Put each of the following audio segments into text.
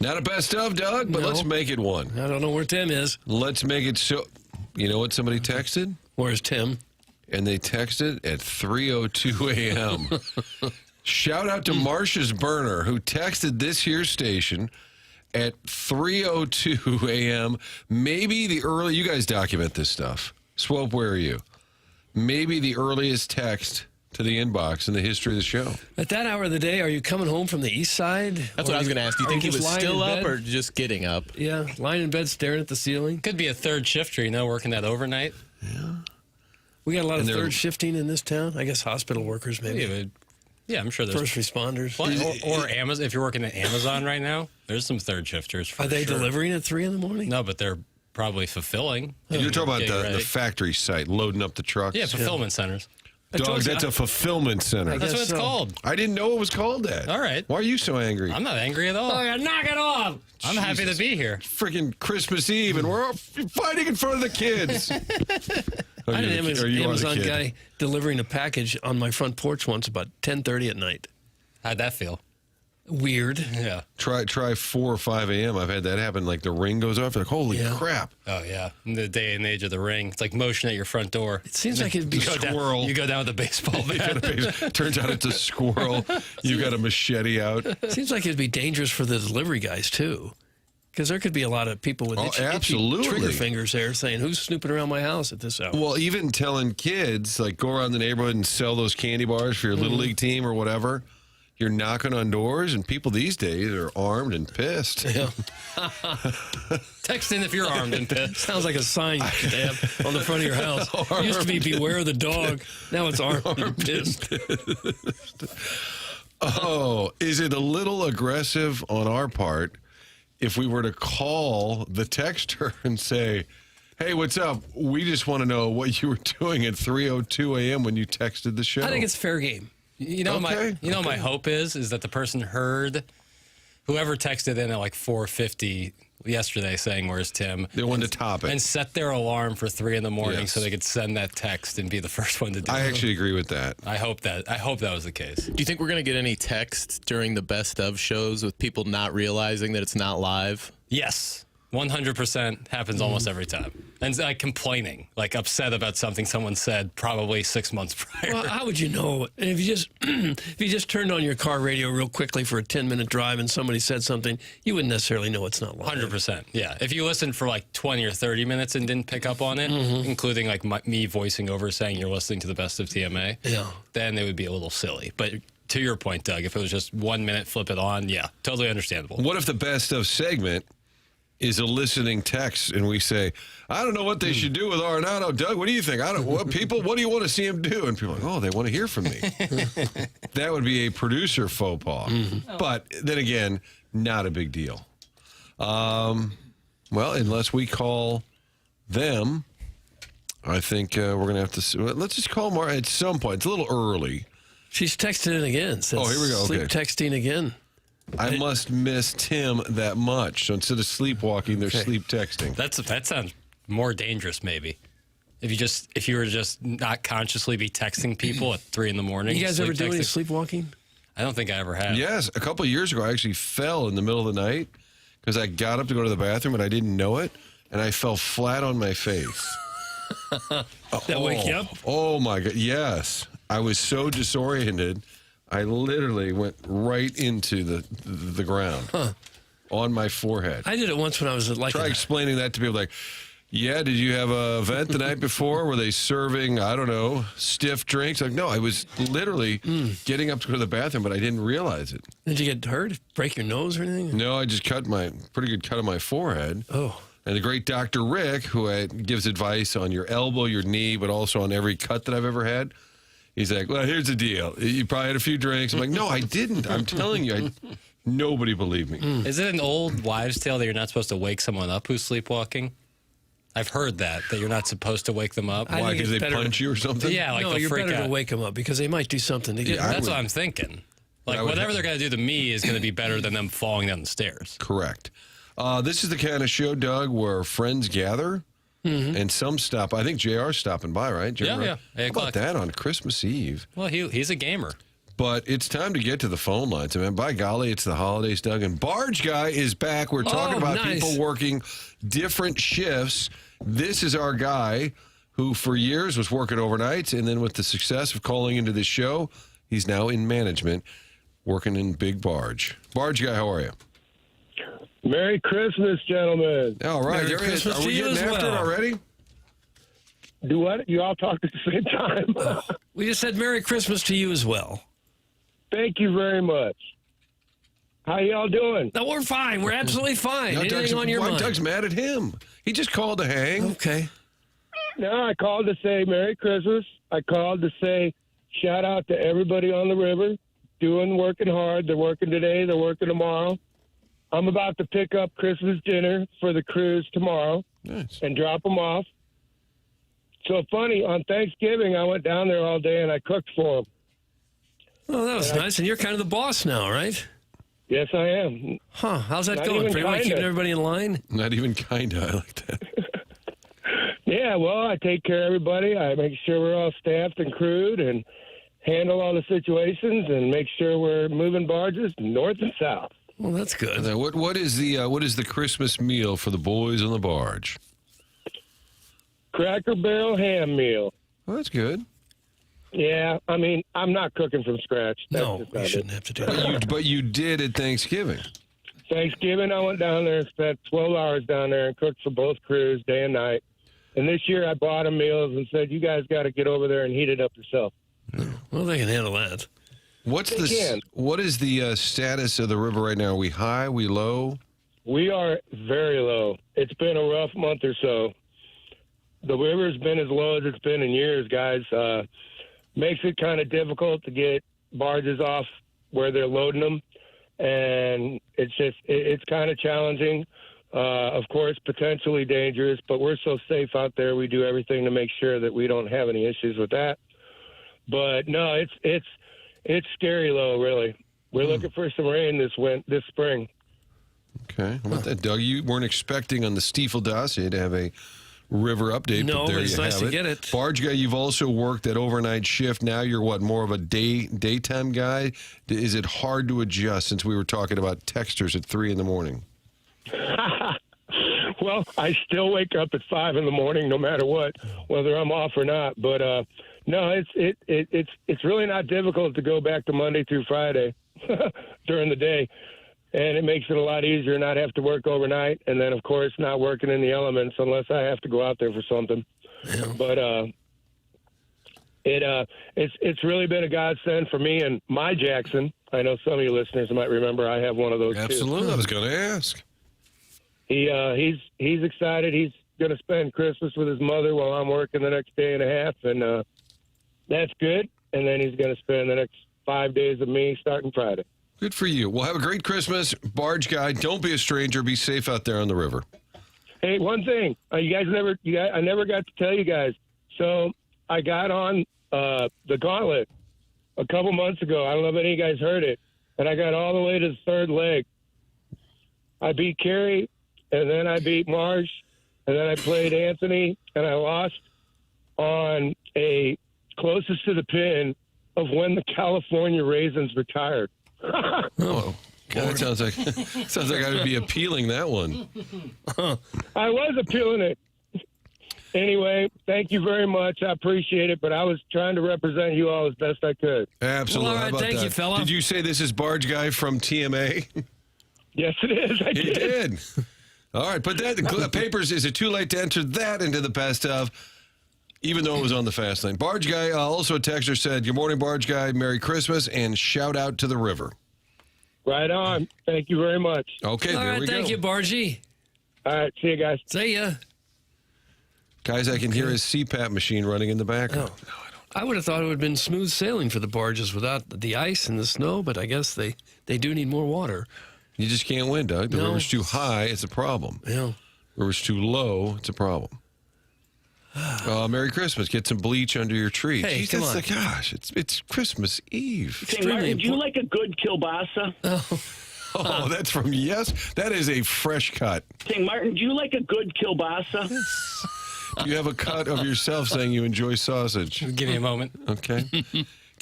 Not a best of, Doug, but No. let's make it one. I don't know where Tim is. Let's make it so. You know what somebody texted? Where's Tim? And they texted at 3:02 a.m. Shout out to Marcia's burner, who texted this here station at 3:02 a.m. Maybe the early. You guys document this stuff. Swope, where are you? Maybe the earliest text to the inbox in the history of the show. At that hour of the day, are you coming home from the east side? That's what I was going to ask. Do you think he was still up or just getting up? Yeah, lying in bed staring at the ceiling. Could be a third shifter, working that overnight. Yeah. We got a lot of third shifting in this town. I guess hospital workers, maybe. Yeah, I'm sure there's First responders. Or Amazon. If you're working at Amazon right now, there's some third shifters. For Are they sure. delivering at 3 in the morning? No, but they're probably fulfilling. You're talking about Getting the ready. factory site, loading up the trucks? Yeah, fulfillment centers. Dog, that's a fulfillment center. That's what it's called. I didn't know it was called that. All right. Why are you so angry? I'm not angry at all. Oh, knock it off! I'm happy to be here. Freaking Christmas Eve, and we're all fighting in front of the kids. I had an Amazon guy delivering a package on my front porch once about 10:30 at night. How'd that feel? Weird. Yeah. Try 4 or 5 a.m. I've had that happen. Like the ring goes off. Like, holy crap. Oh, yeah. In the day and age of the ring. It's like motion at your front door. It seems like it'd be Squirrel. You go down with a baseball bat. Turns out it's a squirrel. You got a machete out. Seems like it'd be dangerous for the delivery guys, too. Because there could be a lot of people with itchy trigger fingers there saying, who's snooping around my house at this hour? Well, even telling kids, like, go around the neighborhood and sell those candy bars for your Little League team or whatever. You're knocking on doors, and people these days are armed and pissed. Yeah. Text in if you're armed and pissed. Sounds like a sign you should have on the front of your house. It used to be beware the dog. Now it's armed and pissed. Oh, is it a little aggressive on our part if we were to call the texter and say, hey, what's up? We just want to know what you were doing at 3:02 a.m. when you texted the show. I think it's fair game. My hope is that the person heard whoever texted in at like 4:50 yesterday saying, where's Tim? They wanted to top it. And set their alarm for 3 in the morning so they could send that text and be the first one to do it. I actually agree with that. I hope that was the case. Do you think we're going to get any text during the best of shows with people not realizing that it's not live? Yes. 100% happens almost every time. And like complaining, like upset about something someone said probably 6 months prior. Well, how would you know? If you just turned on your car radio real quickly for a 10-minute drive and somebody said something, you wouldn't necessarily know it's not live. 100%. Yeah. If you listened for like 20 or 30 minutes and didn't pick up on it, including like me voicing over saying you're listening to the best of TMA, then it would be a little silly. But to your point, Doug, if it was just 1 minute, flip it on, yeah, totally understandable. What if the best of segment is a listening text, and we say, I don't know what they should do with Arnado. Doug, what do you think? What do you want to see him do? And people are like, oh, they want to hear from me. That would be a producer faux pas. But then again, not a big deal. Well, unless we call them, I think we're going to have to. Let's just call Mar at some point. It's a little early. She's texted in again. Oh, here we go. Sleep Okay. texting again. I must miss Tim that much. So instead of sleepwalking, they're sleep texting. That sounds more dangerous, maybe. If you were just not consciously be texting people at 3 in the morning. You guys ever do any sleepwalking? I don't think I ever have. Yes, a couple of years ago, I actually fell in the middle of the night because I got up to go to the bathroom and I didn't know it, and I fell flat on my face. That wake you up? Oh my God! Yes, I was so disoriented. I literally went right into the ground on my forehead. I did it once when I was like. Try explaining that to people like, yeah, did you have an event the night before? Were they serving, I don't know, stiff drinks? Like, no, I was literally getting up to go to the bathroom, but I didn't realize it. Did you get hurt? Break your nose or anything? No, I just pretty good cut on my forehead. Oh. And the great Dr. Rick, who gives advice on your elbow, your knee, but also on every cut that I've ever had, he's like, well, here's the deal. You probably had a few drinks. I'm like, no, I didn't. I'm telling you. Nobody believed me. Is it an old wives' tale that you're not supposed to wake someone up who's sleepwalking? I've heard that you're not supposed to wake them up. Why, because they punch you or something? Yeah, like no, you're better to wake them up because they might do something to get. That's what I'm thinking. Like, whatever they're going to do to me is going to be better than them falling down the stairs. Correct. This is the kind of show, Doug, where friends gather and some stop. I think JR's stopping by, right? Yeah. How about that on Christmas Eve? Well, he's a gamer. But it's time to get to the phone lines. I mean, by golly, it's the holidays, Doug. And Barge Guy is back. We're talking about people working different shifts. This is our guy who for years was working overnights, and then with the success of calling into this show, he's now in management, working in Big Barge. Barge Guy, how are you? Merry Christmas, gentlemen. All right. Merry Christmas are we to you getting as after well. it already? Do what? You all talk at the same time? We just said Merry Christmas to you as well. Thank you very much. How y'all doing? No, we're fine. We're absolutely fine. No, Anything on your mind? Doug's mad at him. He just called to hang. Okay. No, I called to say Merry Christmas. I called to say shout out to everybody on the river, working hard. They're working today. They're working tomorrow. I'm about to pick up Christmas dinner for the cruise tomorrow and drop them off. So funny, on Thanksgiving, I went down there all day and I cooked for them. Oh, that was nice. And you're kind of the boss now, right? Yes, I am. Huh. How's that Not going? even Pretty much kinda. keeping everybody in line? Not even kind of. I like that. Yeah, well, I take care of everybody. I make sure we're all staffed and crewed and handle all the situations and make sure we're moving barges north and south. Well, that's good. Now, what is the Christmas meal for the boys on the barge? Cracker Barrel ham meal. Well, that's good. Yeah, I mean, I'm not cooking from scratch. That's No, just you not shouldn't it. have to do that. But you did at Thanksgiving. Thanksgiving, I went down there and spent 12 hours down there and cooked for both crews day and night. And this year I bought them meals and said, you guys got to get over there and heat it up yourself. Well, they can handle that. What is the status of the river right now? Are we high? We low? We are very low. It's been a rough month or so. The river's been as low as it's been in years, guys. Makes it kind of difficult to get barges off where they're loading them. And it's kind of challenging. Of course, potentially dangerous, but we're so safe out there. We do everything to make sure that we don't have any issues with that. But no, it's scary low, really. We're looking for some rain this spring. Okay. How about that, Doug? You weren't expecting on the Stiefel dossier to have a river update, No, but there but it's you nice have to it. get it. Barge Guy, you've also worked that overnight shift. Now you're more of a daytime guy? Is it hard to adjust since we were talking about texters at 3 in the morning? Well, I still wake up at 5 in the morning, no matter what, whether I'm off or not. But no, it's really not difficult to go back to Monday through Friday during the day, and it makes it a lot easier not have to work overnight, and then of course not working in the elements unless I have to go out there for something. Yeah. But it's really been a godsend for me and my Jackson. I know some of you listeners might remember I have one of those. Absolutely, too. I was going to ask. He's excited. He's going to spend Christmas with his mother while I'm working the next day and a half, and that's good. And then he's going to spend the next 5 days with me starting Friday. Good for you. Well, have a great Christmas, Barge Guy. Don't be a stranger. Be safe out there on the river. Hey, one thing. I never got to tell you guys. So I got on the gauntlet a couple months ago. I don't know if any of you guys heard it. And I got all the way to the third leg. I beat Carrie, and then I beat Marsh, and then I played Anthony, and I lost on a closest to the pin of when the California Raisins retired. Oh, God, that sounds like I would be appealing that one. I was appealing it. Anyway, thank you very much. I appreciate it, but I was trying to represent you all as best I could. Absolutely. Well, all right, How about thank that? you, fella. Did you say this is Barge Guy from TMA? Yes, it is. I He did. did. All right, put that the papers. Is it too late to enter that into the best of? Even though it was on the fast lane. Barge Guy, also a texter said, good morning, Barge Guy. Merry Christmas, and shout out to the river. Right on. Thank you very much. Okay, All there right, we go. thank you, Bargy. All right, see you guys. See ya. Guys, I can hear his CPAP machine running in the background. Oh. I would have thought it would have been smooth sailing for the barges without the ice and the snow, but I guess they do need more water. You just can't win, Doug. The No. river's too high, it's a problem. Yeah. River's too low, it's a problem. Merry Christmas. Get some bleach under your tree. Hey, Jeez, come that's on. gosh, it's Christmas Eve. Hey, Martin, do you like a good kielbasa? Oh, that's from yes. That is a fresh cut. Hey, Martin, do you like a good kielbasa? You have a cut of yourself saying you enjoy sausage. Give me a moment. Okay.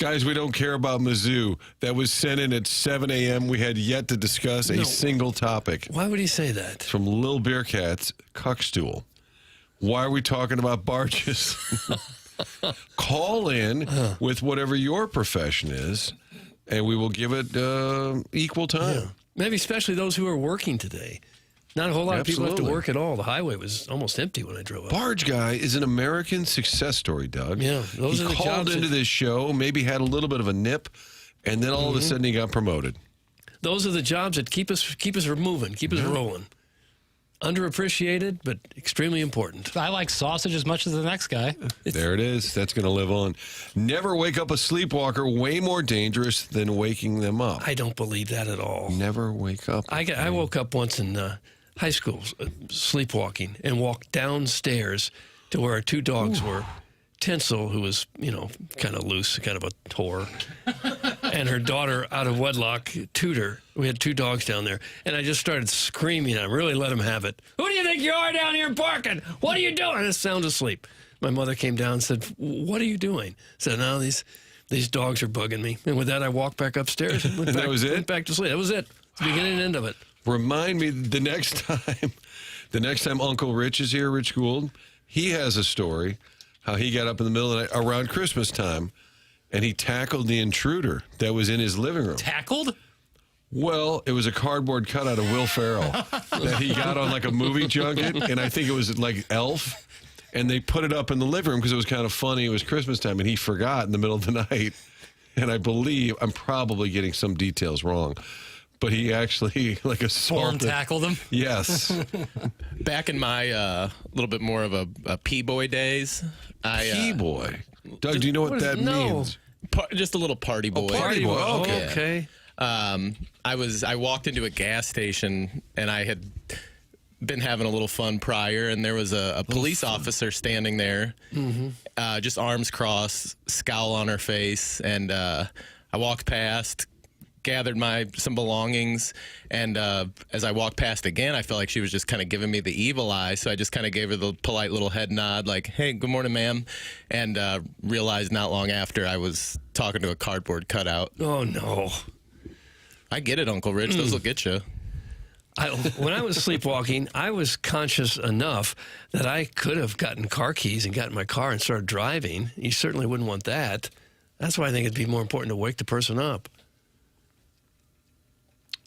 Guys, we don't care about Mizzou. That was sent in at 7 a.m. We had yet to discuss a single topic. Why would he say that? It's from Lil Bearcat's Cuckstool. Why are we talking about barges? Call in with whatever your profession is, and we will give it equal time. Yeah. Maybe especially those who are working today. Not a whole lot of people have to work at all. The highway was almost empty when I drove up. Barge guy is an American success story, Doug. Yeah, those he are the called jobs into this show, maybe had a little bit of a nip, and then all of a sudden he got promoted. Those are the jobs that keep us moving, keep us rolling. Underappreciated, but extremely important. I like sausage as much as the next guy. There it is. That's going to live on. Never wake up a sleepwalker. Way more dangerous than waking them up. I don't believe that at all. Never wake up. I woke up once in high school sleepwalking and walked downstairs to where our two dogs were. Tinsel, who was, kind of loose, kind of a whore, and her daughter out of wedlock, Tudor. We had two dogs down there, and I just started screaming. I really let them have it. Who do you think you are down here barking? What are you doing? And sound asleep. My mother came down and said, "What are you doing?" I said, "No, these dogs are bugging me." And with that, I walked back upstairs and went back to sleep. That was it. The beginning and end of it. Remind me the next time Uncle Rich is here, Rich Gould, he has a story how he got up in the middle of the night around Christmas time and he tackled the intruder that was in his living room. Tackled? Well, it was a cardboard cutout of Will Ferrell that he got on like a movie junket, and I think it was like Elf, and they put it up in the living room because it was kind of funny. It was Christmas time, and he forgot in the middle of the night, and I believe, I'm probably getting some details wrong, but he actually like assaulted. Tackled him? Yes. Back in my little bit more of a P-boy days. P-boy? Doug, do you know what that means? Just a little party boy. Party boy, okay. Okay. I walked into a gas station and I had been having a little fun prior, and there was a police officer standing there, just arms crossed, scowl on her face, and I walked past, gathered some belongings, and as I walked past again, I felt like she was just kind of giving me the evil eye, so I just kind of gave her the polite little head nod, like, "Hey, good morning, ma'am," and realized not long after I was talking to a cardboard cutout. Oh, no. I get it, Uncle Rich. Those will get you. When I was sleepwalking, I was conscious enough that I could have gotten car keys and got in my car and started driving. You certainly wouldn't want that. That's why I think it'd be more important to wake the person up.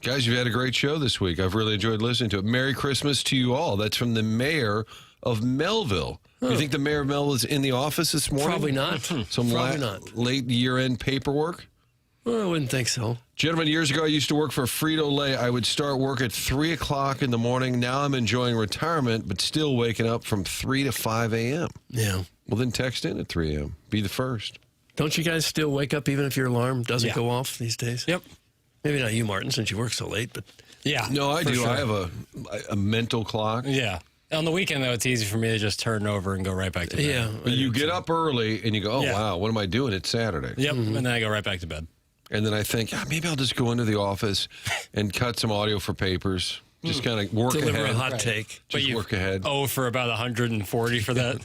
Guys, you've had a great show this week. I've really enjoyed listening to it. Merry Christmas to you all. That's from the mayor of Melville. Huh. You think the mayor of Melville is in the office this morning? Probably not. Probably not. Late year-end paperwork? Well, I wouldn't think so. Gentlemen, years ago, I used to work for Frito-Lay. I would start work at 3 o'clock in the morning. Now I'm enjoying retirement, but still waking up from 3 to 5 a.m. Yeah. Well, then text in at 3 a.m. Be the first. Don't you guys still wake up even if your alarm doesn't go off these days? Yep. Maybe not you, Martin, since you work so late, but... Yeah. No, I do. Sure. I have a mental clock. Yeah. On the weekend, though, it's easy for me to just turn over and go right back to bed. Yeah. But you get up early and you go, wow, what am I doing? It's Saturday. Yep. And then I go right back to bed. And then I think, maybe I'll just go into the office and cut some audio for papers. Just kind of work Deliver ahead. a hot take. Just work ahead. Oh, for about 140 for that.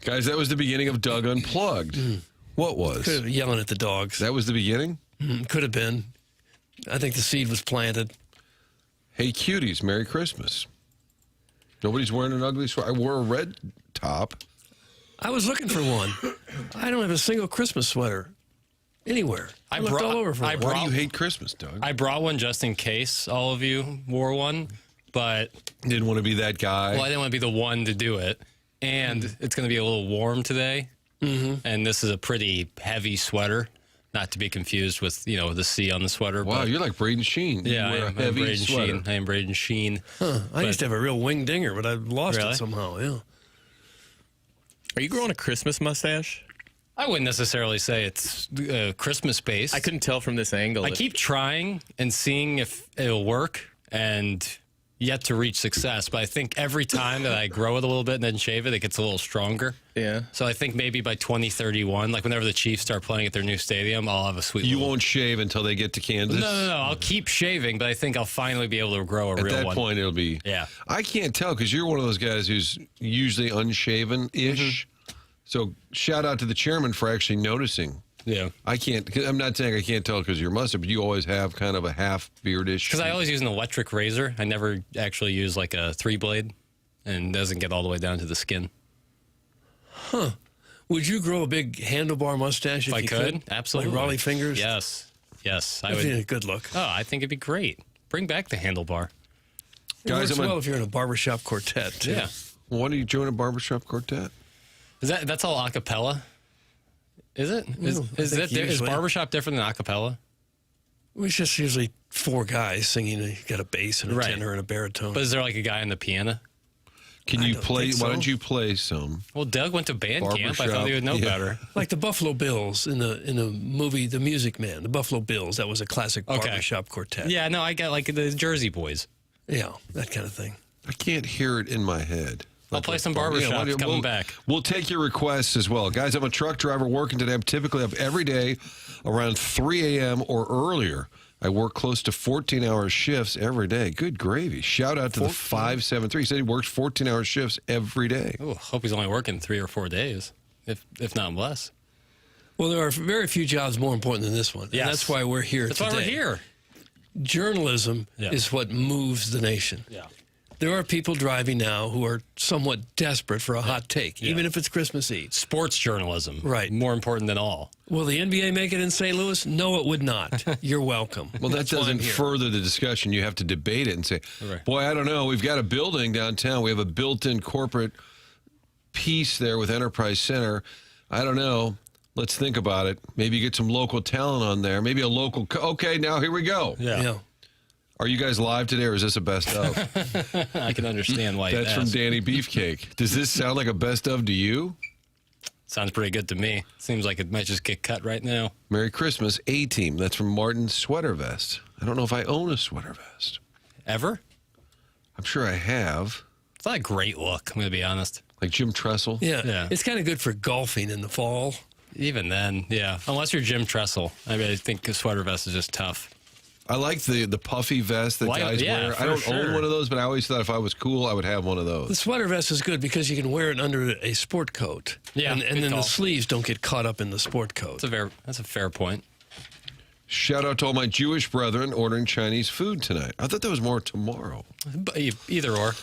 Guys, that was the beginning of Doug Unplugged. What was? Could have been yelling at the dogs. That was the beginning? Could have been. I think the seed was planted. Hey, cuties, Merry Christmas. Nobody's wearing an ugly sweater. I wore a red top. I was looking for one. I don't have a single Christmas sweater anywhere. I looked all over for one. Why do you hate Christmas, Doug? I brought one just in case all of you wore one, but... Didn't want to be that guy. Well, I didn't want to be the one to do it. And it's going to be a little warm today. And this is a pretty heavy sweater. Not to be confused with, the C on the sweater. Wow, but you're like Braden Sheen. Yeah, you wear I'm a heavy Braden sweater. Sheen. I am Braden Sheen. Huh. I used to have a real wing dinger, but I lost it somehow, yeah. Are you growing a Christmas mustache? I wouldn't necessarily say it's Christmas-based. I couldn't tell from this angle. I keep trying and seeing if it'll work, and yet to reach success. But I think every time that I grow it a little bit and then shave it, it gets a little stronger. Yeah. So I think maybe by 2031, like whenever the Chiefs start playing at their new stadium, I'll have a sweet You little... won't shave until they get to Kansas? No. I'll keep shaving, but I think I'll finally be able to grow a real one. At that point, it'll be... Yeah. I can't tell because you're one of those guys who's usually unshaven-ish. So shout out to the chairman for actually noticing Yeah. I can't. I'm not saying I can't tell because you're mustard, but you always have kind of a half beardish. Because I always use an electric razor. I never actually use like a 3-blade, and it doesn't get all the way down to the skin. Huh. Would you grow a big handlebar mustache if I you could? Absolutely. Like Raleigh fingers? Yes. I That'd be a would. good look. Oh, I think it'd be great. Bring back the handlebar. It Guys, works I'm well if you're in a barbershop quartet, too. Yeah. Why do you join a barbershop quartet? That's all a cappella? Is it? Is barbershop different than a cappella? It's just usually 4 guys singing. You got a bass and a Right. tenor and a baritone. But is there like a guy on the piano? Can I you don't play? think so. Why don't you play some? Well, Doug went to band camp. I thought he would know Barbershop, yeah. better. Like the Buffalo Bills in the movie The Music Man. The Buffalo Bills, that was a classic Okay. barbershop quartet. Yeah, no, I got like the Jersey Boys. Yeah, that kind of thing. I can't hear it in my head. I'll play some barbershop coming back. We'll take your requests as well. Guys, I'm a truck driver working today. I'm typically up every day around 3 a.m. or earlier. I work close to 14-hour shifts every day. Good gravy. Shout out to the 573. He said he works 14-hour shifts every day. Ooh, hope he's only working 3 or 4 days, if not less. Well, there are very few jobs more important than this one. Yes. And that's why we're here That's today. why we're here. Journalism Yeah. is what moves the nation. Yeah. There are people driving now who are somewhat desperate for a hot take, Yeah. even if it's Christmas Eve. Sports journalism. Right. More important than all. Will the NBA make it in St. Louis? No, it would not. You're welcome. Well, that That's why I'm doesn't here. further the discussion. You have to debate it and say, Right. boy, I don't know. We've got a building downtown. We have a built-in corporate piece there with Enterprise Center. I don't know. Let's think about it. Maybe get some local talent on there. Maybe a local. Okay, now here we go. Yeah. Are you guys live today, or is this a best of? I can understand why you That's from asked. Danny Beefcake. Does this sound like a best of to you? Sounds pretty good to me. Seems like it might just get cut right now. Merry Christmas, A-Team. That's from Martin's Sweater Vest. I don't know if I own a sweater vest. Ever? I'm sure I have. It's not a great look, I'm going to be honest. Like Jim Tressel. Yeah. Yeah. It's kind of good for golfing in the fall. Even then, yeah. Unless you're Jim Tressel. I mean, I think a sweater vest is just tough. I like the puffy vest that Well, guys yeah, wear. for I don't sure. own one of those, but I always thought if I was cool, I would have one of The those. sweater vest is good because you can wear it under a sport coat. Yeah, And good then the call. sleeves don't get caught up in the sport coat. That's a fair point. Shout out to all my Jewish brethren ordering Chinese food tonight. I thought that was more tomorrow. But either or.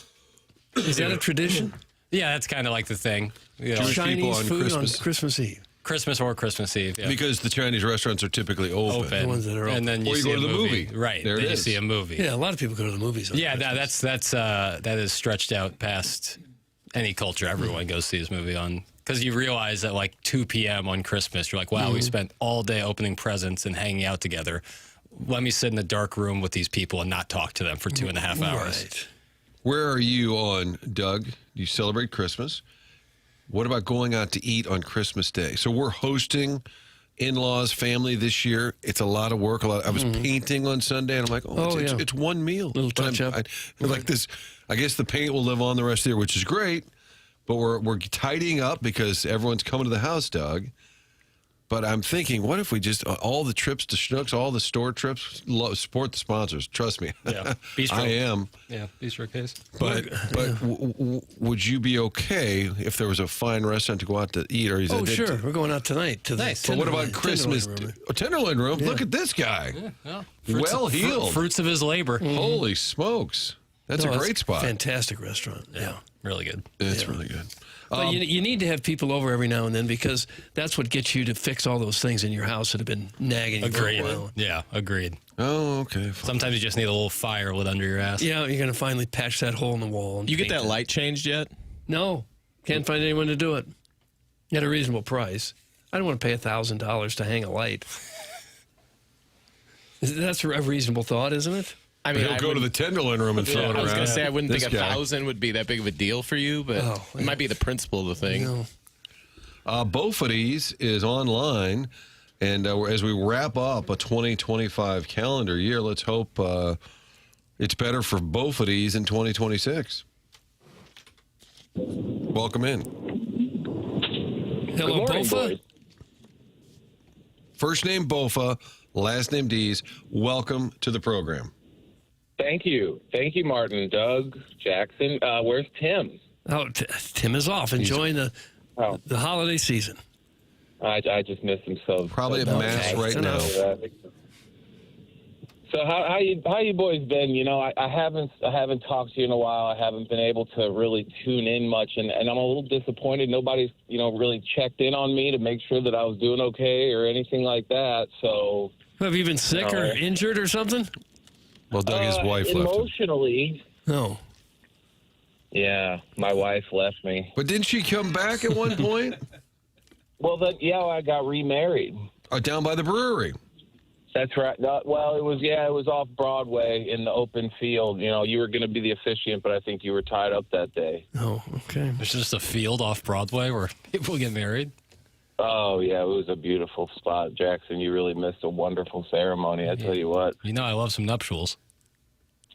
Is that a tradition? Yeah, that's kind of like the thing. You know, Jewish people Chinese on food Christmas. on Christmas Eve. Christmas or Christmas Eve. Yeah. Because the Chinese restaurants are typically open. Open. The ones that are open. And then you Or you see go a to the movie. movie. Right. There it then you is. see a movie. Yeah, a lot of people go to the movies. On Yeah, Christmas. that is stretched out past any culture. Everyone goes see this movie on because you realize at like 2 p.m. on Christmas, you're like, wow, we spent all day opening presents and hanging out together. Let me sit in a dark room with these people and not talk to them for 2.5 hours. Right. Where are you on, Doug? You celebrate Christmas. What about going out to eat on Christmas Day? So we're hosting in-laws, family this year. It's a lot of work. I was painting on Sunday, and I'm like, yeah. it's one meal. Little But I'm- touch-up. like this. I guess the paint will live on the rest of the year, which is great. But we're tidying up because everyone's coming to the house, Doug. But I'm thinking, what if we just all the trips to Schnucks, all the store trips, support the sponsors. Trust me, Yeah. Bistro. I am. Yeah, bistro case. But would you be okay if there was a fine restaurant to go out to eat? Or is Oh, it, sure. We're going out tonight to the Nice. But what about Tenderloin- Christmas? Tenderloin room. Tenderloin room. Look at this guy. Well, Well healed. Fruits of his labor. Holy smokes. That's No, a great spot. Fantastic restaurant. Yeah. Really good. It's really good. But you need to have people over every now and then because that's what gets you to fix all those things in your house that have been nagging you for a Agreed. while. Yeah, agreed. Oh, okay. Fine. Sometimes you just need a little fire lit under your ass. Yeah, you're going to finally patch that hole in the wall. And You get paint that it. light changed yet? No, can't find anyone to do it at a reasonable price. I don't want to pay $1,000 to hang a light. That's a reasonable thought, isn't it? I He'll go to the Tenderloin room and throw it I was around. going to say I wouldn't This think guy. 1,000 would be that big of a deal for you, but Oh, it might be the principle of the thing. No. Beaufort's is online. And as we wrap up a 2025 calendar year, let's hope it's better for Beaufort's in 2026. Welcome in. Hello, morning, Bofa. boys. First name Bofa, last name Dees. Welcome to the program. Thank you, Martin, Doug, Jackson. Where's Tim? Oh, Tim is off enjoying the Oh. holiday season. I just miss him so. Probably so at much. Mass right now. So how you boys been? You know, I haven't talked to you in a while. I haven't been able to really tune in much, and I'm a little disappointed. Nobody's really checked in on me to make sure that I was doing okay or anything like that. So Have you been sick or injured or something? Well, Doug, his wife left him. Emotionally, No. yeah, my wife left me. But didn't she come back at one point? Well, I got remarried. Down by the brewery. That's right. Well, it was off Broadway in the open field. You know, you were going to be the officiant, but I think you were tied up that day. Oh, okay. There's just a field off Broadway where people get married. Oh, yeah, it was a beautiful spot. Jackson, you really missed a wonderful ceremony, I tell you what. You know I love some nuptials.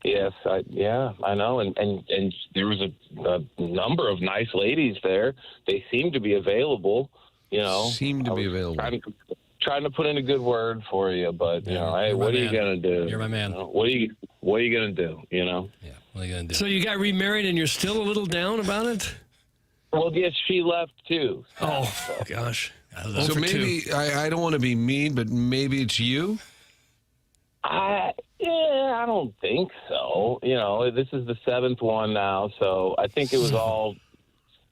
Yes, I know. And there was a number of nice ladies there. They seemed to be available, you know. Seemed to be available. Trying to put in a good word for you, but, you know, hey, You're what my are you man. going to do? You're my man. You know, what are you going to do, you know? Yeah, what are you going to do? So you got remarried and you're still a little down about it? Well, yes, she left, too. Oh, gosh. So maybe, I don't want to be mean, but maybe it's you? I don't think so. You know, this is the 7th one now, so I think it was all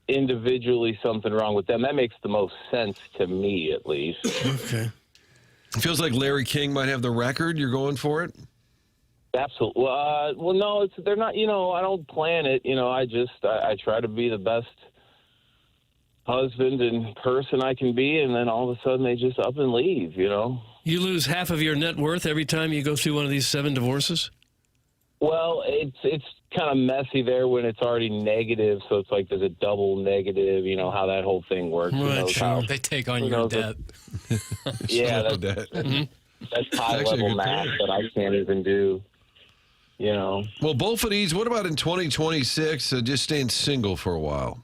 individually something wrong with them. That makes the most sense to me, at least. Okay. It feels like Larry King might have the record. You're going for it? Absolutely. Well, no, they're not. You know, I don't plan it. You know, I try to be the best husband and person I can be, and then all of a sudden they just up and leave. You know. You lose half of your net worth every time you go through one of these 7 divorces? Well, it's kind of messy there when it's already negative, so it's like there's a double negative, you know, how that whole thing works. Right, sure. They take on your debt. Yeah, Slow that's debt. high-level good math point. that I can't even do, you know. Well, both of these, what about in 2026, just staying single for a while?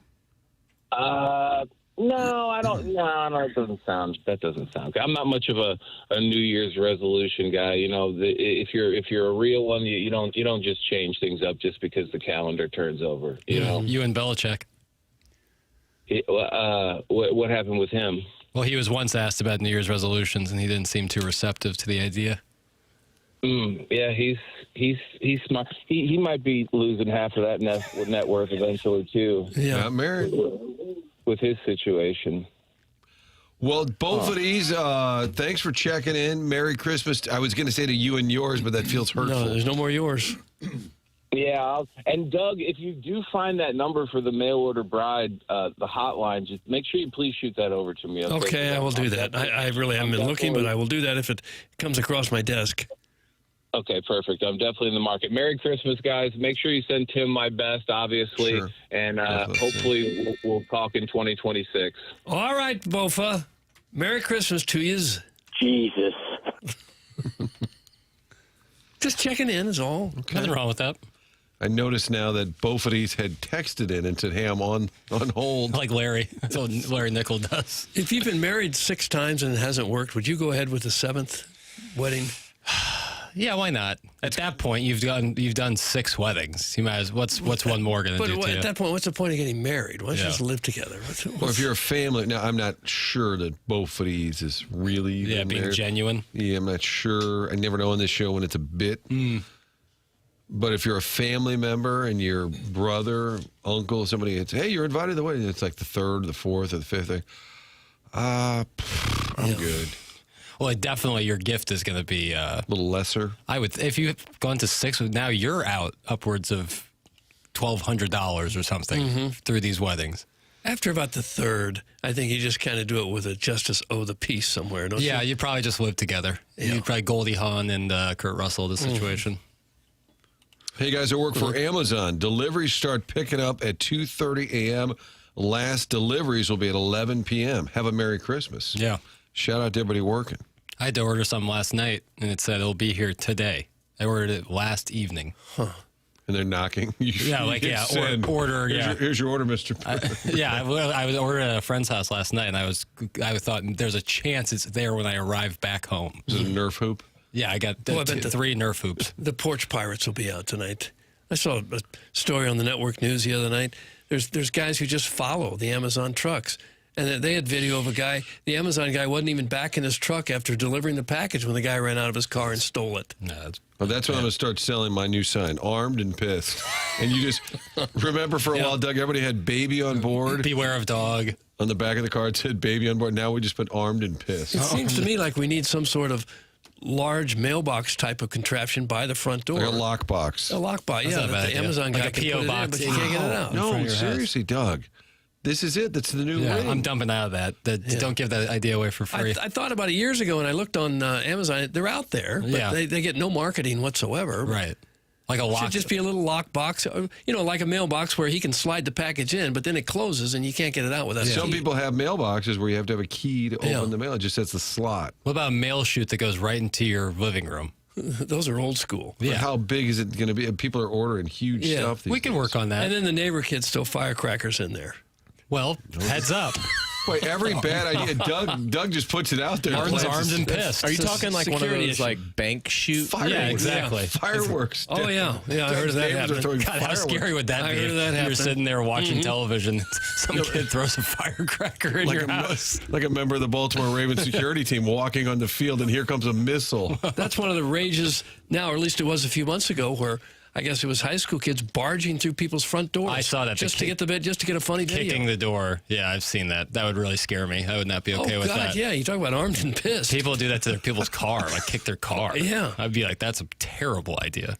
No, I don't. No, that doesn't sound good. I'm not much of a New Year's resolution guy. You know, if you're a real one, you don't just change things up just because the calendar turns over. You know. You and Belichick. What happened with him? Well, he was once asked about New Year's resolutions, and he didn't seem too receptive to the idea. Yeah, he's smart. He might be losing half of that net worth eventually too. Yeah. Not married. With his situation. Well, both of these, thanks for checking in. Merry Christmas. I was going to say to you and yours, but that feels hurtful. No, there's no more yours. Yeah, and Doug, if you do find that number for the mail order bride, the hotline, just make sure you please shoot that over to me. Okay, I will do that. I really haven't been looking, but I will do that if it comes across my desk. Okay, perfect. I'm definitely in the market. Merry Christmas, guys. Make sure you send Tim my best, obviously, Sure. and hopefully we'll talk in 2026. All right, Bofa. Merry Christmas to yous. Jesus. Just checking in is all. Nothing wrong with that. I noticed now that both of these had texted in and said, hey, I'm on hold. Like Larry. That's what Larry Nickel does. If you've been married 6 times and it hasn't worked, would you go ahead with the 7th wedding? Yeah, why not? At that point, you've done 6 weddings. You might as what's one more going to do But to you? at that point, what's the point of getting married? Why don't you Yeah. just live together? Or if you're a family. Now, I'm not sure that both of these is really Yeah, being married. genuine. Yeah, I'm not sure. I never know on this show when it's a bit. But if you're a family member and your brother, uncle, somebody, it's, hey, you're invited to the wedding. It's like the 3rd, the 4th, or the 5th thing. I'm good. Well, definitely your gift is going to be. A little lesser. I would, if you've gone to 6, now you're out upwards of $1,200 or something through these weddings. After about the 3rd, I think you just kind of do it with a justice of the peace somewhere, don't you? Yeah, you'd probably just live together. Yeah. You'd probably Goldie Hawn and Kurt Russell, the situation. Hey, guys, I work for Amazon. Deliveries start picking up at 2:30 a.m. Last deliveries will be at 11 p.m. Have a Merry Christmas. Yeah. Shout out to everybody working. I had to order something last night, and it said it'll be here today. I ordered it last evening. And they're knocking. Yeah, like, yeah, order, yeah. Here's your order, Mr. Yeah, I was ordering at a friend's house last night, and I thought there's a chance it's there when I arrive back home. Is it a Nerf hoop? Yeah, I got Well, I bet 3 Nerf hoops. The Porch Pirates will be out tonight. I saw a story on the network news the other night. There's guys who just follow the Amazon trucks, And they had video of a guy, the Amazon guy wasn't even back in his truck after delivering the package when the guy ran out of his car and stole it. No, Well, that's when I'm going to start selling my new sign, armed and pissed. And you just remember for a while, Doug, everybody had baby on board. beware of dog. On the back of the car, it said baby on board. Now we just put armed and pissed. It seems to me like we need some sort of large mailbox type of contraption by the front door. Like a lockbox. A lockbox, yeah. not a bad that the idea. Amazon Like guy a can P.O. put it in, box. but you can't get it out. in front No, of your house. seriously, Doug. This is it. That's the new Yeah, ring. I'm dumping out of that. Don't give that idea away for free. I thought about it years ago, and I looked on Amazon. They're out there, but Yeah. they get no marketing whatsoever. Right. Like a It lock. should just be a little lock box, like a mailbox where he can slide the package in, but then it closes and you can't get it out without a Some key. people have mailboxes where you have to have a key to open the mail. It just sets the slot. What about a mail chute that goes right into your living room? Those are old school. But how big is it going to be? People are ordering huge Yeah. stuff. We can work on that. And then the neighbor kids throw firecrackers in there. Well, heads up. Wait, every bad idea. Doug just puts it out there. Arms armed and pissed. Are you It's a talking like one of security those issue. like bank shoot? Fireworks. Yeah, exactly. Fireworks. Oh, yeah. Yeah, I heard of that Doug's neighbors are happen. throwing God, how fireworks. scary would that I be? heard that You're happen. sitting there watching television. Some kid throws a firecracker in your house. Like a member of the Baltimore Ravens security team walking on the field, and here comes a missile. That's one of the rages now, or at least it was a few months ago, where I guess it was high school kids barging through people's front doors. I saw that. just to get the bed, just to get a funny video. Kicking the door. Yeah, I've seen that. That would really scare me. I would not be okay oh with God, that. yeah, you talk about armed and pissed. People do that to their people's car, like kick their car. Yeah. I'd be like, that's a terrible idea.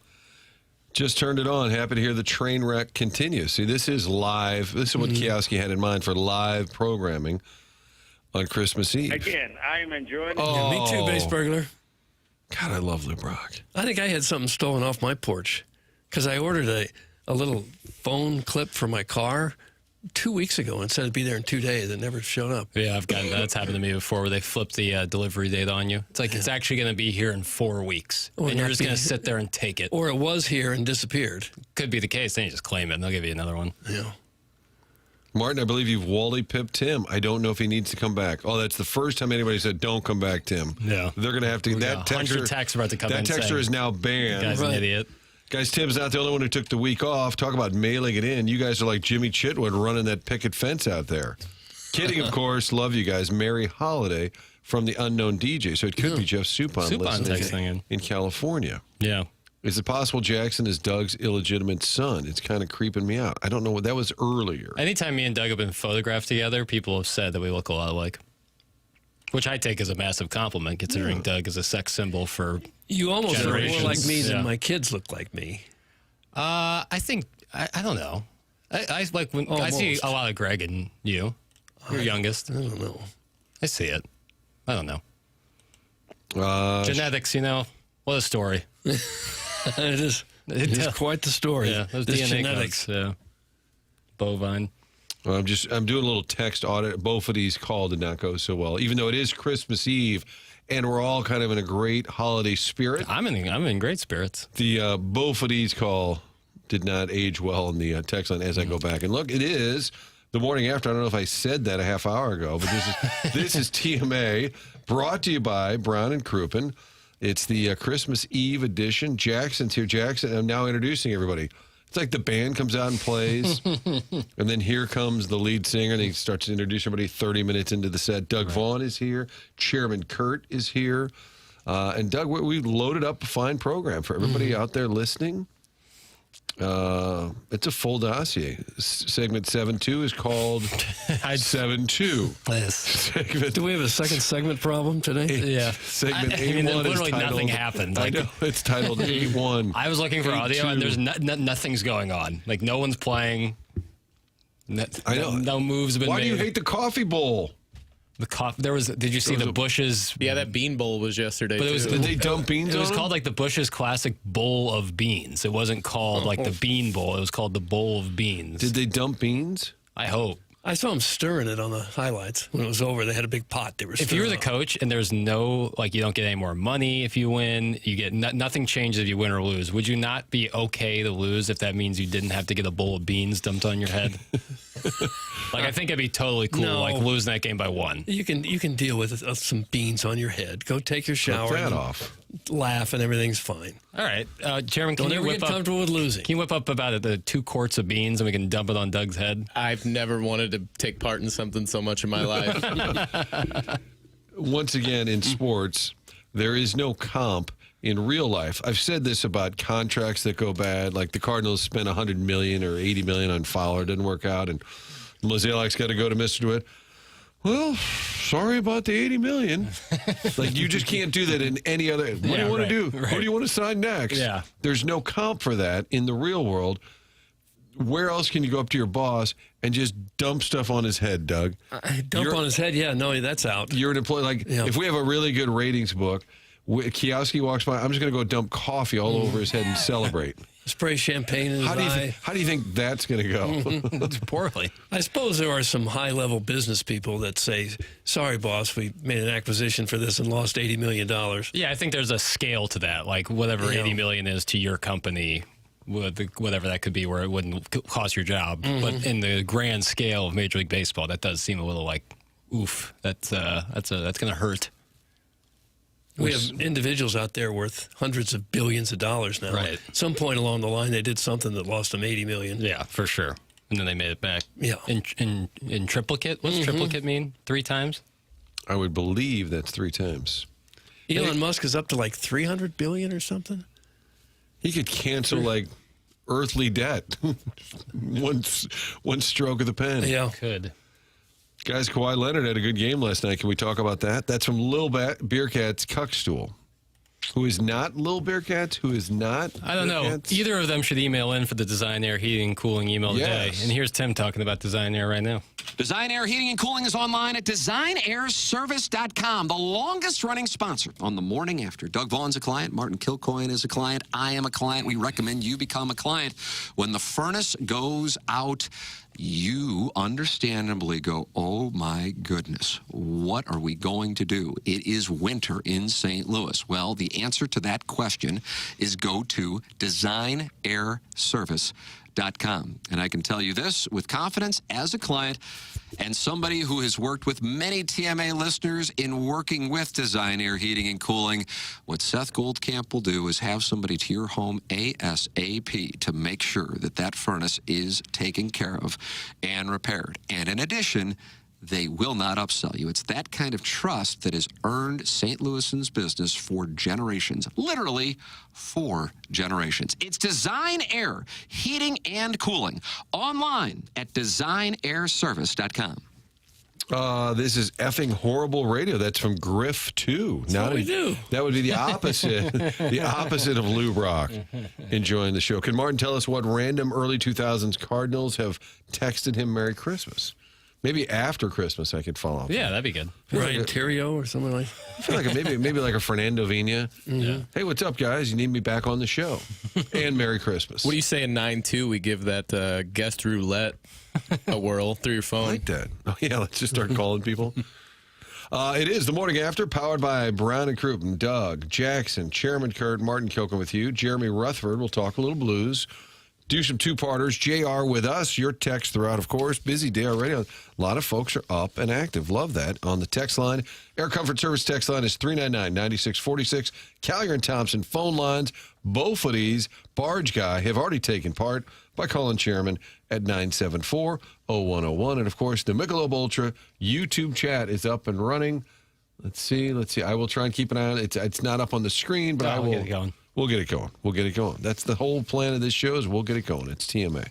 Just turned it on. Happy to hear the train wreck continue. See, this is live. This is what Kioski had in mind for live programming on Christmas Eve. Again, I'm enjoying it. Yeah, me too, base burglar. God, I love Lou Brock. I think I had something stolen off my porch because I ordered a little phone clip for my car 2 weeks ago and said it'd be there in 2 days. It never showed up. Yeah, I've gotten that's happened to me before where they flip the delivery date on you. It's like it's actually going to be here in 4 weeks. Or and you're not just be- going to sit there and take it. Or it was here and disappeared. Could be the case. Then you just claim it and they'll give you another one. Yeah. Martin, I believe you've Wally pipped Tim. I don't know if he needs to come back. Oh, that's the first time anybody said, don't come back, Tim. Yeah. They're going to have to. That 100 texter, texts about to come that in texter saying, is now banned. Guy's an idiot. Guys, Tim's not the only one who took the week off. Talk about mailing it in. You guys are like Jimmy Chitwood running that picket fence out there. Kidding, of course. Love you guys. Merry holiday from the unknown DJ. So it could be Jeff Suppan Suppan texting listening in California. Yeah. Is it possible Jackson is Doug's illegitimate son? It's kind of creeping me out. I don't know what that was earlier. Anytime me and Doug have been photographed together, people have said that we look a lot alike. Which I take as a massive compliment, considering Doug is a sex symbol for. You almost look more Generations. like me than Yeah. my kids look like me. I think I don't know. I like when I see Almost. a lot of Greg and you. You're youngest. I don't know. I see it. I don't know. Uh, Genetics, what a story. It is. It is quite the story. Yeah, those This DNA genetics. codes. Yeah. Bovine. I'm doing a little text audit. Both of these call did not go so well, even though it is Christmas Eve, and we're all kind of in a great holiday spirit. I'm in great spirits. The both of these call did not age well in the text line as I go back and look. It is the morning after. I don't know if I said that a half hour ago, but this is TMA, brought to you by Brown and Crouppen. It's the Christmas Eve edition. Jackson's here. Jackson, I'm now introducing everybody. It's like the band comes out and plays, and then here comes the lead singer, and he starts to introduce everybody 30 minutes into the set. Doug Vaughn is here. Chairman Kurt is here. And Doug, we've loaded up a fine program for everybody out there listening. It's a full dossier. Segment 7-2 is called 7-2. Yes. Segment, Do we have a second segment problem today? Yeah. segment I 8-1 mean, is literally titled, nothing happened. I Like- know. It's titled 8-1. I was looking for audio, and 8-2. there's nothing's going on. Like, no one's playing. I know. No moves have been Why made. do you hate the coffee bowl? the coffee? Did you see the Bush's? Yeah, that bean bowl was yesterday. But it was- too. Did they dump beans It was on called them? like the Bush's Classic Bowl of Beans. It wasn't called like the Bean Bowl. It was called the Bowl of Beans. Did they dump beans? I hope. I saw them stirring it on the highlights. When it was over, they had a big pot they were stirring If you were the up. coach and there's no, like, you don't get any more money if you win, you get nothing changes if you win or lose. Would you not be okay to lose if that means you didn't have to get a bowl of beans dumped on your head? Like, I think it'd be totally cool, No. like losing that game by 1. You can deal with some beans on your head. Go take your shower. Cut that and off. laugh, and everything's fine. All right, Chairman, Don't ever get comfortable with losing. Can you whip up about the 2 quarts of beans and we can dump it on Doug's head? I've never wanted to take part in something so much in my life. Once again, in sports, there is no comp in real life. I've said this about contracts that go bad, like the Cardinals spent $100 million or $80 million on Fowler, didn't work out, and Mozeliak's got to go to Mr. DeWitt. Well, sorry about the $80 million. Like, you just can't do that in any other. What do you want to do? Right. Who do you want to sign next? Yeah. There's no comp for that in the real world. Where else can you go up to your boss and just dump stuff on his head, Doug? Dump on his head? Yeah, no, that's out. You're an employee. Like, if we have a really good ratings book, Kioski walks by, I'm just going to go dump coffee all over his head and celebrate. Spray champagne in his eye. How do you think that's going to go? That's poorly. I suppose there are some high-level business people that say, sorry, boss, we made an acquisition for this and lost $80 million. Yeah, I think there's a scale to that. Like, whatever $80 million is to your company, whatever that could be, where it wouldn't cost your job. But in the grand scale of Major League Baseball, that does seem a little like, oof, that's going to hurt. We have individuals out there worth hundreds of billions of dollars now. Right. At some point along the line, they did something that lost them $80 million. Yeah, for sure. And then they made it back. Yeah. In triplicate? What's triplicate mean? 3 times? I would believe that's 3 times. Elon Musk is up to like $300 billion or something. He could cancel like earthly debt. one stroke of the pen. Yeah. Could. Guys, Kawhi Leonard had a good game last night. Can we talk about that? That's from Lil Bearcat's Cuckstool. Who is not Lil Bearcats? Who is not? I don't know. Bearcats? Either of them should email in for the Design Air Heating and Cooling email today. Yes. And here's Tim talking about Design Air right now. Design Air Heating and Cooling is online at designairservice.com, the longest running sponsor on the morning after. Doug Vaughn's a client. Martin Kilcoyne is a client. I am a client. We recommend you become a client. When the furnace goes out, you understandably go, oh my goodness, what are we going to do? It is winter in St. Louis. Well, the answer to that question is go to designairservice.com. And I can tell you this with confidence as a client and somebody who has worked with many TMA listeners in working with Design Air Heating and Cooling. What Seth Goldcamp will do is have somebody to your home ASAP to make sure that that furnace is taken care of and repaired. And in addition, they will not upsell you. It's that kind of trust that has earned St. Louisans business for generations, literally 4 generations. It's Design Air Heating and Cooling, online at designairservice.com. This is effing horrible radio. That's from Griff 2. That's what we do. That would be the opposite, the opposite of Lou Brock enjoying the show. Can Martin tell us what random early 2000s Cardinals have texted him Merry Christmas? Maybe after Christmas I could follow up. Yeah, that'd be good. Ryan Theriot or something like that. I feel like maybe like a Fernando Vina. Yeah. Hey, what's up, guys? You need me back on the show. And Merry Christmas. What do you say in 9-2 we give that guest roulette a whirl through your I phone? like that. Oh, yeah, let's just start calling people. It is the morning after, powered by Brown and Crouppen, Doug, Jackson, Chairman Kurt, Martin Kilcoyne with you. Jeremy Rutherford will talk a little blues. Do some 2-parters. JR with us. Your text throughout, of course. Busy day already. A lot of folks are up and active. Love that. On the text line, Air Comfort Service text line is 399-9646. Callier and Thompson phone lines. Both of these, Barge Guy, have already taken part by calling Chairman at 974-0101. And, of course, the Michelob Ultra YouTube chat is up and running. Let's see. I will try and keep an eye on it. It's not up on the screen, but I will. Get it going. We'll get it going. That's the whole plan of this show is we'll get it going. It's TMA.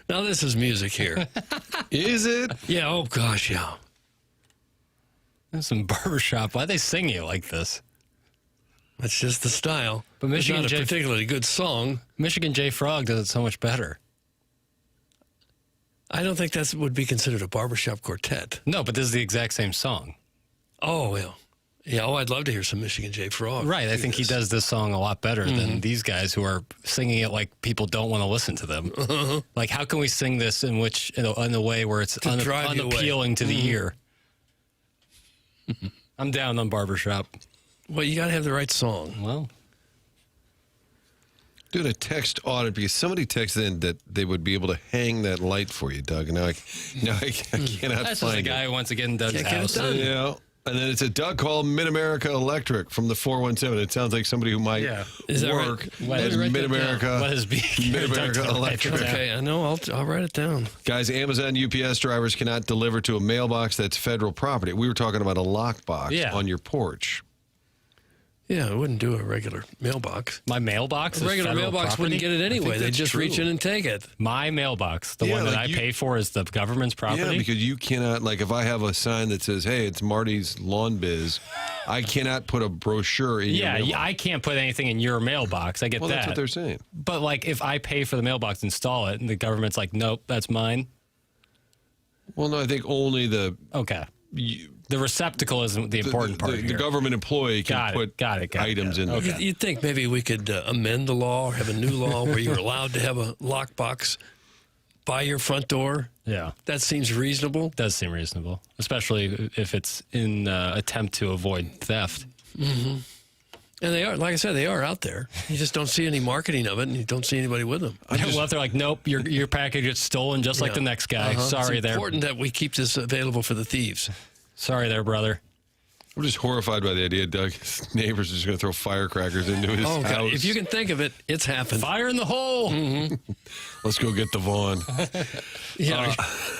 Now this is music here. Is it? Yeah, oh gosh, yeah. That's some barbershop. Why they sing you like this? That's just the style. But It's Michigan not a J- particularly good song. Michigan J. Frog does it so much better. I don't think that would be considered a barbershop quartet. No, but this is the exact same song. Oh, yeah. Yeah, oh, I'd love to hear some Michigan J. Frog. Right. I think he does this song a lot better Mm-hmm. than these guys who are singing it like people don't want to listen to them. Like, how can we sing this in a way where it's To drive you away. unappealing to the ear? I'm down on barbershop. Well, you got to have the right song. Well, Doing a text audit because somebody texted in that they would be able to hang that light for you, Doug. And now I cannot that's just find a guy it. who wants to get in Doug's Can't get it house. done. Yeah. And then it's a Doug call Mid-America Electric from the 417. It sounds like somebody who might Yeah. Is that work right? Let at us write that Mid-America. Let us be Mid-America Electric. Okay, I know. I'll write it down. Guys, Amazon UPS drivers cannot deliver to a mailbox that's federal property. We were talking about a lockbox Yeah. on your porch. Yeah, I wouldn't do a regular mailbox. My mailbox A is regular federal mailbox wouldn't property? get it anyway. They'd that's just true. reach in and take it. My mailbox, the Yeah, one that like I you- pay for, is the government's property. Yeah, because you cannot, like, if I have a sign that says, hey, it's Marty's Lawn Biz, I cannot put a brochure in your Yeah, mailbox. I can't put anything in your mailbox. I get Well, that. that's what they're saying. But, like, if I pay for the mailbox, install it, and the government's like, nope, that's mine. Well, no, I think only the Okay. The receptacle isn't the important part the here. government employee can Got it. items in there. Okay. You'd think maybe we could amend the law or have a new law where you're allowed to have a lockbox by your front door. Yeah. That seems reasonable. Does seem reasonable, especially if it's in attempt to avoid theft. And they are, like I said, they are out there. You just don't see any marketing of it, and you don't see anybody with them. Well, if they're like, nope, your package gets stolen just like Yeah. the next guy. Uh-huh. Sorry it's there. important that we keep this available for the thieves. Sorry there, brother. I'm just horrified by the idea Doug, his neighbors are just going to throw firecrackers into his Oh, house. God. If you can think of it, it's happened. Fire in the hole. Let's go get the Vaughn. Yeah,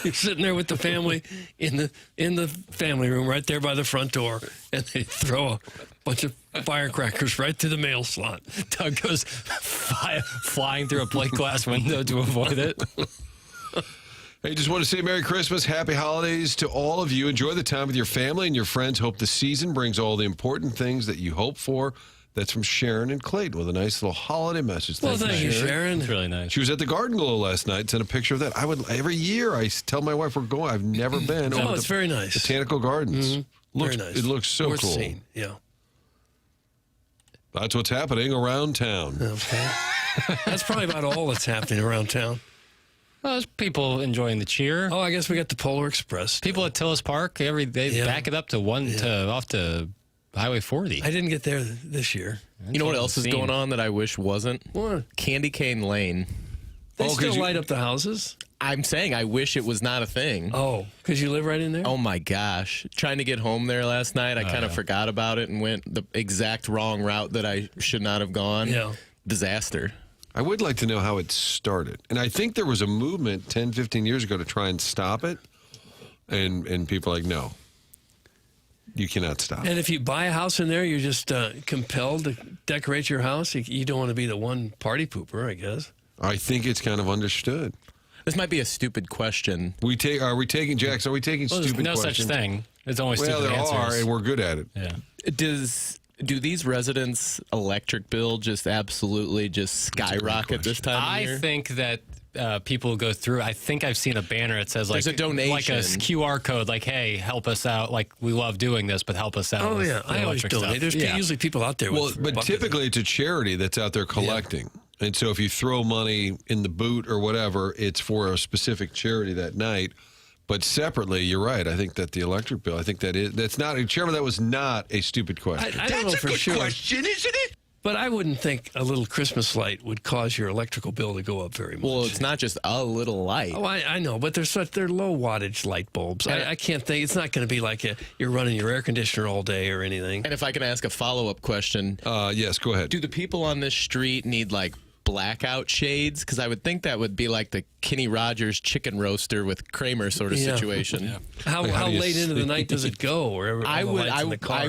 you're sitting there with the family in the family room right there by the front door, and they throw a bunch of firecrackers right through the mail slot. Doug goes flying through a plate glass window to avoid it. Hey, just want to say Merry Christmas, Happy Holidays to all of you. Enjoy the time with your family and your friends. Hope the season brings all the important things that you hope for. That's from Sharon and Clayton with a nice little holiday message. Well, thank you, Sharon. It's really nice. She was at the Garden Glow last night. Sent a picture of that. I would every year. I tell my wife we're going. I've never been. Oh, over it's the very nice. Botanical Gardens. Looks, Very nice. It looks so Worth cool. seeing. Yeah. That's what's happening around town. Okay. That's probably about all that's happening around town. Well, there's people enjoying the cheer. Oh, I guess we got the Polar Express. People at Tillis Park, they Yeah. back it up to off to Highway 40. I didn't get there this year. You know what else is Scene. going on that I wish wasn't? What? Candy cane lane. They Oh, 'cause still you- light up the houses? I'm saying I wish it was not a thing. Oh, because you live right in there? Oh my gosh. Trying to get home there last night, I kind of forgot about it and went the exact wrong route that I should not have gone. Yeah. Disaster. I would like to know how it started. And I think there was a movement 10, 15 years ago to try and stop it. And people are like, no, you cannot stop it. And if you buy a house in there, you're just compelled to decorate your house. You don't want to be the one party pooper, I guess. I think it's kind of understood. This might be a stupid question. Are we taking, Jackson, are we taking Well, there's stupid no questions? such thing. It's only Well, stupid there answers. are, and we're good at it. Yeah. Do these residents' electric bill just absolutely just skyrocket this time of I year? think that people go through. I think I've seen a banner that says like There's a donation. like a QR code, like, "Hey, help us out! Like, we love doing this, but help us out." Oh, with yeah. the I always electric donate. stuff." There's Yeah. usually people out there Well, with but buckets. typically it's a charity that's out there collecting. And so if you throw money in the boot or whatever, it's for a specific charity that night. But separately, you're right. I think that the electric bill, that's not, Chairman, that was not a stupid question. I don't know for sure. question, isn't it? But I wouldn't think a little Christmas light would cause your electrical bill to go up very much. Well, it's not just a little light. Oh, I know, but they're low wattage light bulbs. I can't think it's not going to be like you're running your air conditioner all day or anything. And if I can ask a follow-up question, Yes, go ahead. do the people on this street need like blackout shades? Because I would think that would be like the Kenny Rogers chicken roaster with Kramer sort of situation. Yeah. How late into the night does it go? Or I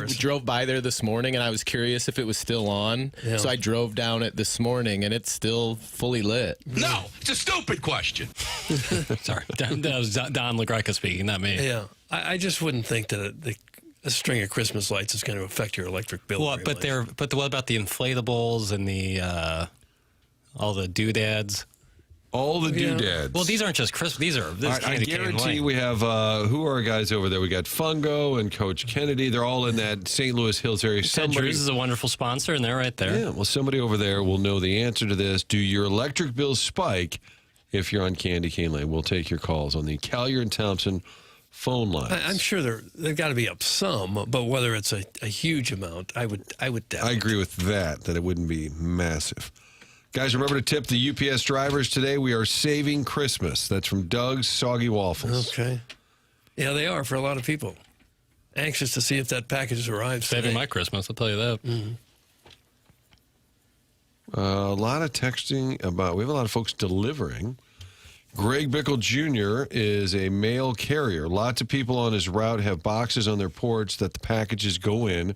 drove by there this morning and I was curious if it was still on. Yeah. So I drove down it this morning and it's still fully lit. No, it's a stupid question. Sorry, that was Don LaGreca speaking, not me. Yeah, I just wouldn't think that a string of Christmas lights is going to affect your electric bill. Well, but what about the inflatables and the all the doodads? All the doodads. Well, these aren't just Christmas. These are. I guarantee we have. Who are our guys over there? We got Fungo and Coach Kennedy. They're all in that St. Louis Hills area. Ted Drews is a wonderful sponsor, and they're right there. Yeah. Well, somebody over there will know the answer to this. Do your electric bills spike if you're on Candy Cane Lane? We'll take your calls on the Collier and Thompson phone lines. I'm sure they've got to be up some, but whether it's a huge amount, I would doubt. I agree with that it wouldn't be massive. Guys, remember to tip the UPS drivers today. We are saving Christmas. That's from Doug's Soggy Waffles. Okay. Yeah, they are for a lot of people. Anxious to see if that package arrives. Saving my Christmas, I'll tell you that. Mm-hmm. A lot of texting about, we have a lot of folks delivering. Greg Bickle Jr. is a mail carrier. Lots of people on his route have boxes on their porch that the packages go in,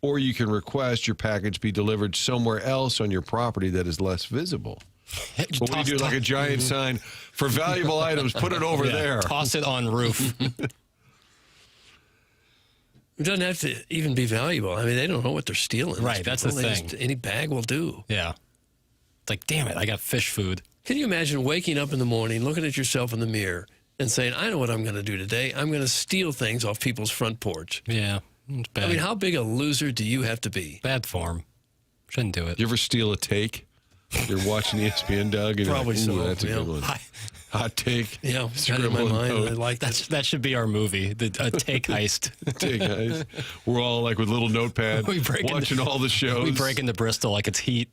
or you can request your package be delivered somewhere else on your property that is less visible. What we do, like a giant sign for valuable items, put it over there. Toss it on roof. It doesn't have to even be valuable. I mean, they don't know what they're stealing. Right, that's the thing. Any bag will do. Yeah. It's like, damn it, I got fish food. Can you imagine waking up in the morning, looking at yourself in the mirror, and saying, I know what I'm going to do today. I'm going to steal things off people's front porch. Yeah, it's bad. I mean, how big a loser do you have to be? Bad form. Shouldn't do it. You ever steal a take? You're watching ESPN, Doug? And Probably like, so. That's a good one. Hot take. Yeah, got in my mind. I like that. Should be our movie, a take heist. Take heist. We're all like with little notepad, watching all the shows. We break into Bristol like it's Heat.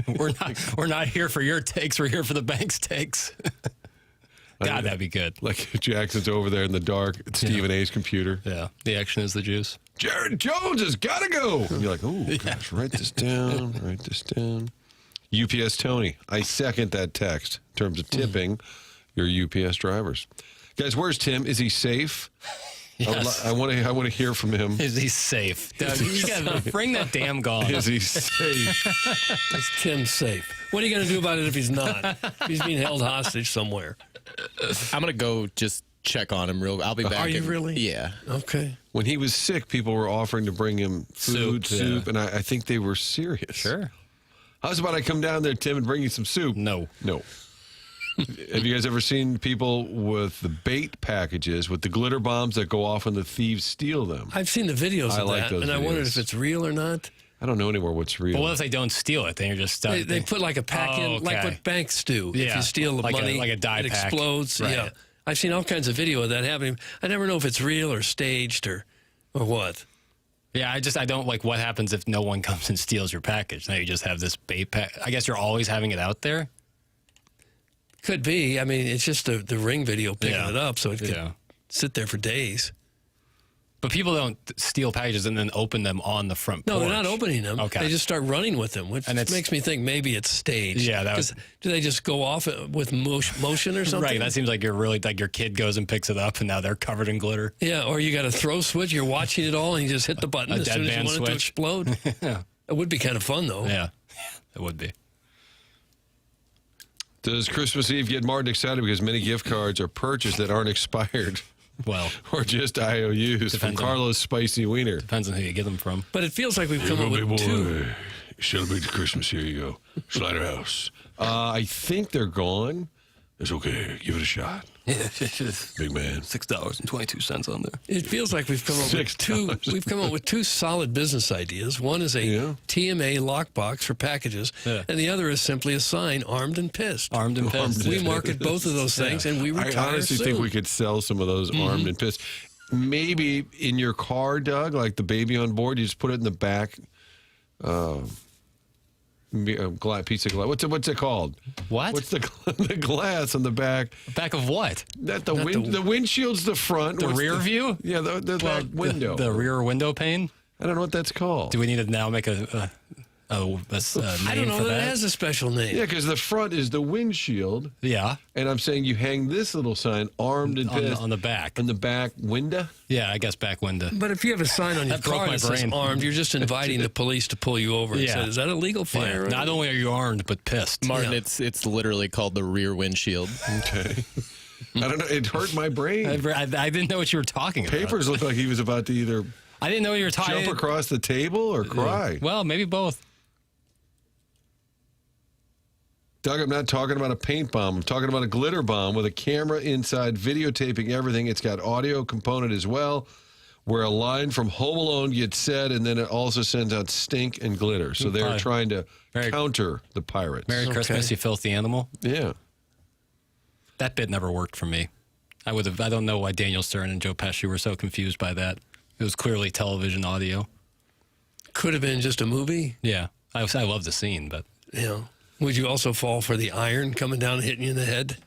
We're not here for your takes. We're here for the bank's takes. God, that'd be good. Like Jackson's over there in the dark at Stephen A's computer. Yeah, the action is the juice. Jared Jones has got to go. And you're like, oh, gosh, write this down. Write this down. UPS Tony, I second that text in terms of tipping your UPS drivers. Guys, where's Tim? Is he safe? Yes. I want to hear from him. Is he safe? Doug, you got to bring that damn gun. Is he safe? Is Tim safe? What are you going to do about it if he's not? He's being held hostage somewhere. I'm going to go just check on him I'll be back. Are you really? Yeah. Okay. When he was sick, people were offering to bring him food, soup, and I think they were serious. Sure. How's about I come down there, Tim, and bring you some soup? No. Have you guys ever seen people with the bait packages with the glitter bombs that go off when the thieves steal them? I've seen the videos of that, and I wondered if it's real or not. I don't know anymore what's real. But what if they don't steal it? Then you're just stuck. They put like a pack in, like what banks do. Yeah. If you steal the money, like a dye it pack. explodes. Right. Yeah. I've seen all kinds of video of that happening. I never know if it's real or staged or what. Yeah, I don't like what happens if no one comes and steals your package. Now you just have this bait pack. I guess you're always having it out there. Could be. I mean, it's just the Ring video picking it up, so it could sit there for days. But people don't steal packages and then open them on the front porch. No, they're not opening them. Okay. They just start running with them, which makes me think maybe it's staged. Yeah, do they just go off with motion or something? Right, that seems like you're really like your kid goes and picks it up and now they're covered in glitter. Yeah, or you got a throw switch. You're watching it all and you just hit the button as soon as you want it to explode. Yeah. It would be kind of fun, though. Yeah, it would be. Does Christmas Eve get Martin excited because many gift cards are purchased that aren't expired? Well, or just IOUs from Carlos Spicy Wiener. Depends on who you get them from. But it feels like we've come up with two. Celebrate the Christmas. Here you go. Slaughterhouse. I think they're gone. It's okay. Give it a shot. Yeah, big man. $6.22 on there. It feels like we've come up with two. We've come up with two solid business ideas. One is a TMA lockbox for packages, and the other is simply a sign: armed and pissed. Armed and pissed. We market both of those things, and we retire I honestly think we could sell some of those armed and pissed. Maybe in your car, Doug, like the baby on board, you just put it in the back. Piece of glass. What's it called? What? What's the glass on the back? Back of what? That the windshield's the front. The rear view? Yeah, the window. The rear window pane. I don't know what that's called. Do we need to now make a name I don't know for that that. it has a special name. Yeah, because the front is the windshield, Yeah, and I'm saying you hang this little sign, armed and pissed, on the back. on the back window. Yeah, I guess back window. But if you have a sign on your That broke car my that says brain. armed, you're just inviting the police to pull you over and Yeah. say, is that a legal Yeah. firearm? Not only are you armed, but pissed. Martin, Yeah. it's literally called the rear windshield. Okay. I don't know. It hurt my brain. I didn't know what you were talking about. Papers looked like he was about to either I didn't know what you were talking jump across the table or cry. Well, maybe both. Doug, I'm not talking about a paint bomb. I'm talking about a glitter bomb with a camera inside videotaping everything. It's got audio component as well, where a line from Home Alone gets said, and then it also sends out stink and glitter. So they're Probably. trying to Merry- counter the pirates. Merry Christmas, you filthy animal. Yeah. That bit never worked for me. I don't know why Daniel Stern and Joe Pesci were so confused by that. It was clearly television audio. Could have been just a movie. Yeah, I love the scene, but Yeah. Would you also fall for the iron coming down and hitting you in the head?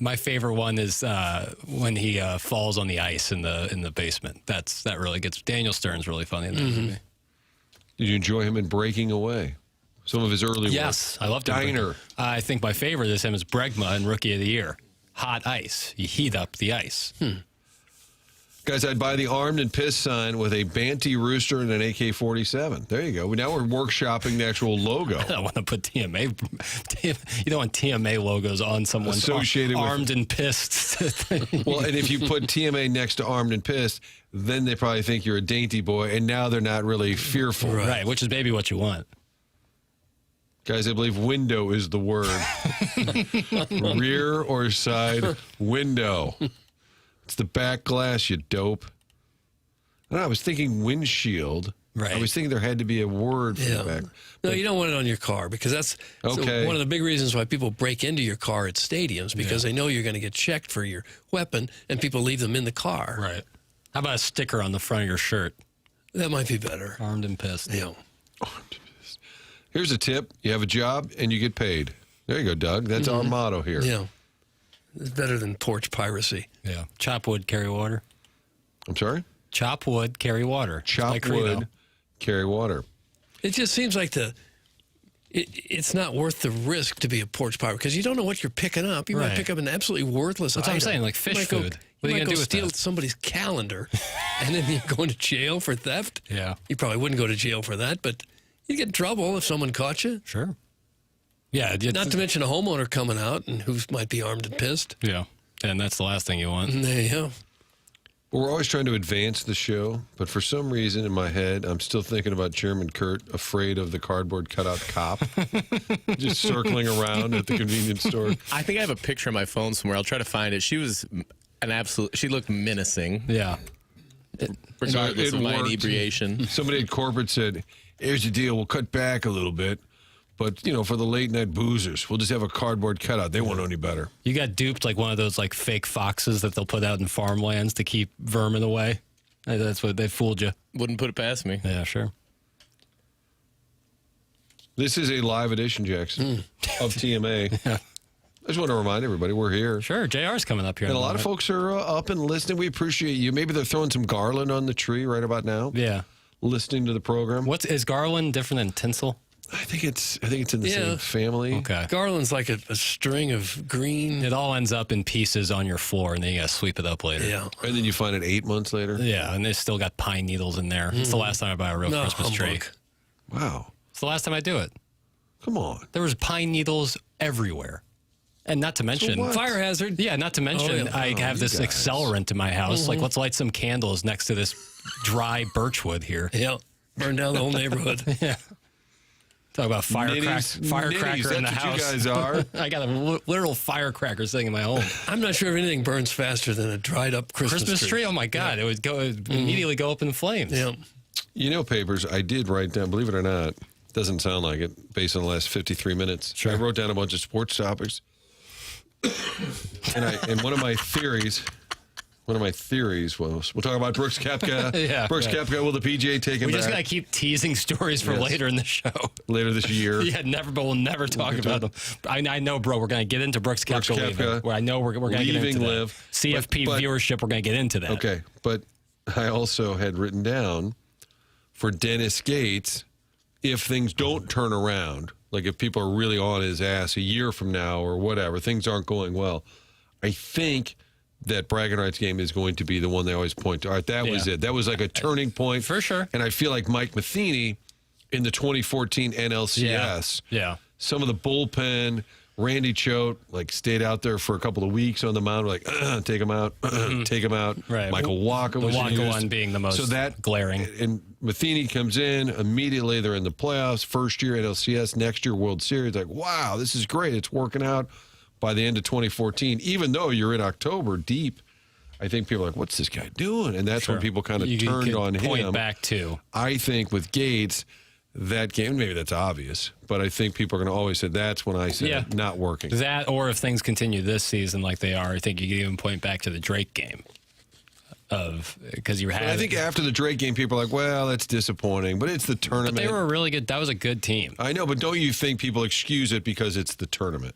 my favorite one is when he falls on the ice in the basement. That really gets Daniel Stern's really funny in that movie. Did you enjoy him in Breaking Away? Some of his early Yes, work. I loved him. Diner. I think my favorite is him as Bregma in Rookie of the Year. Hot ice. You heat up the ice. Guys, I'd buy the armed and pissed sign with a Banty rooster and an AK-47. There you go. Now we're workshopping the actual logo. I don't want to put TMA. You don't want TMA logos on someone Associated with- armed and pissed. Well, and if you put TMA next to armed and pissed, then they probably think you're a dainty boy, and now they're not really fearful. Right, which is maybe what you want. Guys, I believe window is the word. Rear or side window. It's the back glass, you dope. I don't know, I was thinking windshield. Right. I was thinking there had to be a word for the back. No, you don't want it on your car because that's Okay. one of the big reasons why people break into your car at stadiums because they know you're going to get checked for your weapon and people leave them in the car. Right. How about a sticker on the front of your shirt? That might be better. Armed and pissed. Yeah. Here's a tip. You have a job and you get paid. There you go, Doug. That's our motto here. Yeah. It's better than porch piracy. Yeah. Chop wood, carry water. I'm sorry? Chop wood, carry water. Chop My credo. wood, carry water. It just seems like it's not worth the risk to be a porch pirate because you don't know what you're picking up. You might Right. pick up an absolutely worthless That's what I'm item. saying, like You fish might go- food. You What are you might gonna go do with steal that? somebody's calendar and then you're going to jail for theft. Yeah. You probably wouldn't go to jail for that, but you'd get in trouble if someone caught you. Sure. Yeah. Not to mention a homeowner coming out and who might be armed and pissed. Yeah. And that's the last thing you want. There you go. We're always trying to advance the show, but for some reason in my head, I'm still thinking about Chairman Kurt, afraid of the cardboard cutout cop, just circling around at the convenience store. I think I have a picture on my phone somewhere. I'll try to find it. She was she looked menacing, Yeah. regardless it of my worked. inebriation. Somebody at corporate said, here's the deal, we'll cut back a little bit, but, for the late night boozers, we'll just have a cardboard cutout. They won't know any better. You got duped like one of those like fake foxes that they'll put out in farmlands to keep vermin away. That's what they fooled you. Wouldn't put it past me. Yeah, sure. This is a live edition, Jackson, of TMA. I just want to remind everybody we're here. Sure. JR's coming up here. And in a lot of moment. folks are up and listening. We appreciate you. Maybe they're throwing some garland on the tree right about now. Yeah. Listening to the program. Is garland different than tinsel? I think it's in the Yeah. same family. Okay. Garland's like a string of green. It all ends up in pieces on your floor, and then you got to sweep it up later. Yeah. And then you find it 8 months later. Yeah, and they still got pine needles in there. It's the last time I buy a real No, Christmas tree. humbug. Wow. It's the last time I do it. Come on. There was pine needles everywhere. And not to mention... what? Fire hazard. Yeah, not to mention yeah. I have this guys. accelerant in my house. Like, let's light some candles next to this dry birchwood here. Yeah. Burn down the whole neighborhood. Yeah. Talk about firecracker Nitties, in the that's house. what you guys are. I got a literal firecracker sitting in my home. I'm not sure if anything burns faster than a dried up Christmas tree. Oh my God! It would immediately go up in flames. Yeah. Papers, I did write down, believe it or not, doesn't sound like it, based on the last 53 minutes. Sure. I wrote down a bunch of sports topics. and one of my theories was, we'll talk about Brooks Koepka. Yeah, Brooks yeah. Koepka, will the PGA take him We just back gotta keep teasing stories for Yes. later in the show. later this year? Yeah, we'll never talk about them. I know, bro. We're gonna get into Brooks Brooks Koepka leaving. Koepka Where I know we're gonna get leaving into that. Live. CFP But- viewership. We're gonna get into that. Okay, but I also had written down for Dennis Gates, if things don't turn around, like if people are really on his ass a year from now or whatever, things aren't going well, I think that bragging rights game is going to be the one they always point to. All right, that was it. That was like a turning point. For sure. And I feel like Mike Matheny in the 2014 NLCS, some of the bullpen, Randy Choate, like stayed out there for a couple of weeks on the mound, like, take him out, take him out. Right. Michael Walker was the Walker used. one being the most glaring. And Matheny comes in, immediately they're in the playoffs, first year NLCS, next year World Series. Like, wow, this is great. It's working out by the end of 2014. Even though you're in October deep, I think people are like, what's this guy doing? And that's when people kind of turned on him. Point back to. I think with Gates, that game, maybe that's obvious, but I think people are going to always say that's when I said not working. That, or if things continue this season like they are, I think you can even point back to the Drake game. Because you had. I think after the Drake game, people are like, well, that's disappointing, but it's the tournament. But they were really good. That was a good team. I know, but don't you think people excuse it because it's the tournament?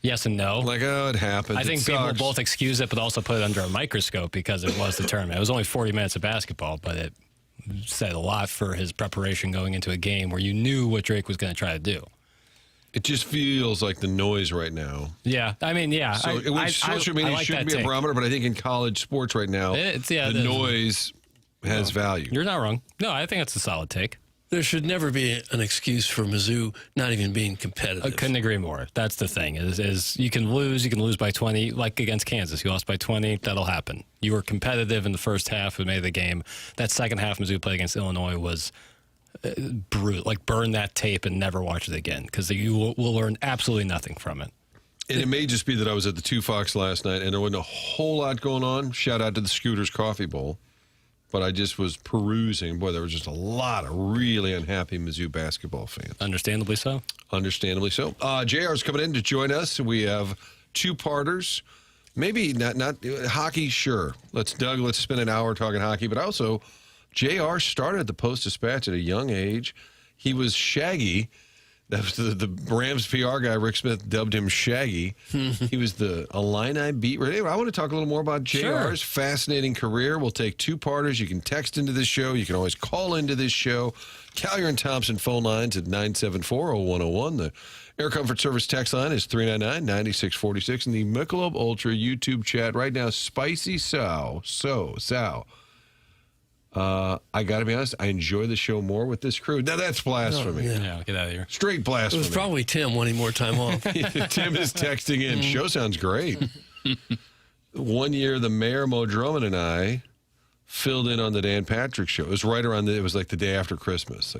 Yes and no. Like, oh, it happened. I think people both excuse it, but also put it under a microscope because it was the tournament. It was only 40 minutes of basketball, but it said a lot for his preparation going into a game where you knew what Drake was going to try to do. It just feels like the noise right now. Yeah, I mean, yeah. So social media shouldn't be a barometer, but I think in college sports right now, the noise has value. You're not wrong. No, I think that's a solid take. There should never be an excuse for Mizzou not even being competitive. I couldn't agree more. That's the thing, is you can lose by 20, like against Kansas. You lost by 20, that'll happen. You were competitive in the first half of the game. That second half Mizzou played against Illinois was brutal. Like, burn that tape and never watch it again, because you will learn absolutely nothing from it. And it may just be that I was at the Two Fox last night, and there wasn't a whole lot going on. Shout out to the Scooters Coffee Bowl. But I just was perusing. Boy, there was just a lot of really unhappy Mizzou basketball fans. Understandably so. Understandably so. JR's coming in to join us. We have two-parters. Maybe not hockey, sure. Let's spend an hour talking hockey. But also, JR started at the Post-Dispatch at a young age. He was Shaggy. That was the Rams PR guy, Rick Smith, dubbed him Shaggy. He was the Illini beat writer. Anyway, I want to talk a little more about JR's fascinating career. We'll take two-parters. You can text into this show. You can always call into this show. Callier and Thompson phone lines at 974-0101. The Air Comfort Service text line is 399-9646. And the Michelob Ultra YouTube chat right now, Spicy Sal. I got to be honest, I enjoy the show more with this crew. Now, that's blasphemy. Yeah, get out of here. Straight blasphemy. It was probably Tim wanting more time off. Tim is texting in. Show sounds great. One year, the mayor, Mo Drummond, and I filled in on the Dan Patrick show. It was right around, it was like the day after Christmas.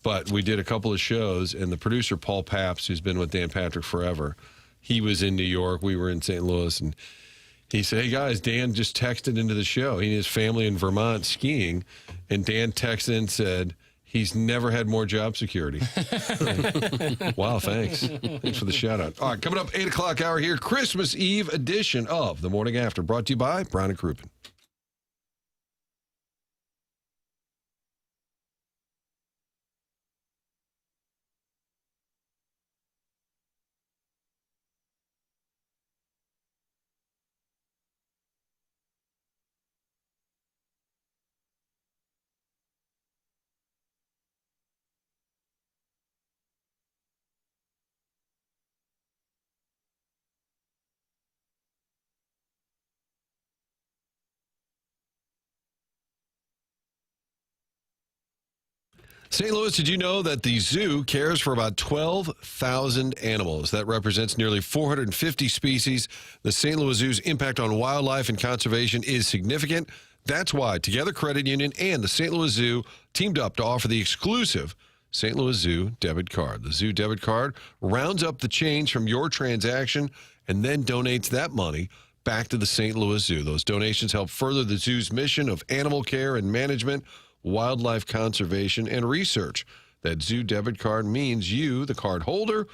But we did a couple of shows, and the producer, Paul Papps, who's been with Dan Patrick forever, he was in New York. We were in St. Louis, and he said, hey, guys, Dan just texted into the show. He and his family in Vermont skiing. And Dan texted and said, he's never had more job security. Wow, thanks. Thanks for the shout-out. All right, coming up, 8 o'clock hour here, Christmas Eve edition of The Morning After, brought to you by Brown and Crouppen. St. Louis, did you know that the zoo cares for about 12,000 animals? That represents nearly 450 species. The St. Louis Zoo's impact on wildlife and conservation is significant. That's why Together Credit Union and the St. Louis Zoo teamed up to offer the exclusive St. Louis Zoo debit card. The Zoo debit card rounds up the change from your transaction and then donates that money back to the St. Louis Zoo. Those donations help further the zoo's mission of animal care and management, wildlife conservation, and research. That Zoo debit card means you, the card holder,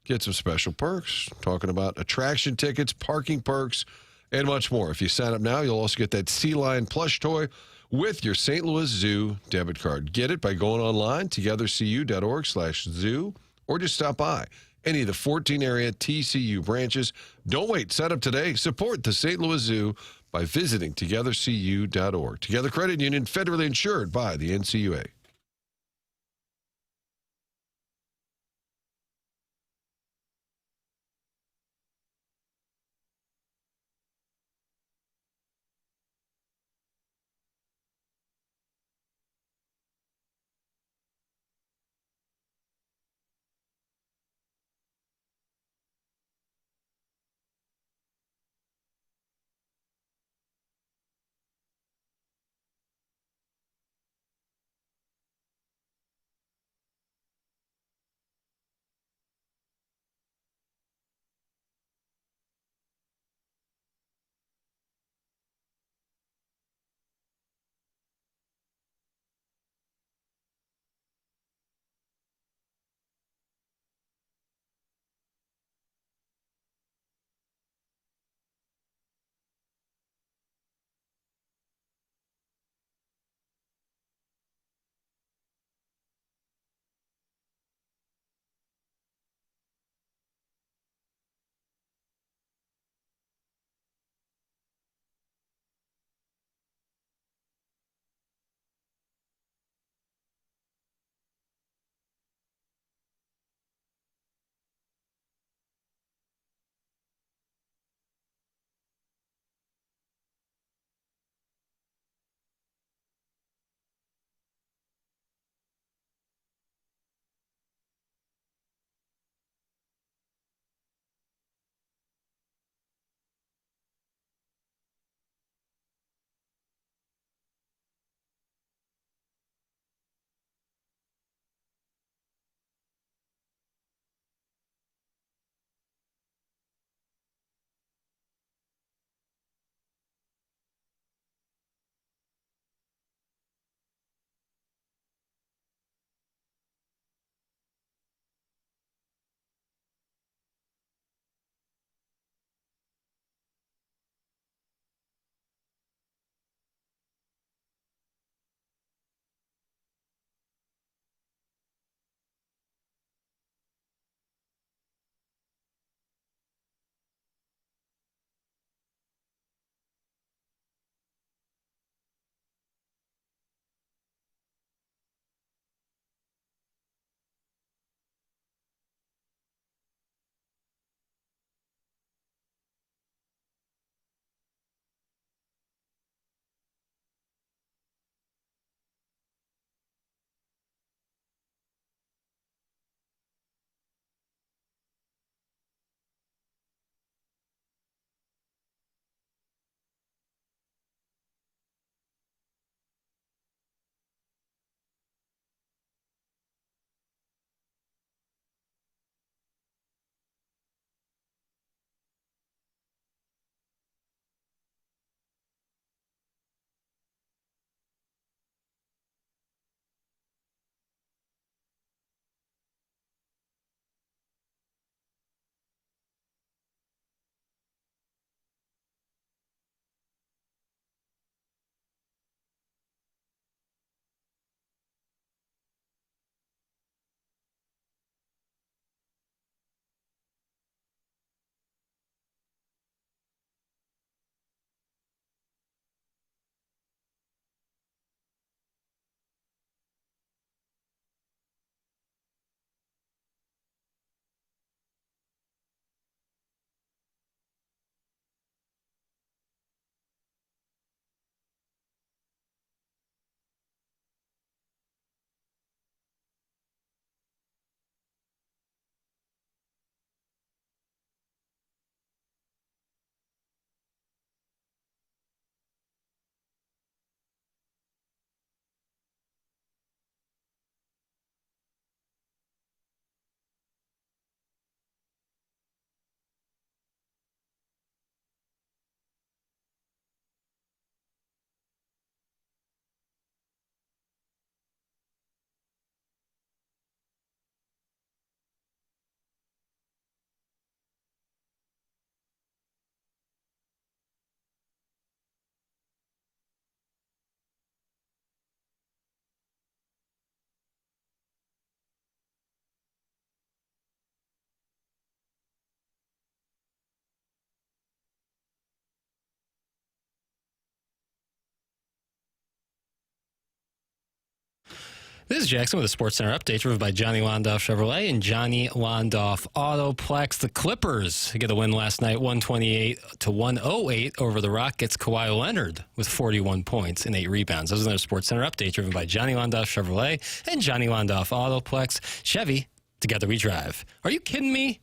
get some special perks. Talking about attraction tickets, parking perks, and much more. If you sign up now, you'll also get that sea lion plush toy with your St. Louis Zoo debit card. Get it by going online, togethercu.org/zoo, or just stop by any of the 14 area TCU branches. Don't wait. Sign up today. Support the St. Louis Zoo by visiting togethercu.org. Together Credit Union, federally insured by the NCUA. This is Jackson with a Sports Center update driven by Johnny Londoff Chevrolet and Johnny Londoff Autoplex. The Clippers get a win last night, 128-108 over the Rockets. Kawhi Leonard with 41 points and 8 rebounds. Those are their Sports Center update driven by Johnny Londoff Chevrolet and Johnny Londoff Autoplex. Chevy, together we drive. Are you kidding me?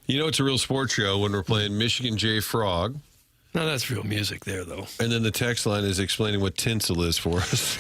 You know, it's a real sports show when we're playing Michigan J Frog. No, that's real music there, though. And then the text line is explaining what tinsel is for us.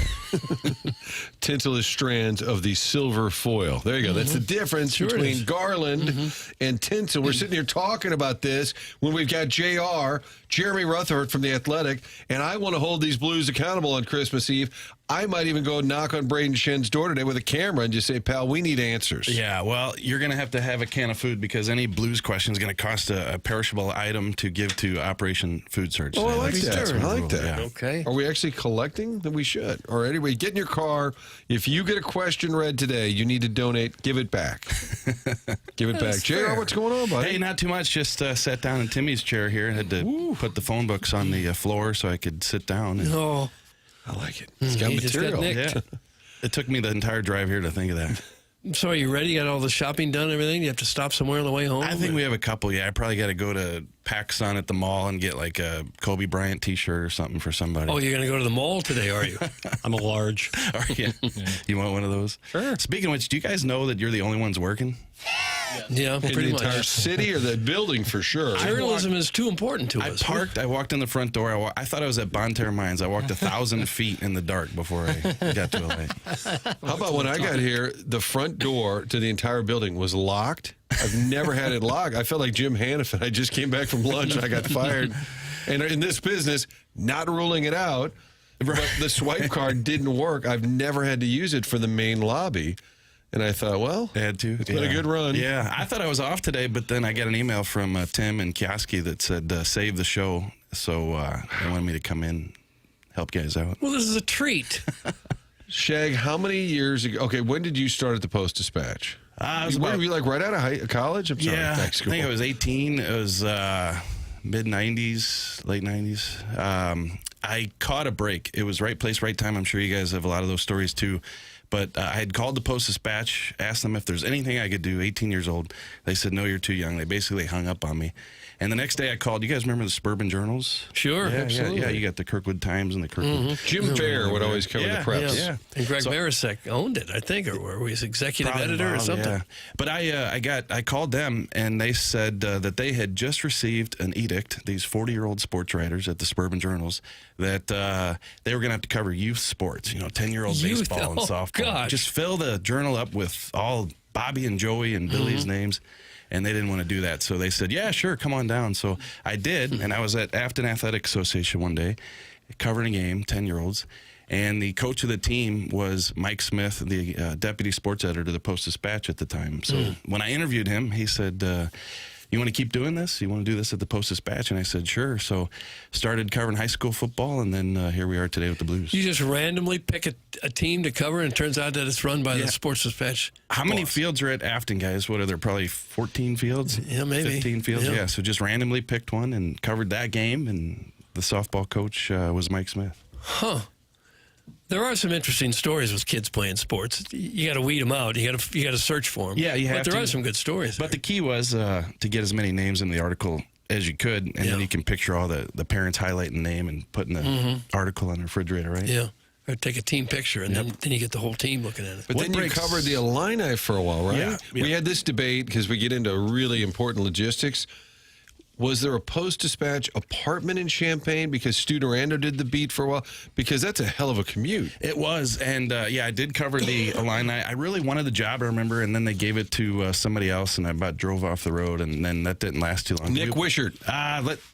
Tinsel is strands of the silver foil. There you go. That's the difference between garland and tinsel. We're sitting here talking about this when we've got JR, Jeremy Rutherford from The Athletic, and I want to hold these Blues accountable on Christmas Eve. I might even go knock on Braden Shen's door today with a camera and just say, pal, we need answers. Yeah, well, you're going to have a can of food because any Blues question is going to cost a perishable item to give to Operation Food Search. Oh, I like that. I like that. Yeah. Okay. Are we actually collecting? Then we should. Or anyway, get in your car. If you get a question read today, you need to donate. Give it back. Give it back. JR, what's going on, buddy? Hey, not too much. Just sat down in Timmy's chair here and had to put the phone books on the floor so I could sit down. And Oh, I like it. It's got he just got material. nicked. yeah. It took me the entire drive here to think of that. So are you ready? You got all the shopping done and everything? You have to stop somewhere on the way home? I think we have a couple. Yeah, I probably got to go to PacSun at the mall and get like a Kobe Bryant T-shirt or something for somebody. Oh, you're going to go to the mall today, are you? I'm a large. Yeah. You want one of those? Sure. Speaking of which, do you guys know that you're the only ones working? Yeah, In the pretty entire much. city or the building for sure. Journalism is too important to I us. parked. I walked in the front door. I thought I was at Bonterre Mines. I walked 1,000 feet in the dark before I got to LA. How about when I got here, the front door to the entire building was locked? I've never had it locked. I felt like Jim Hannafin. I just came back from lunch and I got fired. And in this business, not ruling it out, but the swipe card didn't work. I've never had to use it for the main lobby. And I thought, well, I had to. It's been a good run. Yeah, I thought I was off today, but then I got an email from Tim and Kioski that said save the show. So they wanted me to come in, help guys out. Well, this is a treat. Shag, how many years ago? Okay, when did you start at the Post-Dispatch? I was Were about, you like right out of college? I'm sorry, yeah, high I school. think I was 18. It was mid-90s, late 90s. I caught a break. It was right place, right time. I'm sure you guys have a lot of those stories too. But I had called the Post-Dispatch, asked them if there's anything I could do, 18 years old. They said, no, you're too young. They basically hung up on me. And the next day I called. You guys remember the Suburban Journals? Sure, absolutely. Yeah, you got the Kirkwood Times and the Kirkwood. Jim Fair would always cover the preps. Yeah. And Greg Marisek owned it, I think, or was executive editor or Vaughn, something. Yeah. But I called them, and they said that they had just received an edict, these 40-year-old sports writers at the Suburban Journals, that they were going to have to cover youth sports, 10-year-old Youth? baseball and Oh, softball. gosh. Just fill the journal up with all Bobby and Joey and Billy's names. And they didn't want to do that. So they said, yeah, sure, come on down. So I did. And I was at Afton Athletic Association one day covering a game, 10-year-olds. And the coach of the team was Mike Smith, the deputy sports editor of the Post-Dispatch at the time. So when I interviewed him, he said, you want to keep doing this? You want to do this at the Post-Dispatch? And I said, sure. So started covering high school football, and then here we are today with the Blues. You just randomly pick a team to cover, and it turns out that it's run by the Sports Dispatch. How many boss. fields are at Afton, guys? What are there? Probably 14 fields? Yeah, maybe. 15 fields? Yeah. Yeah, so just randomly picked one and covered that game, and the softball coach was Mike Smith. Huh. There are some interesting stories with kids playing sports. You got to weed them out. You got to search for them. Yeah, you have But there to. are some good stories. But the key was to get as many names in the article as you could, and then you can picture all the parents highlighting the name and putting the article on the refrigerator, right? Yeah. Or take a team picture, and then you get the whole team looking at it. But then you covered the Illini for a while, right? Yeah. We had this debate because we get into really important logistics. Was there a Post-Dispatch apartment in Champaign because Stu Durando did the beat for a while? Because that's a hell of a commute. It was, and I did cover the Illini. I really wanted the job, I remember, and then they gave it to somebody else, and I about drove off the road, and then that didn't last too long. Nick Wishart.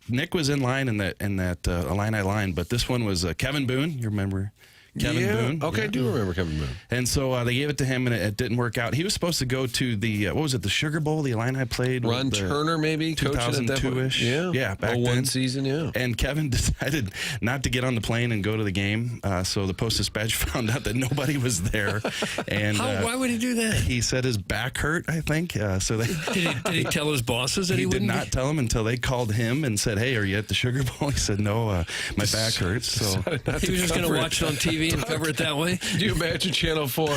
Nick was in line in that Illini line, but this one was Kevin Boone. You remember? Kevin Boone. Okay, I do remember Kevin Boone. And so they gave it to him, and it didn't work out. He was supposed to go to the, what was it, the Sugar Bowl the Illini played? Ron Turner, maybe? 2002-ish. Yeah, back one then. season, yeah. And Kevin decided not to get on the plane and go to the game, so the Post-Dispatch found out that nobody was there. And why would he do that? He said his back hurt, I think. So they did he tell his bosses that he did not tell them until they called him and said, "Hey, are you at the Sugar Bowl?" He said, "No, my back hurts." So he was just going to watch it on TV and cover it that way. Do you imagine Channel 4? All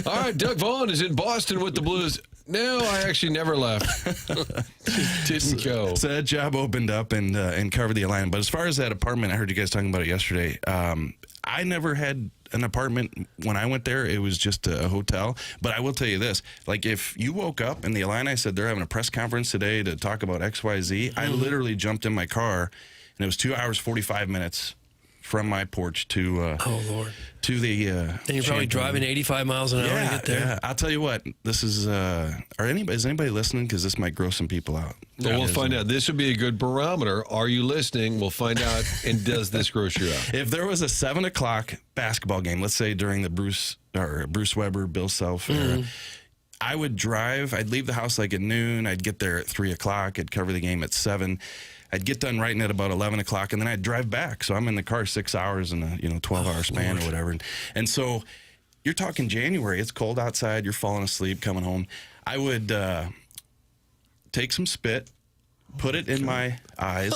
right, Doug Vaughn is in Boston with the Blues. No, I actually never left. Didn't go. So that job opened up and covered the Illini. But as far as that apartment, I heard you guys talking about it yesterday. I never had an apartment when I went there. It was just a hotel. But I will tell you this. Like, if you woke up and the Illini said they're having a press conference today to talk about XYZ, I literally jumped in my car, and it was 2 hours, 45 minutes from my porch to to the and you're probably driving 85 miles an hour to get there. Yeah, I'll tell you what, this is is anybody listening? Because this might gross some people out. Well, we'll find out. This would be a good barometer. Are you listening? We'll find out. And does this gross you out? If there was a 7 o'clock basketball game, let's say during the Bruce Weber, Bill Self era, I would drive. I'd leave the house like at noon. I'd get there at 3 o'clock. I'd cover the game at 7. I'd get done writing at about 11 o'clock, and then I'd drive back. So I'm in the car 6 hours in a 12-hour span or whatever. And so you're talking January. It's cold outside. You're falling asleep, coming home. I would take some spit, put it in my eyes.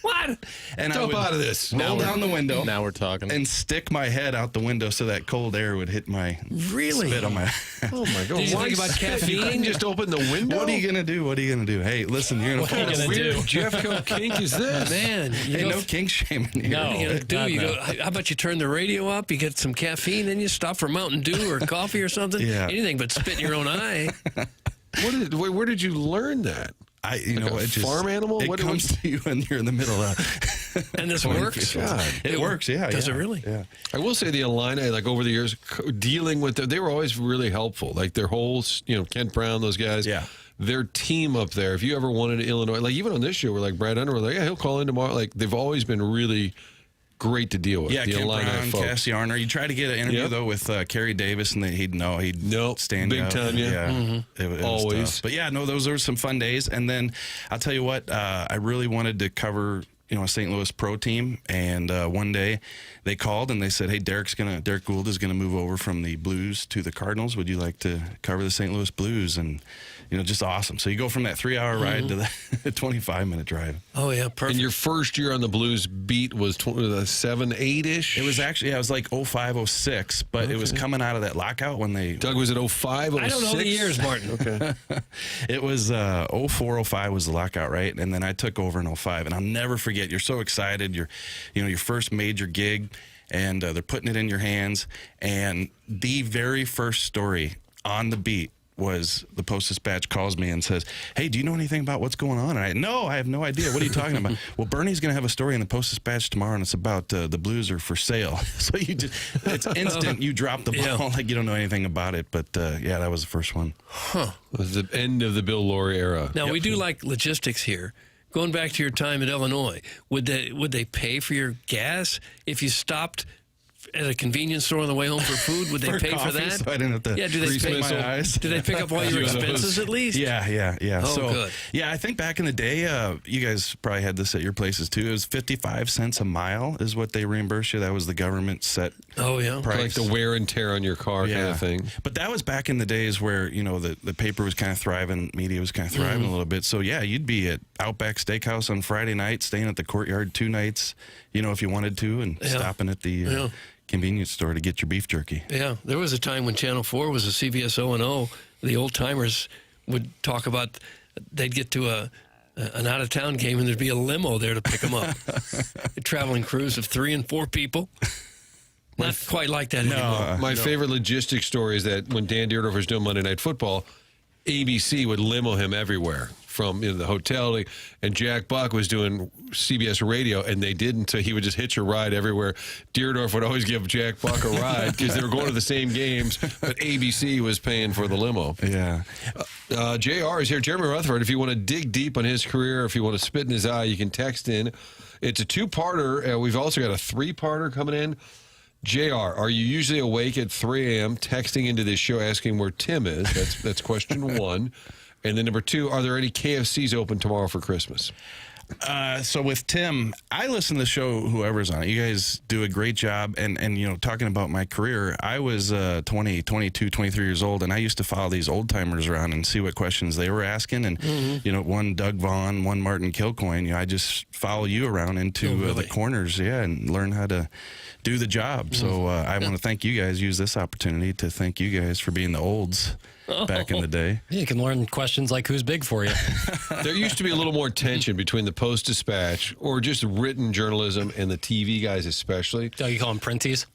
What? And Jump out of this. Roll down the window. Now we're talking. And stick my head out the window so that cold air would hit my spit on my. Oh my God! Did you think about caffeine? You couldn't just open the window. What are you gonna do? Hey, listen, you're gonna fall gonna asleep. do? Jeffco kink is this? Man, Hey, no kink shaming here. No. What are you gonna do? God, You no. go, how about you turn the radio up, you get some caffeine, then you stop for Mountain Dew or coffee or something? Yeah. Anything but spit in your own eye. Where did you learn that? It just farm animal? It comes to you when you're in the middle of. And this works? It works, yeah. Does it really? Yeah. I will say the Illini, like over the years, dealing with they were always really helpful. Like their whole, Kent Brown, those guys. Yeah. Their team up there. If you ever wanted Illinois, like even on this show, we're like Brad Underwood, like he'll call in tomorrow. Like they've always been really great to deal with. Yeah, the Kent Illini Brown, folks. Cassie Arner. You try to get an interview though with Kerry Davis, and he'd stand Big up. time, yeah. It was Always. tough. But yeah, no, those were some fun days. And then I'll tell you what, I really wanted to cover a St. Louis pro team, and one day they called and they said, "Hey, Derek Gould is gonna move over from the Blues to the Cardinals. Would you like to cover the St. Louis Blues?" And just awesome. So you go from that 3-hour ride to the 25-minute drive. Oh, yeah, perfect. And your first year on the Blues beat was 7, 8-ish? It was actually, it was like 05, 06, but it was coming out of that lockout when they... Doug, was it 05, 06? I don't know the years, Martin. Okay. It was 04, 05 was the lockout, right? And then I took over in 05, and I'll never forget. You're so excited. Your first major gig, and they're putting it in your hands. And the very first story on the beat was the Post-Dispatch calls me and says, "Hey, do you know anything about what's going on?" And I have no idea. What are you talking about? Well, Bernie's going to have a story in the Post-Dispatch tomorrow, and it's about the Blues are for sale. So it's instant. You drop the ball like you don't know anything about it. But that was the first one. It was the end of the Bill Laurie era. Now, we do like logistics here. Going back to your time at Illinois, would they pay for your gas if you stopped at a convenience store on the way home for food? Would they pay coffee, for that? so I didn't have to do they pay my eyes. Do they pick up all your expenses at least? Yeah. Oh, So, good. yeah, I think back in the day, you guys probably had this at your places too. It was 55 cents a mile is what they reimburse you. That was the government set price. Like the wear and tear on your car kind of thing. But that was back in the days where, the paper was kind of thriving, media was kind of thriving a little bit. So, yeah, you'd be at Outback Steakhouse on Friday night, staying at the Courtyard 2 nights, if you wanted to, and stopping at the convenience store to get your beef jerky. Yeah, there was a time when Channel 4 was a CBS O&O. The old timers would talk about they'd get to an out-of-town game and there'd be a limo there to pick them up. Traveling crews of 3 and 4 people. Not quite like that anymore. My favorite logistics story is that when Dan Dierdorfer was doing Monday Night Football, ABC would limo him everywhere from the hotel, and Jack Buck was doing CBS radio, and they didn't. So he would just hitch a ride everywhere. Deerdorf would always give Jack Buck a ride because they were going to the same games, but ABC was paying for the limo. Yeah. JR is here. Jeremy Rutherford, if you want to dig deep on his career, if you want to spit in his eye, you can text in. It's a 2-parter. We've also got a 3-parter coming in. JR, are you usually awake at 3 a.m. texting into this show asking where Tim is? That's question 1. And then number 2, are there any KFCs open tomorrow for Christmas? So with Tim, I listen to the show, whoever's on it. You guys do a great job. And talking about my career, I was 20, 22, 23 years old, and I used to follow these old timers around and see what questions they were asking. And, one Doug Vaughn, one Martin Kilcoyne, I just follow you around into the corners, and learn how to do the job. So I want to thank you guys, use this opportunity to thank you guys for being the olds back in the day. Yeah, you can learn questions like who's big for you. There used to be a little more tension between the Post-Dispatch or just written journalism and the TV guys especially. Oh, you call them printies?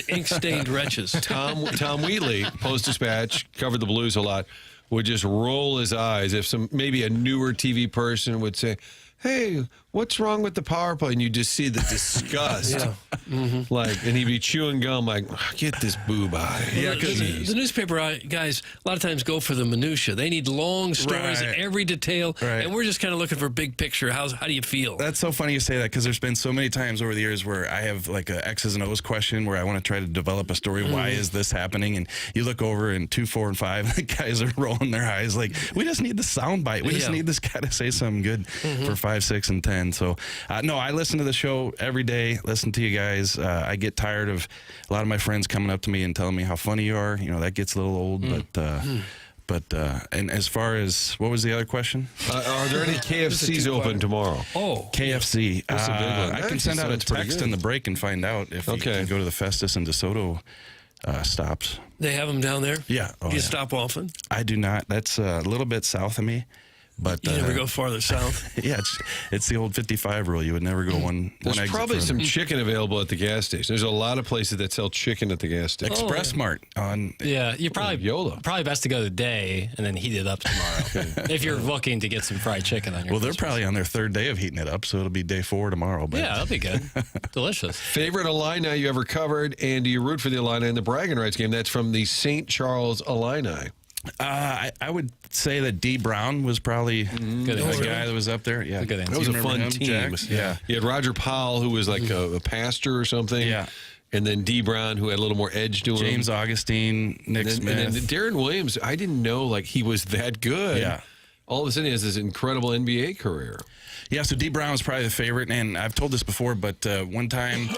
Ink-stained wretches. Tom Wheatley, Post-Dispatch, covered the Blues a lot, would just roll his eyes if maybe a newer TV person would say, hey, what's wrong with the power play? And you just see the disgust. And he'd be chewing gum like, get this boob out of here. The newspaper guys a lot of times go for the minutia. They need long stories, every detail, and we're just kind of looking for big picture. How do you feel? That's so funny you say that, because there's been so many times over the years where I have like a X's and O's question where I want to try to develop a story. Why is this happening? And you look over in 2, 4, and 5, the guys are rolling their eyes like, we just need the sound bite. We just need this guy to say something good for 5, 6, and 10. So, no, I listen to the show every day, listen to you guys. I get tired of a lot of my friends coming up to me and telling me how funny you are. That gets a little old, but and as far as, what was the other question? Are there any KFCs open tomorrow? Oh, KFC. That's a big one. I can send out a text in the break and find out if you can go to the Festus and DeSoto stops. They have them down there? Yeah. Do you stop often? I do not. That's a little bit south of me. But you never go farther south. Yeah, it's the old 55 rule. You would never go one. There's probably some chicken available at the gas station. There's a lot of places that sell chicken at the gas station. Express Mart on. Yeah, you probably best to go today and then heat it up tomorrow if you're looking to get some fried chicken on your. Well, they're probably on their 3rd day of heating it up, so it'll be day 4 tomorrow. But. Yeah, that'll be good. Delicious. Favorite Illini you ever covered, and do you root for the Illini in the bragging rights game? That's from the St. Charles Illini. I would say that D. Brown was probably the guy that was up there. Yeah, that was a fun team. Yeah, you had Roger Powell, who was like a pastor or something. Yeah. And then D. Brown, who had a little more edge to him. James Augustine, Nick Smith. And then Darren Williams, I didn't know he was that good. Yeah. All of a sudden, he has this incredible NBA career. Yeah, so D. Brown was probably the favorite, and I've told this before, but one time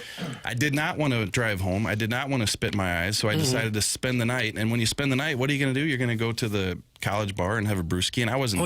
I did not want to drive home. I did not want to spit in my eyes, so I decided to spend the night. And when you spend the night, what are you going to do? You're going to go to the college bar and have a brewski, and I wasn't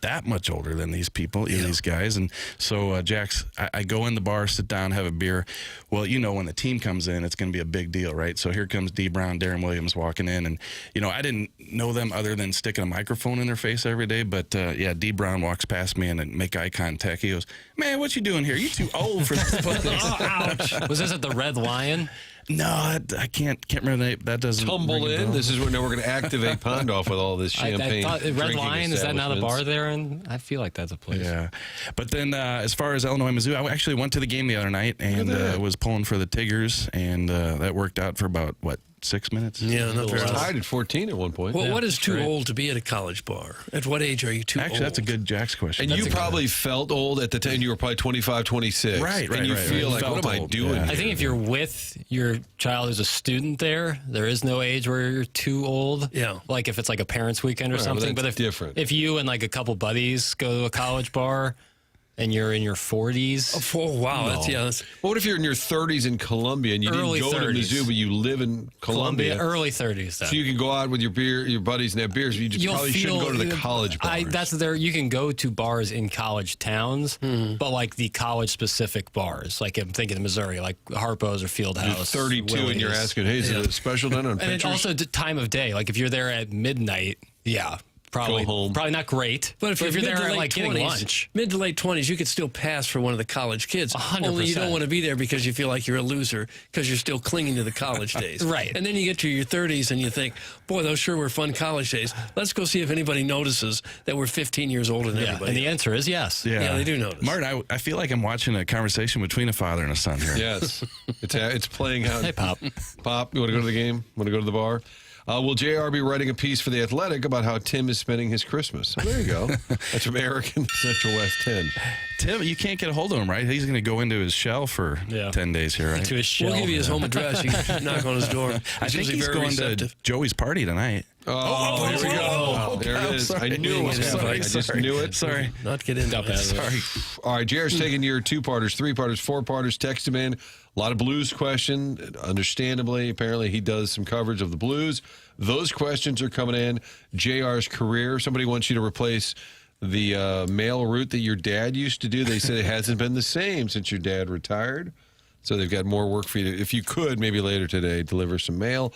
that much older than these people, these guys. And so, Jax, I go in the bar, sit down, have a beer. Well, when the team comes in, it's going to be a big deal, right? So here comes D. Brown, Darren Williams walking in, and, I didn't know them other than sticking a microphone in their face every day, but, D. Brown walks past me and make eye contact. He goes, man, what you doing here? You too old for this place. Ouch. Was this at the Red Lion? No, I can't remember the name. That doesn't tumble in. This is when we're going to activate Pondoff with all this champagne. I thought Red Lion, is that not a bar there? And I feel like that's a place. Yeah, but then as far as Illinois Mizzou, I actually went to the game the other night and was pulling for the Tigers, and that worked out for about 6 minutes. Yeah, not very tied at 14 at one point. Well, what is too old to be at a college bar? At what age are you too old? Actually, that's a good Jack's question. And you probably felt old at the time. You were probably 25, 26. Right. And you feel like, what am I doing here? I think if you're with your child as a student there is no age where you're too old. Yeah. Like if it's like a parents' weekend or something. But different. If you and like a couple buddies go to a college bar and you're in your 40s. Oh, wow. No. That's What if you're in your 30s in Columbia and you early didn't go 30s. to Mizzou, but you live in Columbia? Early 30s. Then. So you can go out with your buddies and have beers. But you probably shouldn't go to the college bars. You can go to bars in college towns, but like the college-specific bars. Like I'm thinking of Missouri, like Harpo's or Fieldhouse. You're 32 and you're asking, hey, is it a special night on And pictures? also the time of day. Like if you're there at midnight, Probably, Go home. probably not great. But if you're there mid to at, late like getting 20s, lunch, mid to late 20s, you could still pass for one of the college kids. 100%. Only you don't want to be there because you feel like you're a loser because you're still clinging to the college days. Right. And then you get to your 30s and you think, boy, those sure were fun college days. Let's go see if anybody notices that we're 15 years older than yeah. everybody. And the answer is yes. Yeah, they do notice. Martin, I feel like I'm watching a conversation between a father and a son here. Yes. It's playing out. Hey, Pop. Pop, you want to go to the game? Want to go to the bar? Will JR be writing a piece for The Athletic about how Tim is spending his Christmas? So there you go. That's from Eric in the Central West 10. Tim, you can't get a hold of him, right? He's going to go into his shell for 10 days here, right? To his shell. We'll give you his home address. You can knock on his door. I think usually he's very going receptive. to Joey's party tonight. Oh, here we go. There it is. Sorry. I knew it was happening. I just knew it. Sorry. Not get into it. Sorry. All right, JR's taking your 2-parters, 3-parters, 4-parters. Text him in. A lot of Blues question. Understandably, apparently he does some coverage of the Blues. Those questions are coming in. JR's career. Somebody wants you to replace the mail route that your dad used to do. They said it hasn't been the same since your dad retired. So they've got more work for you. If you could, maybe later today, deliver some mail.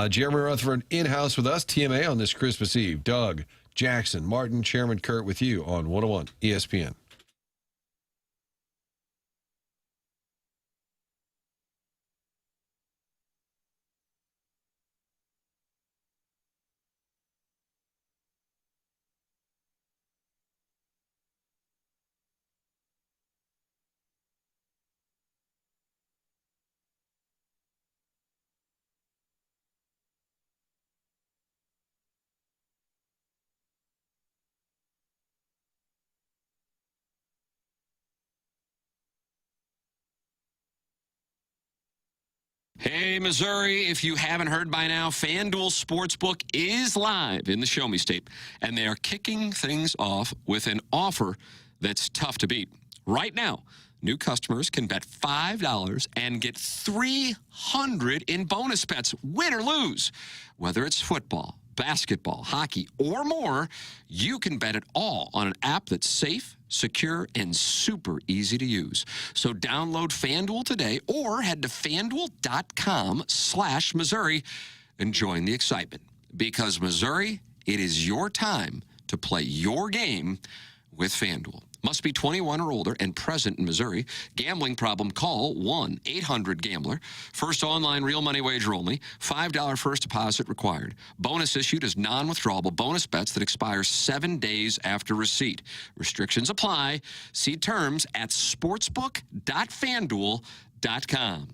Jeremy Rutherford in-house with us, TMA, on this Christmas Eve. Doug, Jackson, Martin, Chairman Kurt with you on 101 ESPN. Hey, Missouri, if you haven't heard by now, FanDuel Sportsbook is live in the Show Me State, and they are kicking things off with an offer that's tough to beat. Right now, new customers can bet $5 and get $300 in bonus bets, win or lose. Whether it's football, basketball, hockey, or more, you can bet it all on an app that's safe, secure, and super easy to use. So download FanDuel today or head to FanDuel.com/Missouri and join the excitement. Because Missouri, it is your time to play your game with FanDuel. Must be 21 or older and present in Missouri. Gambling problem, call 1-800-GAMBLER. First online real money wager only. $5 first deposit required. Bonus issued as non-withdrawable bonus bets that expire 7 days after receipt. Restrictions apply. See terms at sportsbook.fanduel.com.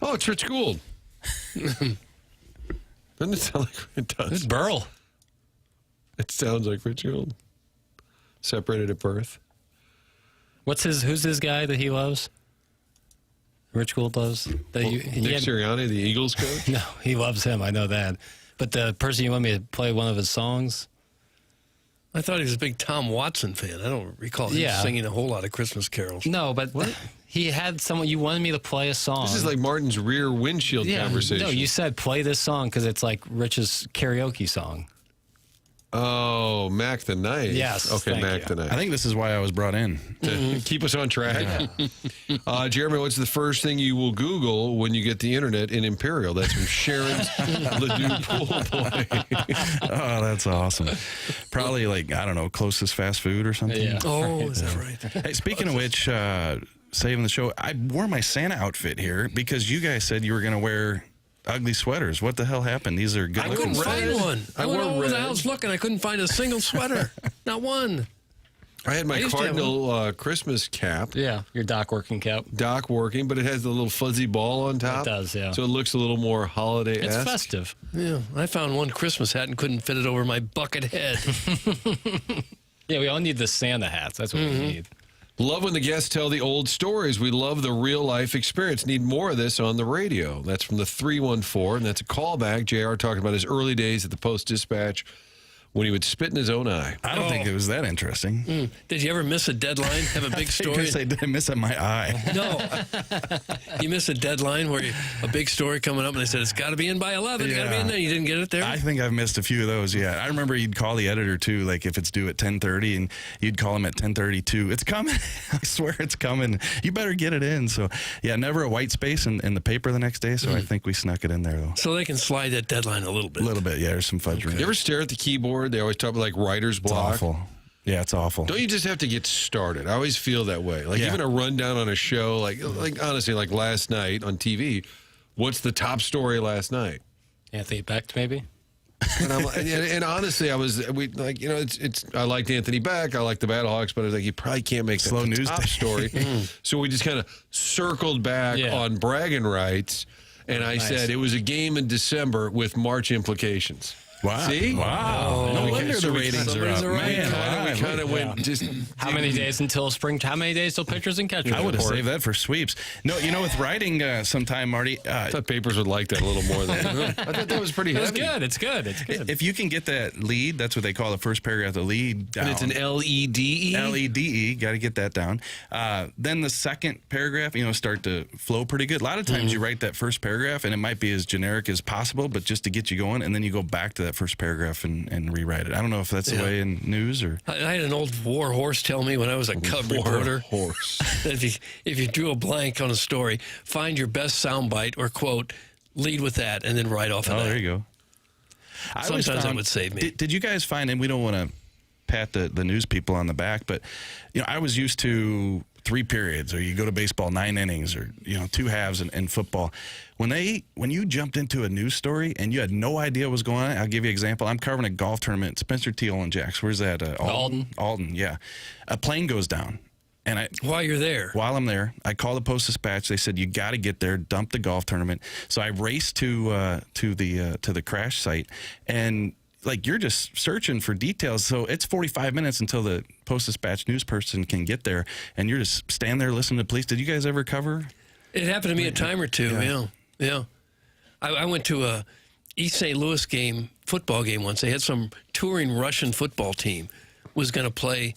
Oh, it's Rich Gould. Doesn't it sound like it does? Who's Burl? It sounds like Rich Gould. Separated at birth. Who's his guy that he loves? Rich Gould loves? Nick Sirianni, the Eagles coach? No, he loves him. I know that. But the person you want me to play one of his songs? I thought he was a big Tom Watson fan. I don't recall him singing a whole lot of Christmas carols. No, but he had someone. You wanted me to play a song. This is like Martin's rear windshield conversation. No, you said play this song because it's like Rich's karaoke song. Oh, Mac the Knife. Yes. Okay, Mac the Knife. I think this is why I was brought in. To keep us on track. Jeremy, what's the first thing you will Google when you get the internet in Imperial? That's from Sharon's Ladue Pool Boy. Oh, that's awesome. Probably like, I don't know, closest fast food or something. Yeah. Oh, is that right? Hey, speaking of which, saving the show, I wore my Santa outfit here because you guys said you were going to wear ugly sweaters. What the hell happened? These are good I looking couldn't find one. I went all over the house looking. I couldn't find a single sweater. Not one. I had my Cardinal Christmas cap. Yeah, your dock working cap. Dock working, but it has the little fuzzy ball on top. It does, yeah. So it looks a little more holiday-esque. It's festive. Yeah, I found one Christmas hat and couldn't fit it over my bucket head. Yeah, we all need the Santa hats. That's what we need. Love when the guests tell the old stories. We love the real-life experience. Need more of this on the radio. That's from the 314, and that's a callback. JR talking about his early days at the Post-Dispatch when he would spit in his own eye. I don't think it was that interesting. Did you ever miss a deadline? Have a big story? Did I miss it in my eye? No. You missed a deadline where a big story coming up and they said, it's got to be in by 11. It's got to be in there. You didn't get it there? I think I've missed a few of those, yeah. I remember you'd call the editor, too, like if it's due at 10:30, and you'd call him at 10:32. It's coming. I swear it's coming. You better get it in. So, yeah, never a white space in the paper the next day, so I think we snuck it in there, though. So they can slide that deadline a little bit. A little bit, yeah. There's some fudge around. You ever stare at the keyboard? They always talk about, like, writer's block. It's awful. Yeah, it's awful. Don't you just have to get started? I always feel that way. Like even a rundown on a show, like honestly, like last night on TV, what's the top story last night? Anthony Becht, maybe? And honestly, I liked Anthony Beck. I like the Battlehawks, but I was like, you probably can't make Slow that the news top day. story. So we just kind of circled back on bragging rights, and I said it was a game in December with March implications. Wow. See? Wow. No wonder the ratings are up. Man, we kind of went just... How many days until spring? How many days till pitchers and catchers? I would have report? saved that for sweeps. No, you know, with writing sometime, Marty... I thought papers would like that a little more than... I thought that was pretty heavy. It's good. If you can get that lead, that's what they call the first paragraph, the lead down. And it's an L-E-D-E? L-E-D-E, got to get that down. Then the second paragraph, start to flow pretty good. A lot of times you write that first paragraph, and it might be as generic as possible, but just to get you going, and then you go back to that first paragraph and rewrite it. I don't know if that's the way in news or... I had an old war horse tell me when I was a cub reporter that if you drew a blank on a story, find your best soundbite or quote, lead with that, and then write off of that. Oh, there you go. Sometimes that would save me. Did you guys find, and we don't want to pat the news people on the back, but I was used to 3 periods, or you go to baseball 9 innings, or 2 halves in football. When you jumped into a news story and you had no idea what was going on, I'll give you an example. I'm covering a golf tournament, Spencer Teal and Jacks. Where's that? Alden. Alden, yeah. A plane goes down. And while you're there, while I'm there, I call the Post-Dispatch. They said you got to get there, dump the golf tournament. So I raced to the crash site, and you're just searching for details. So it's 45 minutes until the Post-Dispatch news person can get there, and you're just standing there listening to the police. Did you guys ever cover? It happened to me a time or two. Yeah. I went to a East St. Louis football game once. They had some touring Russian football team was going to play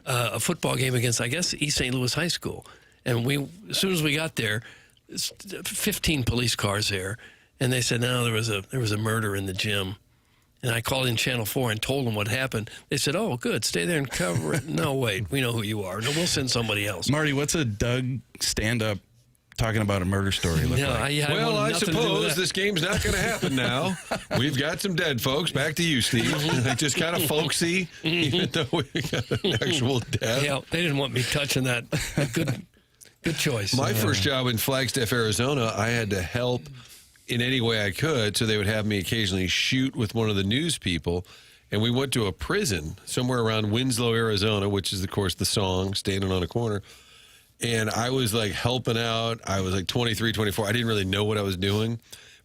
a football game against, I guess, East St. Louis High School. And as soon as we got there, 15 police cars there, and they said, no, there was a murder in the gym. And I called in Channel 4 and told them what happened. They said, oh, good, stay there and cover it. No, wait, we know who you are. No, we'll send somebody else. Marty, what's a Doug stand-up talking about a murder story look like? Well, I suppose this game's not going to happen now. We've got some dead folks. Back to you, Steve. Just kind of folksy, even though we got an actual death. Yeah, they didn't want me touching that. Good choice. My first job in Flagstaff, Arizona, I had to help in any way I could, so they would have me occasionally shoot with one of the news people. And we went to a prison somewhere around Winslow, Arizona, which is, of course, the song, Standing on a Corner. and I was like helping out. I was like 23, 24. I didn't really know what I was doing.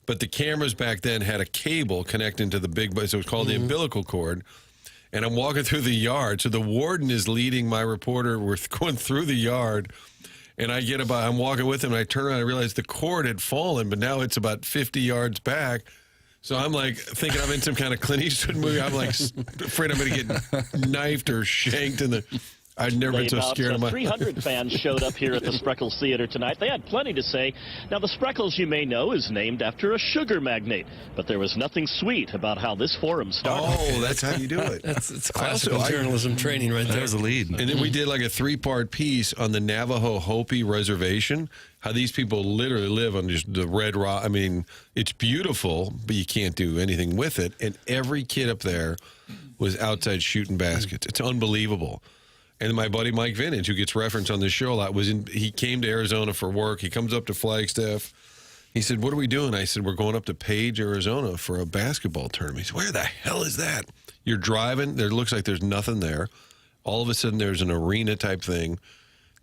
But the cameras back then had a cable connecting to the big, so it was called the umbilical cord. And I'm walking through the yard. So the warden is leading my reporter. We're going through the yard. And I'm walking with him, and I turn around and I realize the cord had fallen, but now it's about 50 yards back. So I'm like thinking I'm in some kind of Clint Eastwood movie. I'm like afraid I'm going to get knifed or shanked in the... I'd never been so scared of my... 300 fans showed up here at the Spreckles Theater tonight. They had plenty to say. Now, the Spreckles, you may know, is named after a sugar magnate. But there was nothing sweet about how this forum started. Oh, that's how you do it. It's classical journalism training right there. That was the lead. And then we did like a 3-part piece on the Navajo Hopi Reservation, how these people literally live on just the red rock. I mean, it's beautiful, but you can't do anything with it. And every kid up there was outside shooting baskets. It's unbelievable. And my buddy Mike Vintage, who gets referenced on this show a lot, he came to Arizona for work. He comes up to Flagstaff. He said, "What are we doing?" I said, "We're going up to Page, Arizona for a basketball tournament." He said, "Where the hell is that?" You're driving. There looks like there's nothing there. All of a sudden, there's an arena type thing.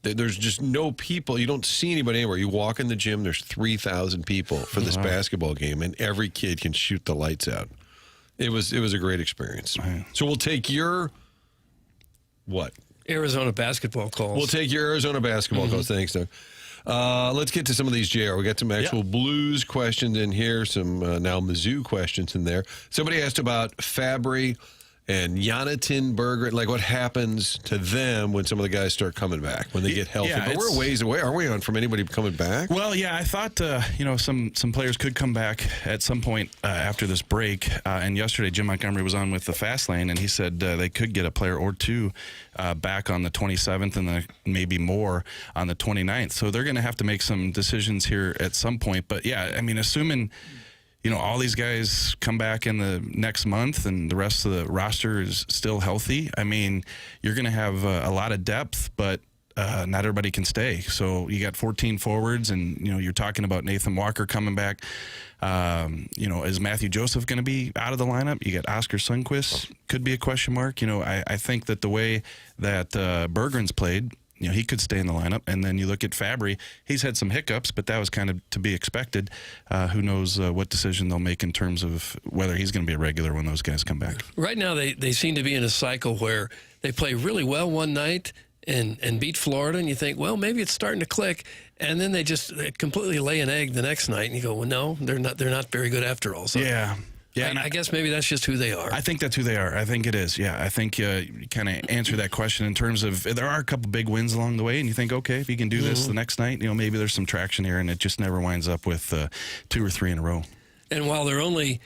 There's just no people. You don't see anybody anywhere. You walk in the gym, there's 3,000 people for this basketball game, and every kid can shoot the lights out. It was a great experience. Right. So we'll take your what? Arizona basketball calls. We'll take your Arizona basketball calls. Thanks, Doug. Let's get to some of these, JR. We got some actual Blues questions in here, some now Mizzou questions in there. Somebody asked about Fabry and Jonathan Berger, like what happens to them when some of the guys start coming back, when they get healthy. Yeah, but we're a ways away, aren't we, from anybody coming back? Well, yeah, I thought, some players could come back at some point after this break. And yesterday, Jim Montgomery was on with the Fast Lane, and he said they could get a player or two back on the 27th and then maybe more on the 29th. So they're going to have to make some decisions here at some point. But, yeah, I mean, assuming all these guys come back in the next month and the rest of the roster is still healthy, I mean, you're going to have a lot of depth, but not everybody can stay. So you got 14 forwards, and, you're talking about Nathan Walker coming back. Is Matthew Joseph going to be out of the lineup? You got Oscar Sundqvist, could be a question mark. I think that the way that Bergeron's played, he could stay in the lineup. And then you look at Fabry. He's had some hiccups, but that was kind of to be expected. Who knows what decision they'll make in terms of whether he's going to be a regular when those guys come back. Right now, they seem to be in a cycle where they play really well one night and beat Florida, and you think, well, maybe it's starting to click. And then they completely lay an egg the next night, and you go, well, no, they're not very good after all. So Yeah, and I guess maybe that's just who they are. I think that's who they are. I think it is. Yeah, I think you kind of answer that question in terms of there are a couple big wins along the way, and you think, okay, if you can do this the next night, maybe there's some traction here, and it just never winds up with 2 or 3 in a row. And while they're only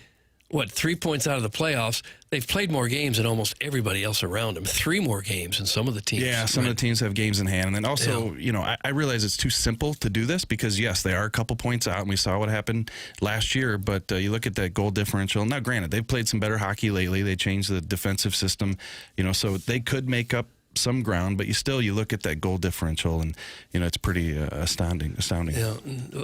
3 points out of the playoffs, they've played more games than almost everybody else around them. 3 more games in some of the teams. Yeah, some of the teams have games in hand. And then also, I realize it's too simple to do this because, yes, they are a couple points out, and we saw what happened last year. But you look at that goal differential. Now, granted, they've played some better hockey lately. They changed the defensive system, so they could make up some ground, but you look at that goal differential, and it's pretty astounding. Yeah,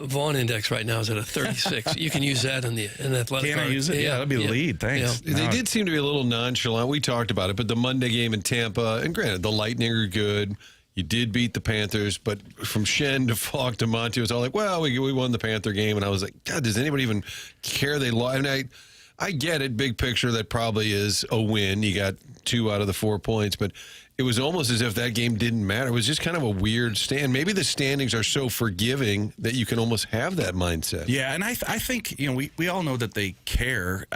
Vaughn index right now is at a 36. You can use that in the athletic. Can I use it? Yeah, that'd be the lead. Thanks. Yeah. They did seem to be a little nonchalant. We talked about it, but the Monday game in Tampa, and granted, the Lightning are good. You did beat the Panthers, but from Shen to Falk to Monty, it was all like, well, we won the Panther game, and I was like, God, does anybody even care they lost? And I get it, big picture, that probably is a win. You got 2 out of the 4 points, but it was almost as if that game didn't matter. It was just kind of a weird stand. Maybe the standings are so forgiving that you can almost have that mindset. Yeah, and I think, we all know that they care.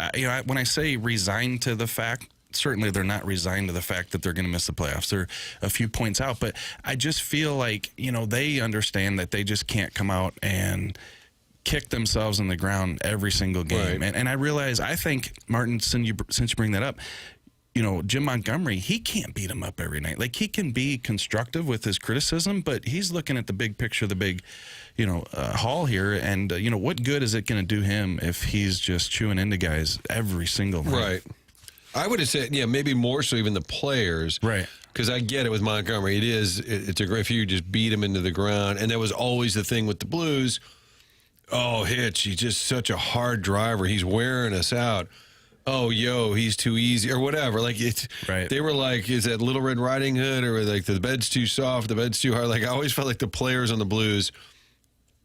When I say resigned to the fact, certainly they're not resigned to the fact that they're going to miss the playoffs. They're a few points out, but I just feel like, they understand that they just can't come out and kick themselves in the ground every single game. Right. And I think, Martin, since you bring that up, Jim Montgomery, he can't beat him up every night. Like, he can be constructive with his criticism, but he's looking at the big picture, the big, haul here. And, what good is it going to do him if he's just chewing into guys every single night? Right. I would have said, maybe more so even the players. Right. Because I get it with Montgomery. It's a great, if you just beat him into the ground. And that was always the thing with the Blues. Oh, Hitch, he's just such a hard driver. He's wearing us out. oh, yo, he's too easy or whatever. Like it's Right. They were like, is that Little Red Riding Hood or like the bed's too soft, the bed's too hard? Like I always felt like the players on the Blues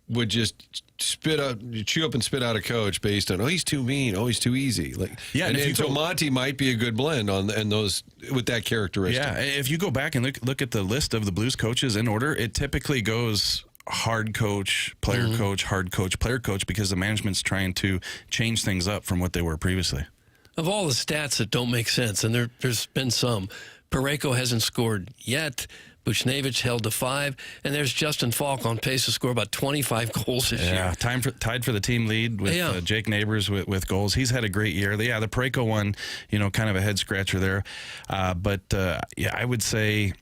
would just chew up and spit out a coach based on, oh, he's too mean, oh, he's too easy. Like Yeah, and so Monty might be a good blend on and those with that characteristic. Yeah, if you go back and look at the list of the Blues coaches in order, it typically goes hard coach, player coach, hard coach, player coach, because the management's trying to change things up from what they were previously. Of all the stats that don't make sense, and there's been some, Parayko hasn't scored yet. Buchnevich held to 5, and there's Justin Falk on pace to score about 25 goals this year. Tied for the team lead with Jake Neighbors with goals. He's had a great year. Yeah, the Parayko one, kind of a head scratcher there. But I would say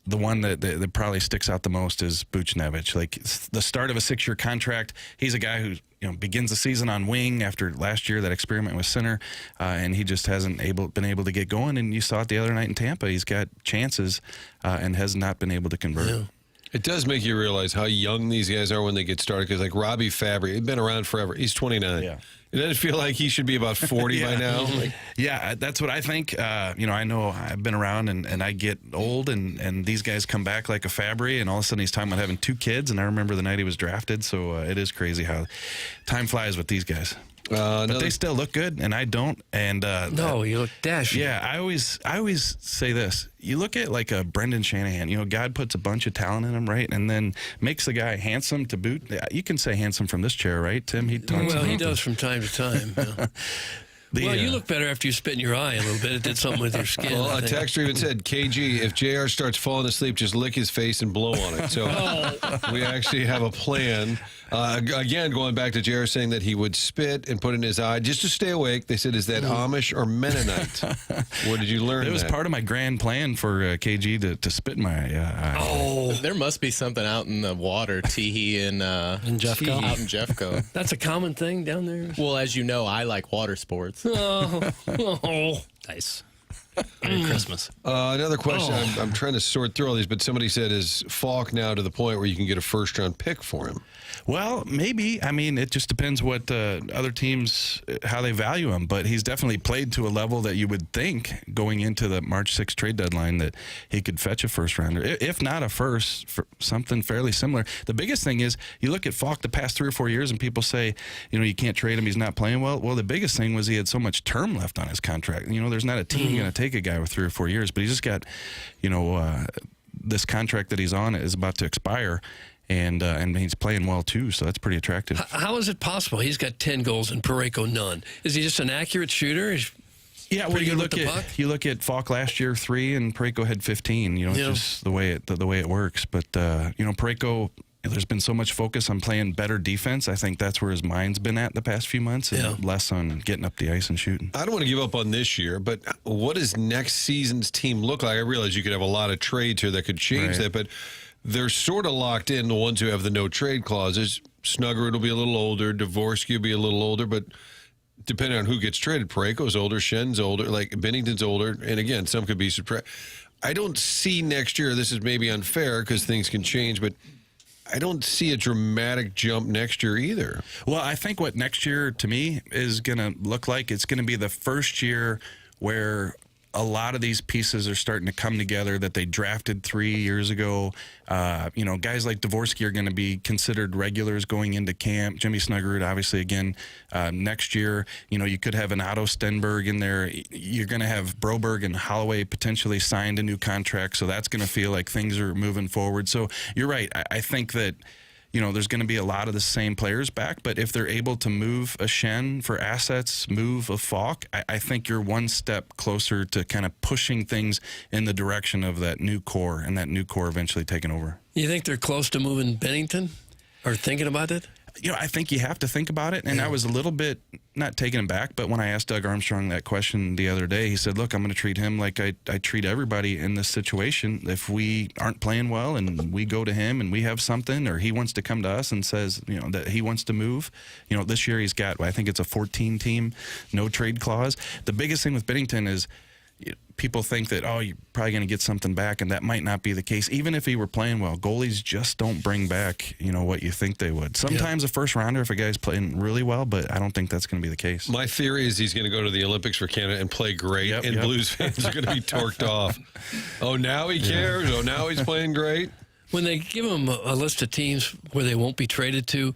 the one that probably sticks out the most is Buchnevich. Like the start of a 6-year contract, he's a guy who begins the season on wing after last year that experiment with center, and he just hasn't been able to get going. And you saw it the other night in Tampa. He's got chances and has not been able to convert. Yeah. It does make you realize how young these guys are when they get started. Because like Robbie Fabry, he's been around forever. He's 29. Yeah. It doesn't feel like he should be about 40 by now. Like, yeah, that's what I think. I know I've been around and I get old and these guys come back like a Fabry, and all of a sudden he's talking about having 2 kids, and I remember the night he was drafted, so it is crazy how time flies with these guys. But they still look good, and I don't. And no, you look dashing. Yeah, I always say this. You look at like a Brendan Shanahan. God puts a bunch of talent in him, right, and then makes the guy handsome to boot. You can say handsome from this chair, right, Tim? He does from time to time. Yeah. You look better after you spit in your eye a little bit. It did something with your skin. Well, a texter even said, KG, if JR starts falling asleep, just lick his face and blow on it. So we actually have a plan. Again, going back to JR saying that he would spit and put in his eye just to stay awake. They said, is that Amish or Mennonite? Where did you learn It was part of my grand plan for KG to spit in my eye. Oh, there must be something out in the water, Teehee and Jeffco. Out in Jeffco. That's a common thing down there. Well, as you know, I like water sports. Nice. Merry Christmas. Another question. I'm trying to sort through all these, but somebody said, is Falk now to the point where you can get a first-round pick for him? Well, maybe. I mean, it just depends what other teams, how they value him. But he's definitely played to a level that you would think going into the March 6th trade deadline that he could fetch a first-rounder, if not a first, for something fairly similar. The biggest thing is you look at Falk the past 3 or 4 years and people say, you can't trade him, he's not playing well. Well, the biggest thing was he had so much term left on his contract. There's not a team going to take a guy with 3 or 4 years, but he just got, this contract that he's on is about to expire. And he's playing well, too, so that's pretty attractive. How is it possible? He's got 10 goals and Parayko none. Is he just an accurate shooter? Yeah, well, you look at Falk last year, 3, and Parayko had 15. It's just the way it works. But, Parayko, there's been so much focus on playing better defense. I think that's where his mind's been at the past few months, and less on getting up the ice and shooting. I don't want to give up on this year, but what does next season's team look like? I realize you could have a lot of trades here that could change that, but they're sort of locked in, the ones who have the no trade clauses. Snuggerud will be a little older. Dvorsky will be a little older, but depending on who gets traded, Parayko's older, Shen's older, like Bennington's older, and again, some could be surprised. I don't see next year, this is maybe unfair because things can change, but I don't see a dramatic jump next year either. Well, I think what next year, to me, is going to look like, it's going to be the first year where a lot of these pieces are starting to come together that they drafted 3 years ago. Guys like Dvorsky are going to be considered regulars going into camp. Jimmy Snuggerud, obviously, again, next year. You could have an Otto Stenberg in there. You're going to have Broberg and Holloway potentially signed a new contract, so that's going to feel like things are moving forward. So you're right. I think that there's going to be a lot of the same players back, but if they're able to move a Shen for assets, move a Falk, I think you're one step closer to kind of pushing things in the direction of that new core, and that new core eventually taking over. You think they're close to moving Bennington, or thinking about it? I think you have to think about it, and I was a little bit, not taken aback, but when I asked Doug Armstrong that question the other day, he said, look, I'm going to treat him like I treat everybody in this situation. If we aren't playing well and we go to him and we have something, or he wants to come to us and says, that he wants to move, this year he's got, I think it's a 14-team no trade clause. The biggest thing with Bennington is, people think that, oh, you're probably going to get something back, and that might not be the case. Even if he were playing well, goalies just don't bring back, what you think they would. Sometimes a first rounder if a guy's playing really well, but I don't think that's going to be the case. My theory is he's going to go to the Olympics for Canada and play great, and Blues fans are going to be torqued off. Oh, now he cares? Oh, now he's playing great? When they give him a list of teams where they won't be traded to,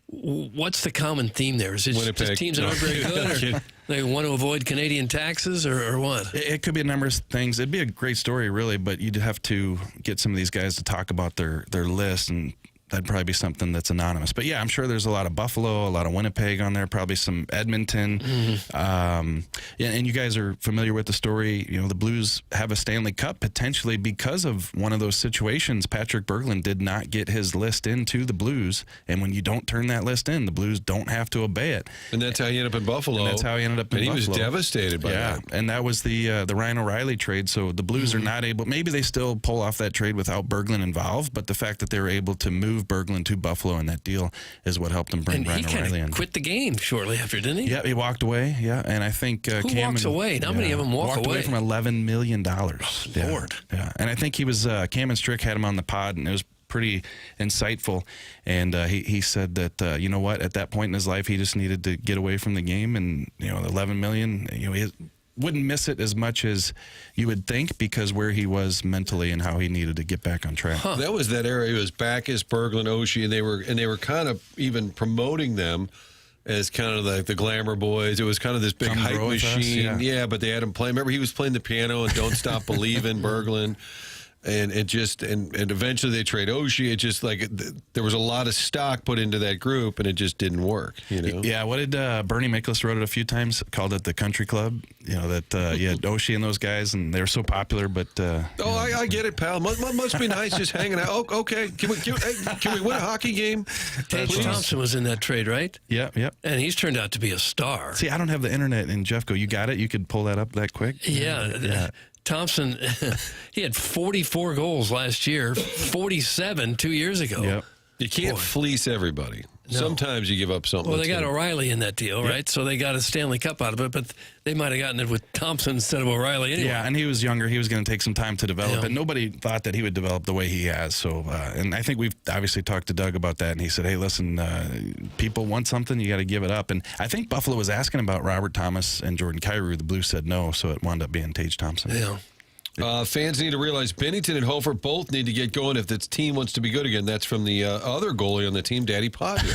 what's the common theme there? Is it just teams that aren't very good, or they want to avoid Canadian taxes, or what? It could be a number of things. It'd be a great story, really, but you'd have to get some of these guys to talk about their list, and that'd probably be something that's anonymous. But, yeah, I'm sure there's a lot of Buffalo, a lot of Winnipeg on there, probably some Edmonton. And you guys are familiar with the story. The Blues have a Stanley Cup potentially because of one of those situations. Patrick Berglund did not get his list into the Blues, and when you don't turn that list in, the Blues don't have to obey it. And that's how he ended up in Buffalo. And that's how he ended up in Buffalo. Buffalo. And he was devastated by that. And that was the Ryan O'Reilly trade, so the Blues are not able. Maybe they still pull off that trade without Berglund involved, but the fact that they were able to move Berglund to Buffalo in that deal is what helped them bring Ryan O'Reilly in. He quit the game shortly after, didn't he? Yeah, he walked away. Yeah, and I think who walks away? How many of them walked away from $11 million? Oh, Lord. Yeah, and I think he was Cam and Strick had him on the pod, and it was pretty insightful. And he said that you know what, at that point in his life, he just needed to get away from the game, and the $11 million. He wouldn't miss it as much as you would think because where he was mentally and how he needed to get back on track. That was that era. It was Backus, Berglund, Oshie, and they were kind of even promoting them as kind of like the glamour boys. It was kind of this big hype machine. Yeah, but they had him play. Remember, he was playing the piano and "Don't Stop Believin'," Berglund. And it just and eventually they trade Oshie. It just there was a lot of stock put into that group, and it just didn't work. Yeah. What did Bernie Miklasz wrote it a few times? Called it the country club. That you had Oshie and those guys, and they were so popular. But I get it, pal. Must be nice just hanging out. Oh, okay. Can we win a hockey game? Tage Thompson was in that trade, right? Yep. And he's turned out to be a star. See, I don't have the internet in Jeffco. You got it? You could pull that up that quick? Yeah. Thompson, he had 44 goals last year, 47 2 years ago. Yep. You can't fleece everybody. No. Sometimes you give up something. Well, they got O'Reilly in that deal, right? So they got a Stanley Cup out of it, but they might have gotten it with Thompson instead of O'Reilly anyway. Yeah, and he was younger. He was going to take some time to develop, and nobody thought that he would develop the way he has. So, and I think we've obviously talked to Doug about that, and he said, hey, listen, people want something, you got to give it up. And I think Buffalo was asking about Robert Thomas and Jordan Kyrou. The Blues said no, so it wound up being Tage Thompson. Yeah. Fans need to realize Bennington and Hofer both need to get going if this team wants to be good again. That's from the other goalie on the team, Daddy Padre.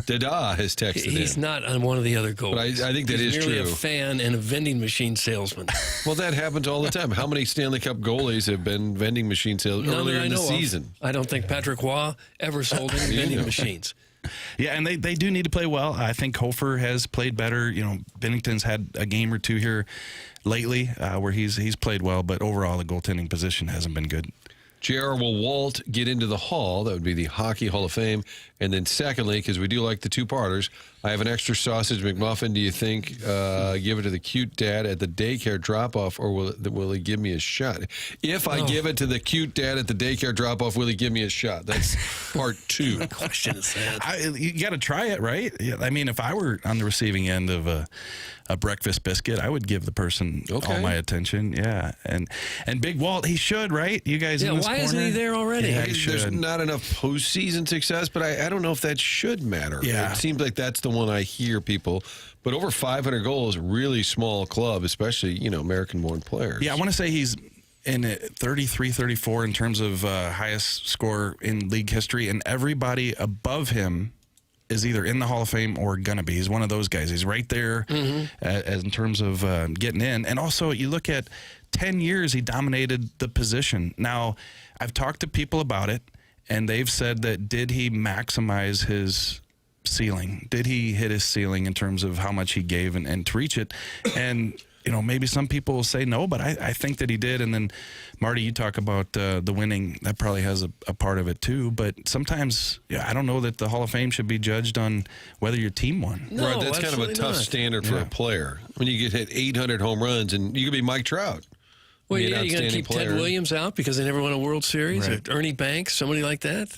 Dada has texted He's not on one of the other goalies. But I think that is true. He's merely a fan and a vending machine salesman. Well, that happens all the time. How many Stanley Cup goalies have been vending machine salesmen earlier in the season? I don't think Patrick Waugh ever sold any vending machines. Yeah, and they do need to play well. I think Hofer has played better. Bennington's had a game or two here lately where he's played well, but overall the goaltending position hasn't been good. JR, will Walt get into the Hall? That would be the Hockey Hall of Fame. And then secondly, because we do like the two-parters, I have an extra sausage McMuffin. Do you think give it to the cute dad at the daycare drop-off, or will he give me a shot? If I give it to the cute dad at the daycare drop-off, will he give me a shot? That's part two. What question is that? You got to try it, right? I mean, if I were on the receiving end of a breakfast biscuit, I would give the person all my attention. Yeah, and Big Walt, he should, right? You guys in this why corner? isn't he there already? Yeah, There's not enough postseason success, but I don't know if that should matter. Yeah. It seems like that's the one I hear people. But over 500 goals, really small club, especially, American-born players. Yeah, I want to say he's in 33, 34 in terms of highest score in league history, and everybody above him is either in the Hall of Fame or gonna be. He's one of those guys. He's right there as in terms of getting in. And also, you look at 10 years, he dominated the position. Now, I've talked to people about it, and they've said that did he maximize his ceiling? Did he hit his ceiling in terms of how much he gave and to reach it? And maybe some people will say no, but I think that he did. And then, Marty, you talk about the winning. That probably has a part of it, too. But sometimes, I don't know that the Hall of Fame should be judged on whether your team won. No, right, that's kind of a tough standard for a player. When you get hit 800 home runs, and you could be Mike Trout. Well, you're going to keep Ted Williams out because they never won a World Series? Right. Or Ernie Banks, somebody like that?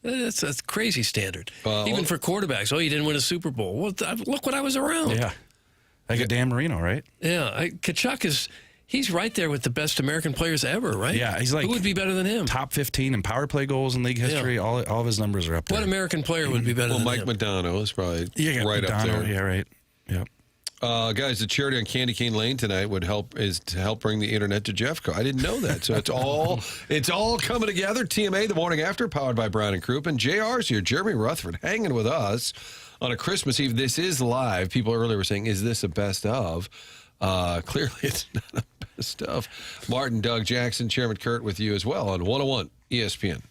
That's a crazy standard. Even for quarterbacks. Oh, you didn't win a Super Bowl. Well, look what I was around. Yeah. Like a Dan Marino, right? Yeah. Kachuk he's right there with the best American players ever, right? Yeah, he's like who would be better than him? Top 15 in power play goals in league history. All of his numbers are up there. What American player would be better than Mike him? Modano is probably right up there. Yeah, right. Yep. Guys, the charity on Candy Cane Lane tonight is to help bring the internet to Jeffco. I didn't know that. So it's all coming together. TMA the morning after, powered by Brown and Croup, and JR's here. Jeremy Rutherford hanging with us on a Christmas Eve. This is live. People earlier were saying, "Is this a best of?" Clearly, it's not a best of. Martin, Doug, Jackson, Chairman Kurt with you as well on 101 ESPN.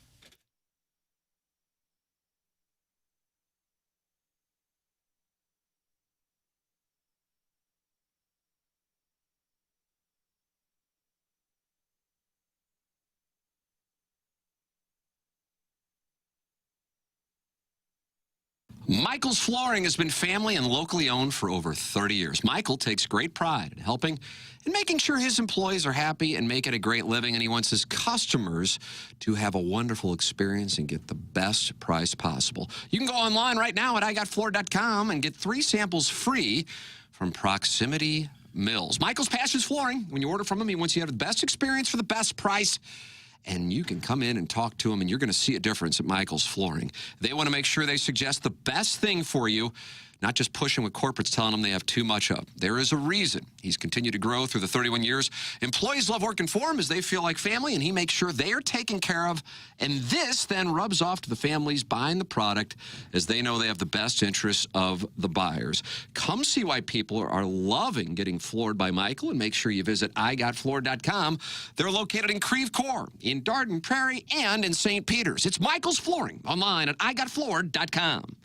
Michael's Flooring has been family and locally owned for over 30 years. Michael takes great pride in helping and making sure his employees are happy and make it a great living, and he wants his customers to have a wonderful experience and get the best price possible. You can go online right now at igotfloor.com and get 3 samples free from Proximity Mills. Michael's Passions Flooring. When you order from him, he wants you to have the best experience for the best price. And you can come in and talk to them, and you're going to see a difference at Michael's Flooring. They want to make sure they suggest the best thing for you, not just pushing what corporate's telling them they have too much of. There is a reason he's continued to grow through the 31 years. Employees love working for him as they feel like family, and he makes sure they are taken care of. And this then rubs off to the families buying the product as they know they have the best interests of the buyers. Come see why people are loving getting floored by Michael, and make sure you visit igotfloor.com. They're located in Creve Coeur, in Darden Prairie, and in St. Peters. It's Michael's Flooring online at igotfloor.com.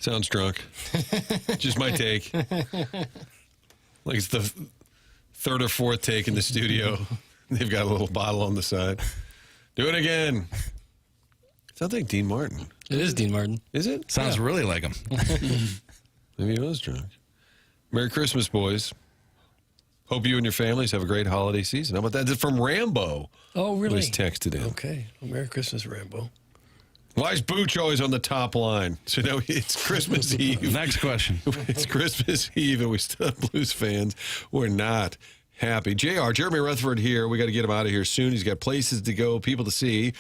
Sounds drunk. Just my take. Like it's the third or fourth take in the studio. They've got a little bottle on the side. Do it again. Sounds like Dean Martin. It is Dean Martin. Is it? Sounds really like him. Maybe he was drunk. Merry Christmas, boys. Hope you and your families have a great holiday season. How about that? It's from Rambo. Oh, really? Who was texted in. Okay. Well, Merry Christmas, Rambo. Why is Booch always on the top line? So now it's Christmas Eve. Next question. It's Christmas Eve, and we still have Blues fans. We're not happy. JR, Jeremy Rutherford here. We got to get him out of here soon. He's got places to go, people to see.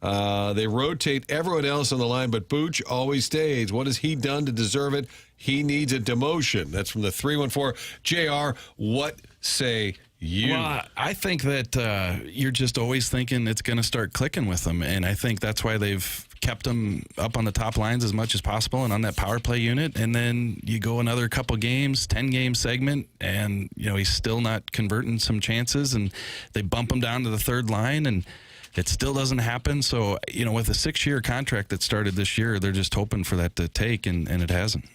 They rotate everyone else on the line, but Booch always stays. What has he done to deserve it? He needs a demotion. That's from the 314. JR, what say you? Well, I think that you're just always thinking it's going to start clicking with them, and I think that's why they've kept him up on the top lines as much as possible and on that power play unit. And then you go another couple games, 10-game segment, and he's still not converting some chances, and they bump him down to the third line, and it still doesn't happen. So, with a 6-year contract that started this year, they're just hoping for that to take, and it hasn't.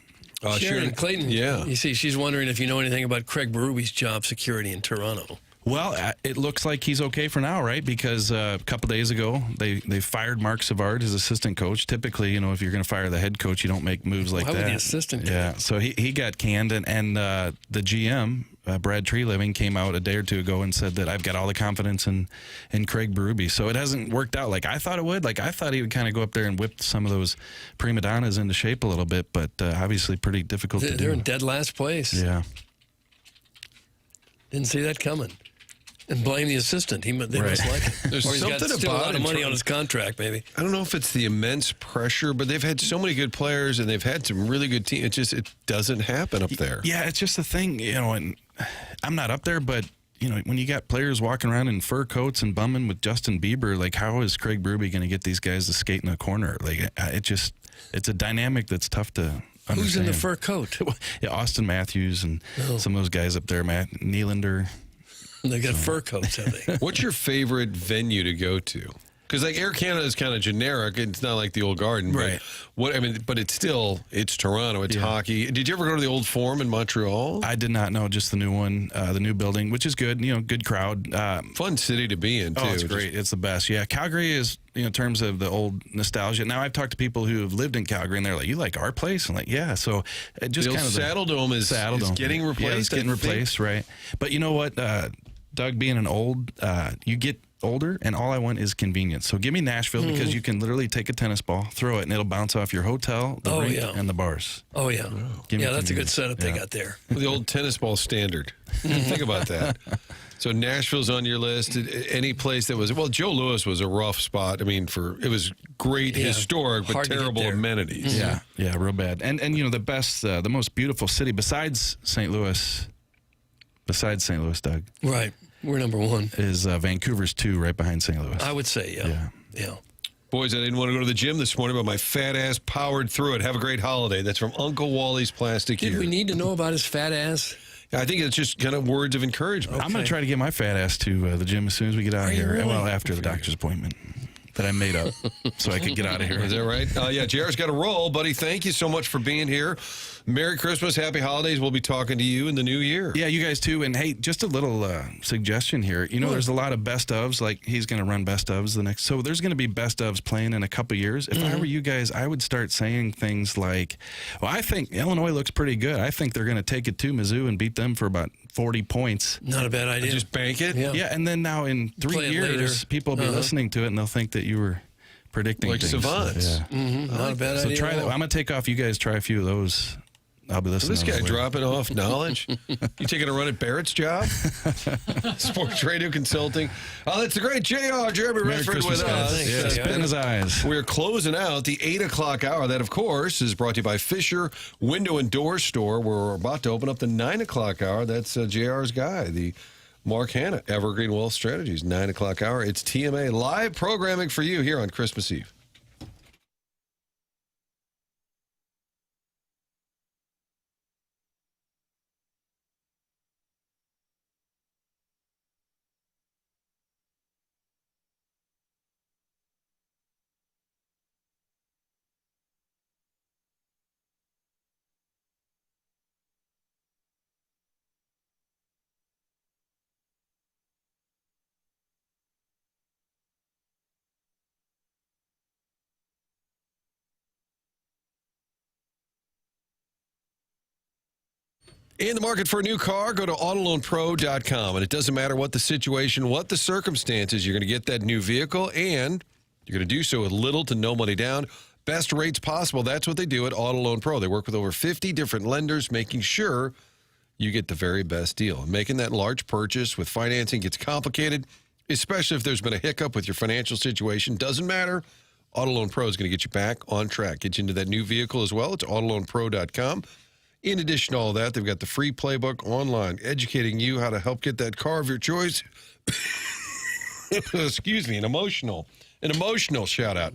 Shannon Clayton, yeah. You see, she's wondering if you know anything about Craig Berube's job security in Toronto. Well, it looks like he's okay for now, right? Because a couple days ago, they fired Mark Savard, his assistant coach. Typically, if you're going to fire the head coach, you don't make moves like Why that. would the assistant do Yeah, that? so he got canned, and the GM, Brad Treeliving, came out a day or two ago and said that I've got all the confidence in Craig Berube. So it hasn't worked out like I thought it would. Like I thought he would kind of go up there and whip some of those prima donnas into shape a little bit, but obviously pretty difficult to do. They're in dead last place. Yeah. Didn't see that coming. And blame the assistant. They must like it. There's or he's got something still a about lot of it money from- on his contract, maybe. I don't know if it's the immense pressure, but they've had so many good players, and they've had some really good teams. It doesn't happen up there. Yeah, it's just a thing, and I'm not up there, but when you got players walking around in fur coats and bumming with Justin Bieber, like how is Craig Berube going to get these guys to skate in the corner? Like it's a dynamic that's tough to understand. Who's in the fur coat? Yeah, Austin Matthews and some of those guys up there, Matt Nylander. They got fur coats, have they? What's your favorite venue to go to? Because like Air Canada is kind of generic. It's not like the old Garden, Right? But it's Toronto. It's hockey. Did you ever go to the old Forum in Montreal? I did not know, just the new one, the new building, which is good. Good crowd. Fun city to be in too. Oh, it's great. It's the best. Yeah, Calgary is, in terms of the old nostalgia. Now I've talked to people who have lived in Calgary, and they're like, "You like our place?" I'm like, "Yeah." So it just The old kind of Saddle Dome is getting replaced. Yeah, it's getting I think. replaced, right? But you know what, Doug, being an old, you get older, and all I want is convenience. So give me Nashville because you can literally take a tennis ball, throw it, and it'll bounce off your hotel, the rink, and the bars. Oh, yeah. Give me Yeah, that's a good convenience. setup they got there. The old tennis ball standard. Think about that. So Nashville's on your list. Any place that was Joe Louis was a rough spot. I mean, it was great, historic, but hard to get terrible there. amenities. Yeah, real bad. And the best, the most beautiful city besides St. Louis, Doug, Right. We're number one. is Vancouver's 2, right behind St. Louis. I would say, yeah. Boys, I didn't want to go to the gym this morning, but my fat ass powered through it. Have a great holiday. That's from Uncle Wally's Plastic Did Here. we need to know about his fat ass? I think it's just kind of words of encouragement. I'm going to try to get my fat ass to the gym as soon as we get out of you here. really? Well, after the doctor's appointment that I made up so I could get out of here. Is that right? Yeah, JR's got a roll, buddy. Thank you so much for being here. Merry Christmas, Happy Holidays. We'll be talking to you in the new year. Yeah, you guys too. And hey, just a little suggestion here. There's a lot of best ofs. Like he's going to run best ofs the next. So there's going to be best ofs playing in a couple years. If I were you guys, I would start saying things like, "Well, I think Illinois looks pretty good. I think they're going to take it to Mizzou and beat them for about 40 points." Not a bad idea. Just bank it. Yeah. And then now in 3 Play it years, later. people will be listening to it and they'll think that you were predicting Like things. savants. Yeah. Not a bad So idea. try at that. all. I'm going to take off. You guys try a few of those. I'll be listening. This to guy those later. dropping off knowledge. You taking a run at Barrett's job? Sports radio consulting. Oh, that's the great JR, Jeremy Merry Redford Christmas, with guys. us. Yeah, spit in his eyes. We're closing out the 8 o'clock hour. That, of course, is brought to you by Fisher Window and Door Store. We're about to open up the 9 o'clock hour. That's JR's guy, the Mark Hanna, Evergreen Wealth Strategies, 9 o'clock hour. It's TMA live programming for you here on Christmas Eve. In the market for a new car, go to autoloanpro.com. And it doesn't matter what the situation, what the circumstances, you're going to get that new vehicle, and you're going to do so with little to no money down. Best rates possible. That's what they do at Auto Loan Pro. They work with over 50 different lenders, making sure you get the very best deal. And making that large purchase with financing gets complicated, especially if there's been a hiccup with your financial situation. Doesn't matter. Auto Loan Pro is going to get you back on track, get you into that new vehicle as well. It's autoloanpro.com. In addition to all that, they've got the free playbook online, educating you how to help get that car of your choice. Excuse me, an emotional shout out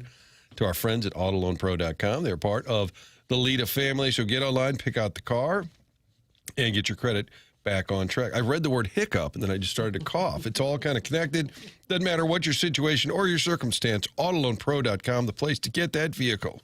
to our friends at autoloanpro.com. They're part of the Lita family. So get online, pick out the car, and get your credit back on track. I read the word hiccup, and then I just started to cough. It's all kind of connected. Doesn't matter what your situation or your circumstance, autoloanpro.com, the place to get that vehicle.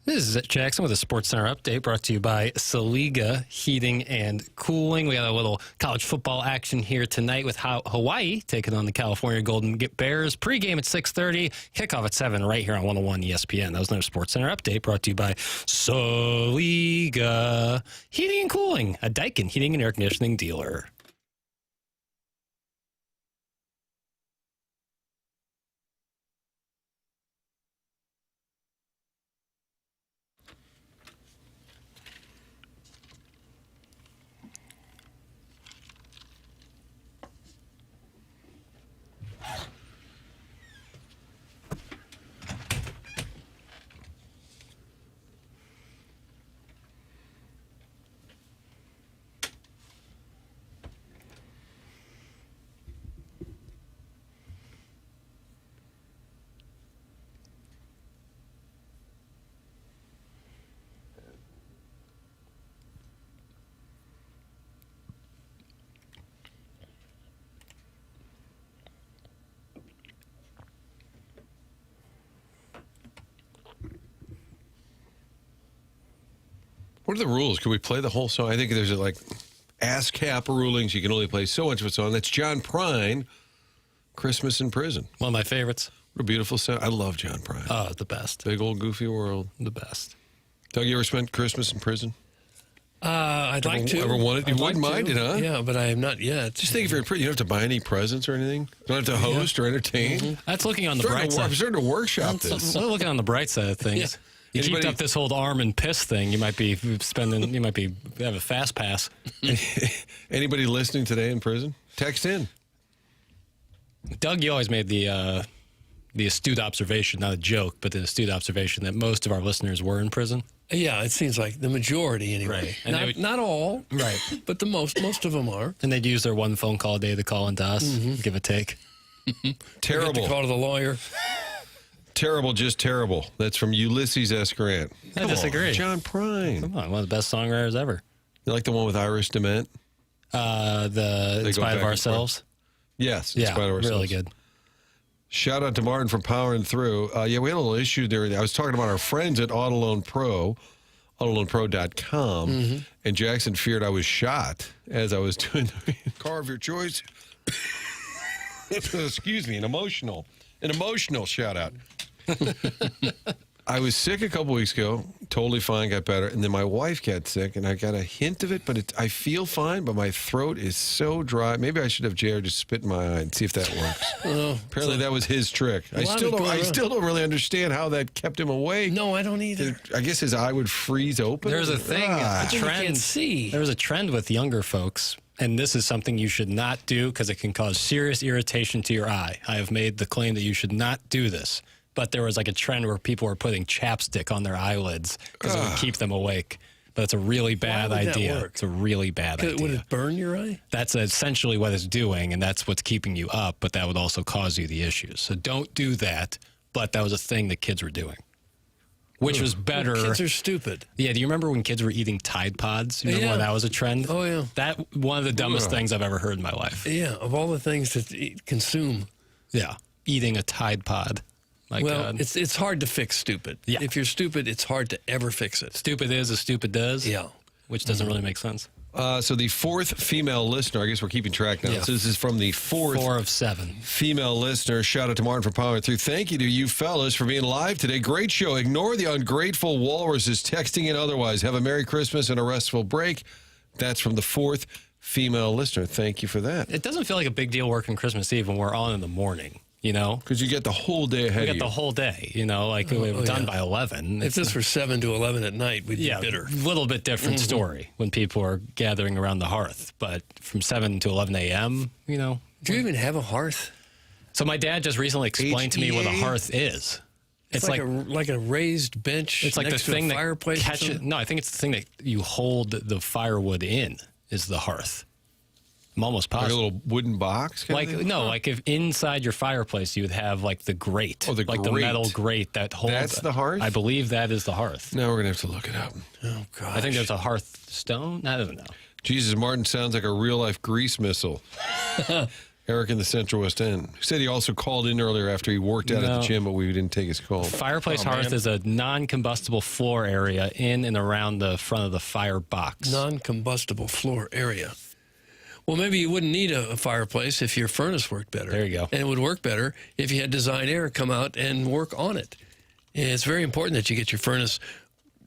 This is Jackson with a Sports Center update brought to you by Saliga Heating and Cooling. We got a little college football action here tonight with Hawaii taking on the California Golden Bears. Pre-game at 6:30, kickoff at 7 right here on 101 ESPN. That was another Sports Center update brought to you by Saliga Heating and Cooling, a Daikin heating and air conditioning dealer. What are the rules? Can we play the whole song? I think there's like ASCAP rulings. You can only play so much of a song. That's John Prine, Christmas in Prison. One of my favorites. What a beautiful sound. I love John Prine. Oh, the best. Big old goofy world. The best. Doug, you ever spent Christmas in prison? I'd like to. Ever wanted? You wouldn't mind it, huh? Yeah, but I have not yet. Just think if you're in prison, you don't have to buy any presents or anything. You don't have to host or entertain. Mm-hmm. That's looking on the bright side. I'm starting to workshop this. I'm looking on the bright side of things. Yeah. You keep up this whole arm and piss thing, you might be spending. You might be have a fast pass. Anybody listening today in prison? Text in. Doug, you always made the astute observation, not a joke, but the astute observation that most of our listeners were in prison. Yeah, it seems like the majority anyway. Right. And Not all, right? But the most of them are. And they'd use their one phone call a day to call into us, give a take. Terrible. Get to call to the lawyer. Terrible, just terrible. That's from Ulysses S. Grant. I disagree. John Prine. Come on, one of the best songwriters ever. You like the one with Irish Dement? The In Spite of Ourselves. Yes, In Yeah, Spite of Ourselves. really good. Shout out to Martin for powering through. Yeah, we had a little issue there. I was talking about our friends at AutoLoan Pro, AutoLoanPro.com, and Jackson feared I was shot as I was doing the car of your choice. Excuse me, an emotional shout out. I was sick a couple weeks ago, totally fine, got better, and then my wife got sick, and I got a hint of it, but I feel fine, but my throat is so dry. Maybe I should have JR just spit in my eye and see if that works. Apparently that was his trick. I still don't really understand how that kept him awake. No, I don't either. I guess his eye would freeze open. There's a thing, a You trend. can't see. There was a trend with younger folks, and this is something you should not do because it can cause serious irritation to your eye. I have made the claim that you should not do this. But there was like a trend where people were putting chapstick on their eyelids because it would keep them awake. But it's a really bad idea. Work? It's a really bad idea. Would it burn your eye? That's essentially what it's doing, and that's what's keeping you up, but that would also cause you the issues. So don't do that. But that was a thing that kids were doing, which was better. Well, kids are stupid. Yeah, do you remember when kids were eating Tide Pods? You remember when that was a trend? Oh, yeah. That one of the dumbest things I've ever heard in my life. Yeah, of all the things to consume. Yeah, eating a Tide Pod. Well, it's hard to fix stupid. Yeah. If you're stupid, it's hard to ever fix it. Stupid is as stupid does. Yeah. Which doesn't really make sense. So the fourth female listener, I guess we're keeping track now. Yeah. So this is from the 4 of 7 female listener. Shout out to Martin for powering through. Thank you to you fellas for being live today. Great show. Ignore the ungrateful walruses texting in otherwise. Have a Merry Christmas and a restful break. That's from the 4th female listener. Thank you for that. It doesn't feel like a big deal working Christmas Eve when we're on in the morning. You know, because you get the whole day ahead of you. You get the whole day, you know, like we're done by 11. If this were 7 to 11 at night, we'd be bitter. A little bit different story when people are gathering around the hearth. But from 7 to 11 a.m., you know. Do you even have a hearth? So my dad just recently explained to me what a hearth is. It's like a raised bench. It's like next the thing to a fireplace. No, I think it's the thing that you hold the firewood in is the hearth. I'm almost positive. Like a little wooden box? Like if inside your fireplace you would have like the grate. Oh, the like grate. The metal grate that holds. That's the hearth? I believe that is the hearth. Now we're going to have to look it up. Oh, gosh. I think there's a hearth stone. I don't know. Jesus, Martin sounds like a real-life grease missile. Eric in the Central West End. He said he also called in earlier after he worked out at the gym, but we didn't take his call. Fireplace hearth is a non-combustible floor area in and around the front of the firebox. Non-combustible floor area. Well, maybe you wouldn't need a fireplace if your furnace worked better. There you go. And it would work better if you had Design Air come out and work on it. And it's very important that you get your furnace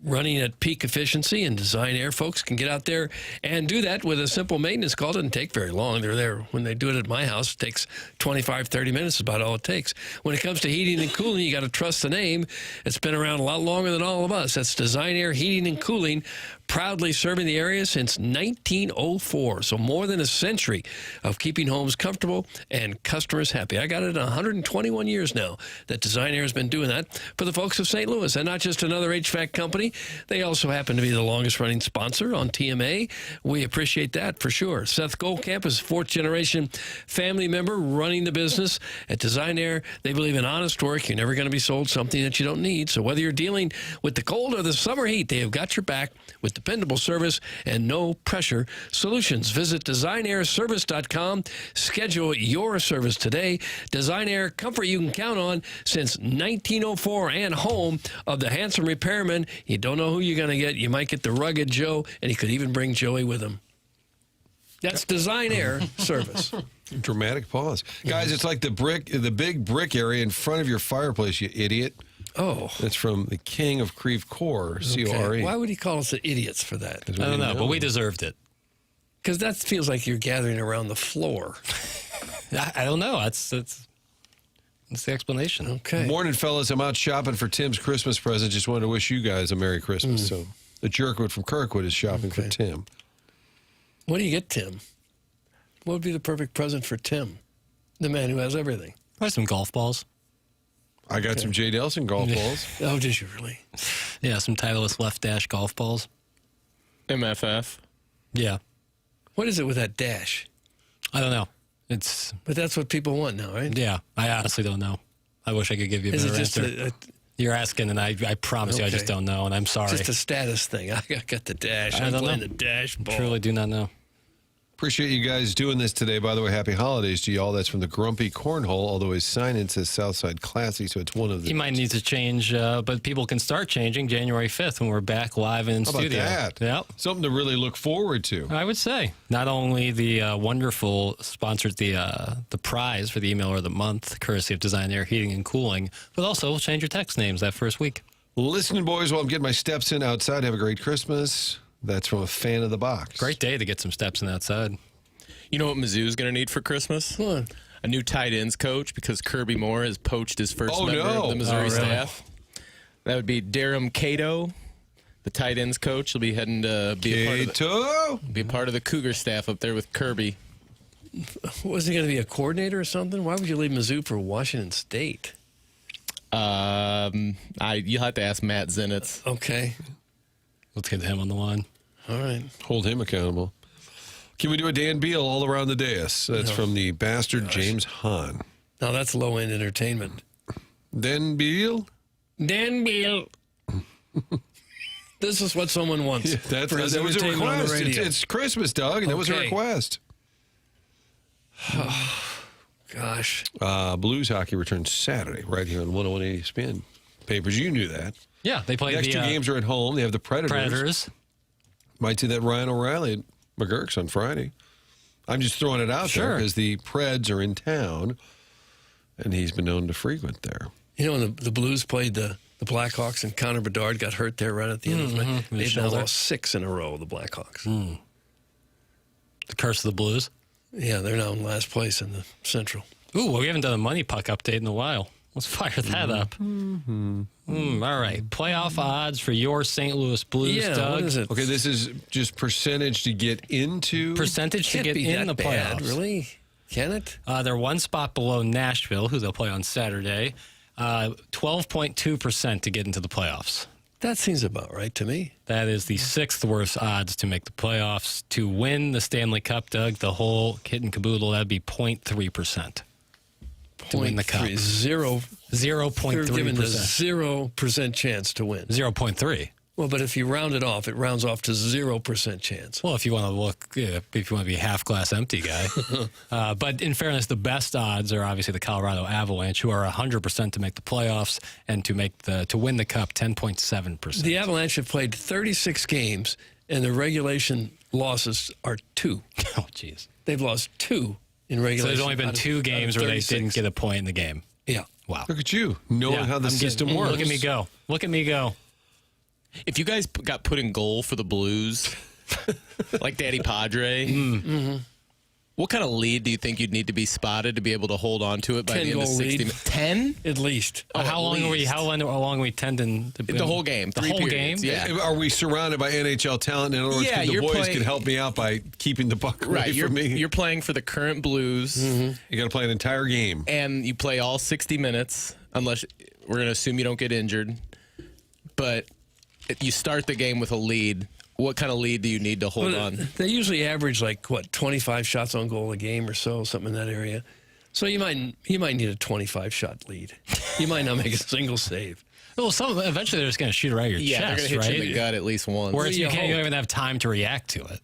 running at peak efficiency, and Design Air folks can get out there and do that with a simple maintenance call. It doesn't take very long. They're there. When they do it at my house, it takes 25, 30 minutes is about all it takes. When it comes to heating and cooling, you got to trust the name. It's been around a lot longer than all of us. That's Design Air Heating and Cooling, proudly serving the area since 1904. So more than a century of keeping homes comfortable and customers happy. I got it 121 years now that Design Air has been doing that for the folks of St. Louis. And not just another HVAC company. They also happen to be the longest running sponsor on TMA. We appreciate that for sure. Seth Goldcamp is a fourth generation family member running the business at Design Air. They believe in honest work. You're never going to be sold something that you don't need. So whether you're dealing with the cold or the summer heat, they have got your back with dependable service and no pressure solutions. Visit designairservice.com. Schedule your service today. Design Air, comfort you can count on since 1904, and home of the handsome repairman. You don't know who you're going to get. You might get the rugged Joe, and he could even bring Joey with him. That's Design Air service. Dramatic pause. Guys, it's like the big brick area in front of your fireplace, you idiot. Oh. That's from the King of Creve Coeur, C-O-R-E. Why would he call us the idiots for that? I don't know, but we deserved it. Because that feels like you're gathering around the floor. I don't know. That's the explanation. Okay. Morning, fellas. I'm out shopping for Tim's Christmas present. Just wanted to wish you guys a Merry Christmas. So the Jerkwood from Kirkwood is shopping for Tim. What do you get, Tim? What would be the perfect present for Tim, the man who has everything? Probably some golf balls. I got some J. Delson golf balls. Oh, did you really? Yeah, some Titleist left dash golf balls. MFF. Yeah. What is it with that dash? I don't know. But that's what people want now, right? Yeah, I honestly don't know. I wish I could give you a Is better it just answer. You're asking, and I promise you I just don't know, and I'm sorry. Just a status thing. I got the dash. I'm playing the dash ball. I truly do not know. Appreciate you guys doing this today. By the way, happy holidays to y'all. That's from the Grumpy Cornhole, although his sign-in says Southside Classy, so it's one of the... He might need to change, but people can start changing January 5th when we're back live in How studio. about that? Yep. Something to really look forward to. I would say. Not only the wonderful sponsored the prize for the emailer of the month, courtesy of Design Air Heating and Cooling, but also we'll change your text names that first week. Listening, boys, while I'm getting my steps in outside. Have a great Christmas. That's from a fan of the box. Great day to get some steps in outside. You know what Mizzou's going to need for Christmas? What? A new tight ends coach, because Kirby Moore has poached his first member of the Missouri staff. That would be Darum Cato, the tight ends coach. He'll be heading to be a part of the Cougar staff up there with Kirby. Was he going to be a coordinator or something? Why would you leave Mizzou for Washington State? You'll have to ask Matt Zenitz. Okay. Let's get him on the line. All right. Hold him accountable. Can we do a Dan Beal all around the dais? That's from the bastard James Hahn. Now that's low-end entertainment. Dan Beal? Dan Beal. This is what someone wants. Yeah, that was a request. It's Christmas, Doug, and that was a request. Gosh. Blues hockey returns Saturday right here on 101 ESPN. Papers, you knew that. Yeah, they play Next two games are at home. They have the Predators. Might see that Ryan O'Reilly at McGurk's on Friday. I'm just throwing it out there because the Preds are in town, and he's been known to frequent there. You know, when the Blues played the Blackhawks, and Connor Bedard got hurt there right at the end of the night. They've now lost 6 in a row, the Blackhawks. The curse of the Blues? Yeah, they're now in last place in the Central. Ooh, well, we haven't done a money puck update in a while. Let's fire that up. All right. Playoff odds for your St. Louis Blues, Doug. What is it? Okay, this is just percentage to get into. Percentage to get in the playoffs. Really? Can it? They're one spot below Nashville, who they'll play on Saturday. 12.2% to get into the playoffs. That seems about right to me. That is the 6th worst odds to make the playoffs. To win the Stanley Cup, Doug, the whole kit and caboodle, that'd be 0.3%. To win the cup. 0.3%. They're given a 0% chance to win. 0.3. Well, but if you round it off, it rounds off to 0% chance. Well, if you want to look, if you want to be a half glass empty guy. But in fairness, the best odds are obviously the Colorado Avalanche, who are 100% to make the playoffs and to win the Cup, 10.7%. The Avalanche have played 36 games, and their regulation losses are 2. Oh, jeez. They've lost 2 in regulation. So there's only been 2 games where they didn't get a point in the game. Yeah. Wow. Look at you, knowing how the system works. Look at me go. Look at me go. If you guys got put in goal for the Blues, like Daddy Padre, what kind of lead do you think you'd need to be spotted to be able to hold on to it by the end of 60 minutes? 10? At least. How long are we tending? The whole game. The whole game? Yeah. Are we surrounded by NHL talent? In other words, the boys can help me out by keeping the puck away from me. You're playing for the current Blues. You got to play an entire game. And you play all 60 minutes, unless we're going to assume you don't get injured. But you start the game with a lead. What kind of lead do you need to hold on? They usually average 25 shots on goal a game or so, something in that area. So you might need a 25-shot lead. You might not make a single save. Well, eventually they're just going to shoot it right at your chest, they're going to hit you in the gut at least once. Whereas you can't even have time to react to it.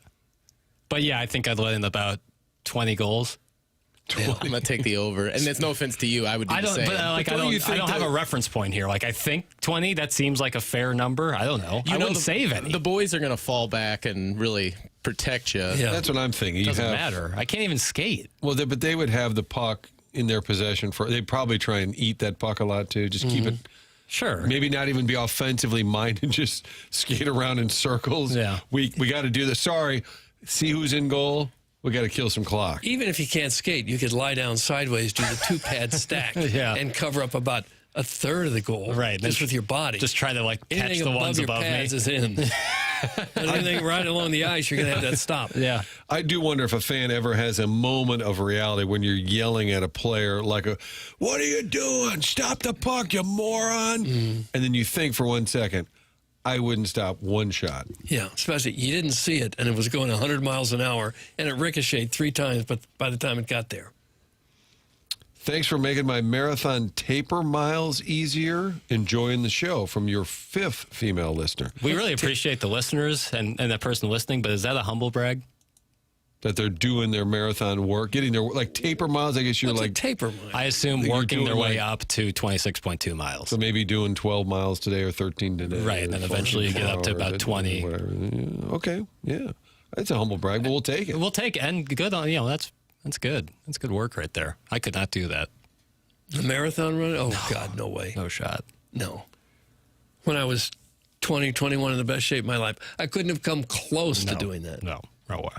But yeah, I think I'd let in about 20 goals. Yeah, I'm gonna take the over, and there's no offense to you. I would do the same. But I don't have a reference point here. I think 20. That seems like a fair number. I don't know. I wouldn't save any. The boys are gonna fall back and really protect you. Yeah. That's what I'm thinking. It doesn't matter. I can't even skate. Well, but they would have the puck in their possession they'd probably try and eat that puck a lot too. Just keep it. Sure. Maybe not even be offensively minded. Just skate around in circles. Yeah. We got to do this. Sorry. See who's in goal. We got to kill some clock. Even if you can't skate, you could lie down sideways, do the 2-pad stack, and cover up about a third of the goal. Right. Just with your body. Just try to catch Anything the ones your above pads me. Is in. And anything right along the ice, you're going to have that stop. Yeah. I do wonder if a fan ever has a moment of reality when you're yelling at a player what are you doing? Stop the puck, you moron. And then you think for 1 second, I wouldn't stop one shot. Yeah, especially you didn't see it, and it was going 100 miles an hour, and it ricocheted 3 times, but by the time it got there. Thanks for making my marathon taper miles easier. Enjoying the show from your 5th female listener. We really appreciate the listeners and that person listening, but is that a humble brag? That they're doing their marathon work, getting their taper miles. I guess you're What's a taper mile? I assume working their way up to 26.2 miles. So maybe doing 12 miles today or 13 today. Right, and then eventually you get up to about 20. Whatever. Yeah, okay, yeah. That's a humble brag, but we'll take it. We'll take it, and good on, that's good. That's good work right there. I could not do that. The marathon run? Oh, God, no way. No shot. No. When I was 20, 21 in the best shape of my life, I couldn't have come close to doing that. No way.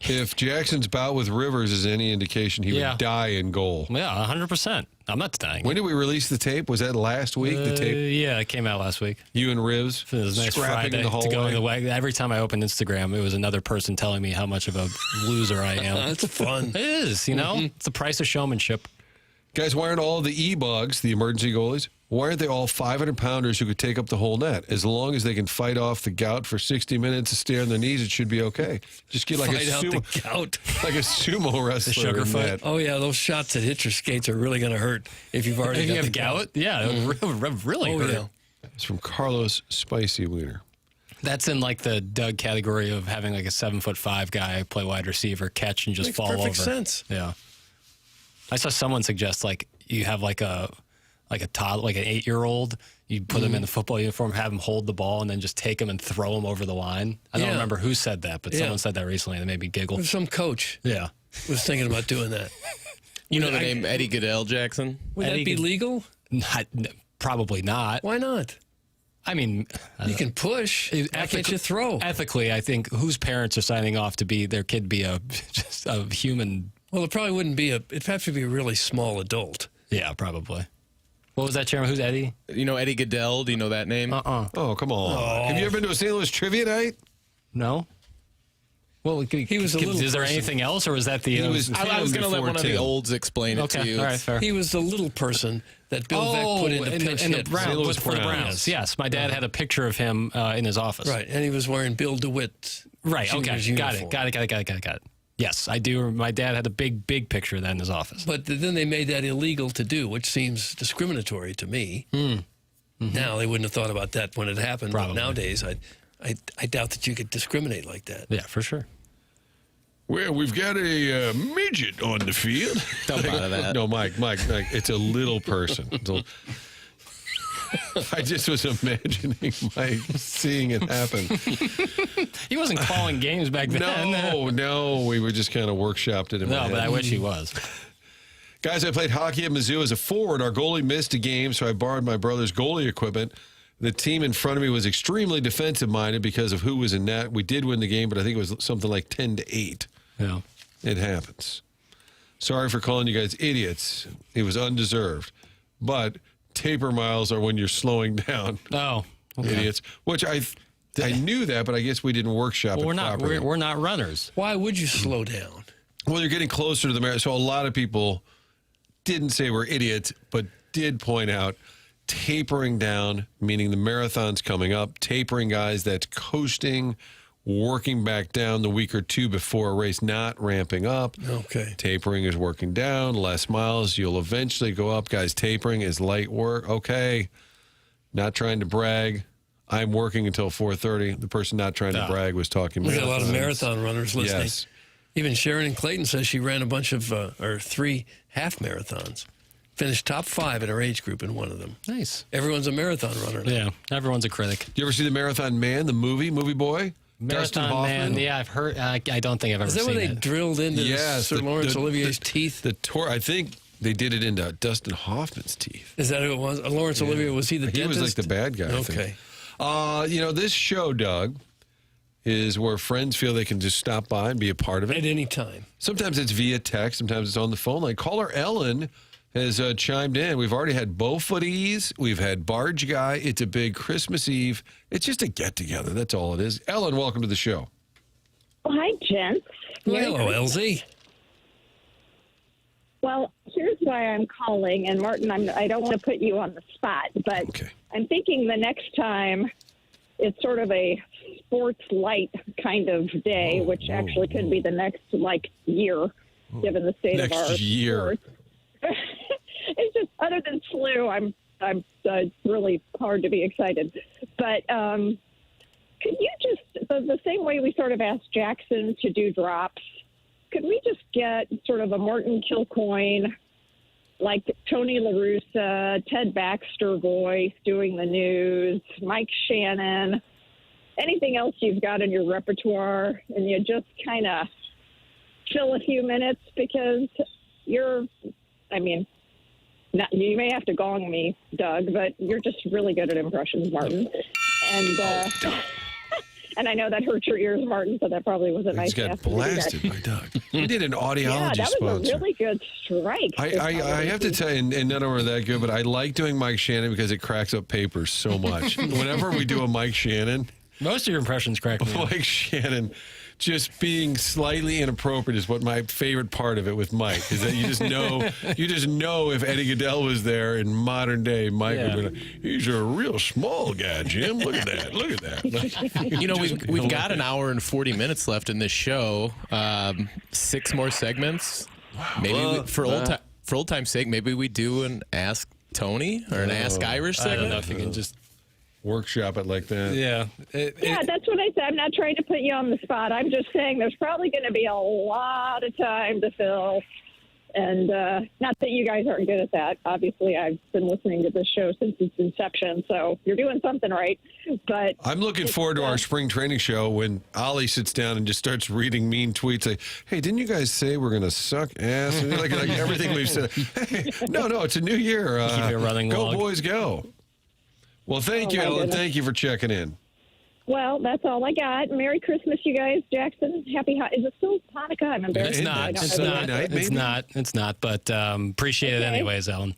If Jackson's bout with Rivers is any indication, he would die in goal. Yeah, 100%. I'm not denying When did we release the tape? Was that last week, the tape? Yeah, it came out last week. You and Rivs It was a nice scrapping Friday in the hallway. to go in the way. Every time I opened Instagram, it was another person telling me how much of a loser I am. That's fun. It is, It's the price of showmanship. Guys, why aren't all the E-Bugs, the emergency goalies, why aren't they all 500-pounders who could take up the whole net? As long as they can fight off the gout for 60 minutes and stay on their knees, it should be okay. Just get like Fight out the gout. like a sumo wrestler. sugar in foot? net. Oh, yeah, those shots that hit your skates are really going to hurt if you've already If you got have the gout, yeah, it would really hurt. yeah. It's from Carlos Spicy Wiener. That's in the Doug category of having a 7'5" guy play wide receiver, catch and just Makes fall over. perfect sense. Yeah. I saw someone suggest you have a toddler, an 8-year-old. You put him in the football uniform, have him hold the ball, and then just take him and throw him over the line. I don't remember who said that, but someone said that recently, and it made me giggle. Some coach Yeah. was thinking about doing that. You know the name Eddie Goodell, Jackson? Would that be legal? Probably not. Why not? I mean, You can push. Why can't you throw? Ethically, I think whose parents are signing off to be their kid be just a human. Well, it probably wouldn't be it'd have to be a really small adult. Yeah, probably. What was that, Chairman? Who's Eddie? You know Eddie Goodell? Do you know that name? Oh, come on. Have you ever been to a St. Louis trivia night? No. Well, he was a little is there person. anything else, or was that the? I was going to let one of the olds explain it to you. All right, fair. He was the little person that Bill Veck put in the pinch hit. For the Browns. Yes, my dad had a picture of him in his office. Right, and he was wearing Bill DeWitt. Right. Okay. Junior's Got uniform. it. Yes, I do. My dad had a big picture of that in his office. But then they made that illegal to do, which seems discriminatory to me. Now they wouldn't have thought about that when it happened. Probably. But nowadays, I doubt that you could discriminate like that. Yeah, for sure. Well, we've got a midget on the field. Don't bother that. No, Mike, it's a little person. I just was imagining Mike seeing it happen. He wasn't calling games back then. No, we were just kind of workshopped it in my No, head. but I wish he was. Guys, I played hockey at Mizzou as a forward. Our goalie missed a game, so I borrowed my brother's goalie equipment. The team in front of me was extremely defensive-minded because of who was in net. We did win the game, but I think it was something like 10-8. Yeah. It happens. Sorry for calling you guys idiots. It was undeserved. But taper miles are when you're slowing down. Oh, okay. Idiots. Which I knew that, but I guess we didn't workshop it properly. We're not runners. Why would you slow down? Well, you're getting closer to the marathon. So a lot of people didn't say we're idiots, but did point out tapering down, meaning the marathon's coming up. Tapering, guys, that's coasting, working back down the week or two before a race, not ramping up. Okay. Tapering is working down, less miles. You'll eventually go up. Guys, tapering is light work. Okay. Not trying to brag. I'm working until 4:30. The person not trying to brag was talking We got a lot of marathons. marathon runners listening. Yes. Even Sharon in Clayton says she ran a bunch of, or 3 half marathons. Finished top 5 in her age group in one of them. Nice. Everyone's a marathon runner now. Yeah, everyone's a critic. You ever see the Marathon Man, the movie boy? Dustin Marathon Hoffman? Man, yeah, I've heard. I don't think I've ever Is that seen when they it. drilled into Sir Lawrence Olivier's teeth? I think they did it into Dustin Hoffman's teeth. Is that who it was? Lawrence Olivier, was he the He dentist? was like the bad guy. I think. Okay. This show, Doug, is where friends feel they can just stop by and be a part of it. At any time. Sometimes it's via text. Sometimes it's on the phone line. Caller Ellen has chimed in. We've already had Bowfooties. We've had Barge Guy. It's a big Christmas Eve. It's just a get-together. That's all it is. Ellen, welcome to the show. Well, hi, gents. Hello, LZ. Well, here's why I'm calling. And, Martin, I don't want to put you on the spot, but I'm thinking the next time it's sort of a sports light kind of day, which actually could be the next, year, given the state of our year. sports. It's just, other than SLU, I'm it's really hard to be excited. But could you just, the same way we sort of asked Jackson to do drops, could we just get sort of a Morton Kilcoyne, like Tony La Russa, Ted Baxter voice doing the news, Mike Shannon, anything else you've got in your repertoire, and you just kind of fill a few minutes because you may have to gong me, Doug, but you're just really good at impressions, Martin. And and I know that hurt your ears, Martin, so that probably wasn't nice. He got blasted by Doug. We did an audiology yeah, that was sponsor. a really good strike. I have to tell you, and none of them are that good, but I like doing Mike Shannon because it cracks up papers so much. Whenever we do a Mike Shannon, most of your impressions crack me up. Mike Shannon just being slightly inappropriate is what my favorite part of it with Mike is that you just know if Eddie Goodell was there in modern day, Mike would be like, he's a real small guy, Jim. Look at that. Look at that. We've got an hour and 40 minutes left in this show. 6 more segments. Maybe for old time's sake, maybe we do an Ask Tony or an Ask Irish segment. I don't know if you can just workshop it like that. Yeah. Yeah, that's what I said. I'm not trying to put you on the spot. I'm just saying there's probably going to be a lot of time to fill. And not that you guys aren't good at that. Obviously, I've been listening to this show since its inception, so you're doing something right. But I'm looking forward to our spring training show when Ollie sits down and just starts reading mean tweets like, hey, didn't you guys say we're going to suck ass? And like everything we've said. Hey, no, it's a new year. Keep it running go, log. boys, go. Well, thank you, my Ellen. goodness. Thank you for checking in. Well, that's all I got. Merry Christmas, you guys. Jackson, happy Is it still Hanukkah? I'm embarrassed. It's not. It's not. But appreciate it anyways, Ellen.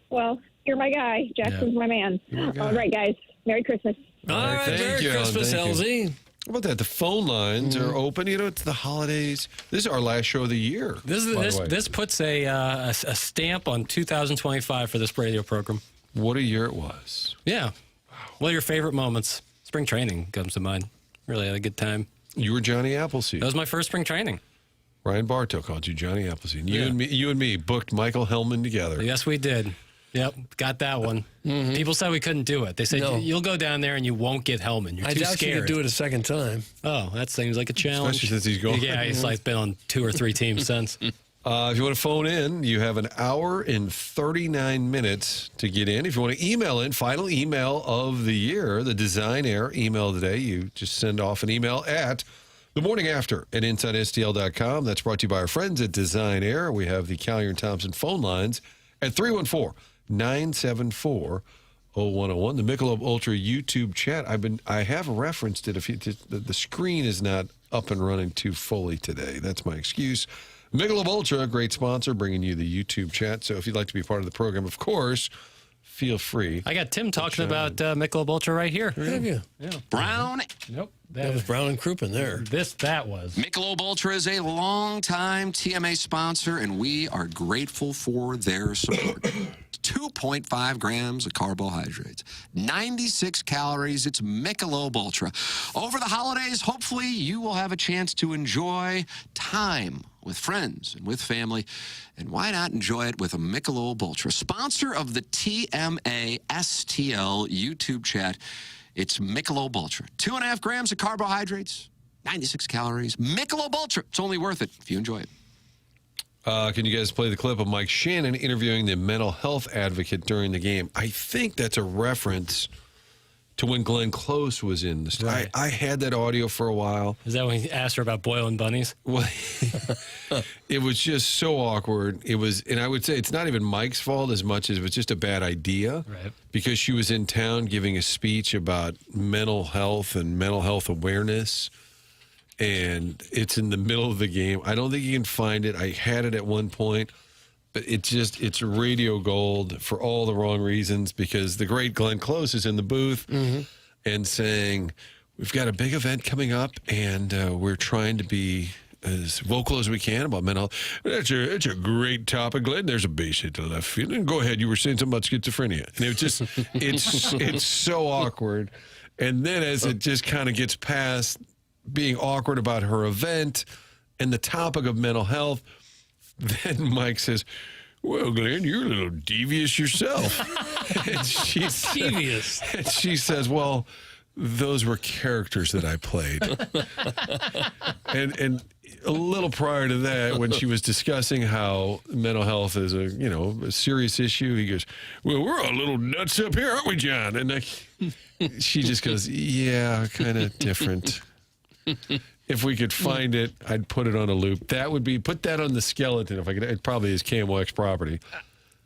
Well, you're my guy. Jackson's my man. All right, guys. Merry Christmas. All right, Merry Christmas, LZ. How about that? The phone lines are open. You know, it's the holidays. This is our last show of the year. This puts a stamp on 2025 for this radio program. What a year it was. Yeah. Well, your favorite moments. Spring training comes to mind. Really had a good time. You were Johnny Appleseed. That was my first spring training. Ryan Bartow called you Johnny Appleseed. You and me booked Michael Hellman together. Yes, we did. Yep, got that one. People said we couldn't do it. They said, you'll go down there and you won't get Hellman. You're too doubt scared. you could do it a second time. Oh, that seems like a challenge. Especially since he's going. Yeah, he's like been on 2 or 3 teams since. If you want to phone in, you have an hour and 39 minutes to get in. If you want to email in, final email of the year, the Design Air email today, you just send off an email at themorningafter@InsideSTL.com. That's brought to you by our friends at Design Air. We have the Collier and Thompson phone lines at 314-974-0101. The Michelob Ultra YouTube chat. I have referenced it. The screen is not up and running too fully today. That's my excuse. Michelob Ultra, a great sponsor, bringing you the YouTube chat. So if you'd like to be part of the program, of course, feel free. I got Tim talking about Michelob Ultra right here. Have you? Yeah. Brown. Nope. That was Brown and Crouppen there. That was. Michelob Ultra is a longtime TMA sponsor, and we are grateful for their support. 2.5 grams of carbohydrates, 96 calories. It's Michelob Ultra. Over the holidays, hopefully you will have a chance to enjoy time with friends and with family. And why not enjoy it with a Michelob Ultra? Sponsor of the TMA STL YouTube chat. It's Michelob Ultra. 2.5 grams of carbohydrates, 96 calories. Michelob Ultra. It's only worth it if you enjoy it. Can you guys play the clip of Mike Shannon interviewing the mental health advocate during the game? I think that's a reference to when Glenn Close was in the story. Right. I had that audio for a while. Is that when he asked her about boiling bunnies? Well, it was just so awkward. It was, and I would say it's not even Mike's fault as much as it was just a bad idea. Right. Because she was in town giving a speech about mental health and mental health awareness. And it's in the middle of the game. I don't think you can find it. I had it at one point, but it's radio gold for all the wrong reasons, because the great Glenn Close is in the booth and saying, we've got a big event coming up, and we're trying to be as vocal as we can about mental health. It's a great topic, Glenn. There's a base hit to left field. And go ahead. You were saying something about schizophrenia. And it was just, it's so awkward. And then as it just kind of gets past being awkward about her event and the topic of mental health, then Mike says, well, Glenn, you're a little devious yourself. And she's Devious. And she says, well, those were characters that I played. and a little prior to that, when she was discussing how mental health is a serious issue, he goes, well, we're all a little nuts up here, aren't we, John? And she just goes, yeah, kind of different. If we could find it, I'd put it on a loop. That would be, put that on the skeleton if I could. It probably is KMOX property.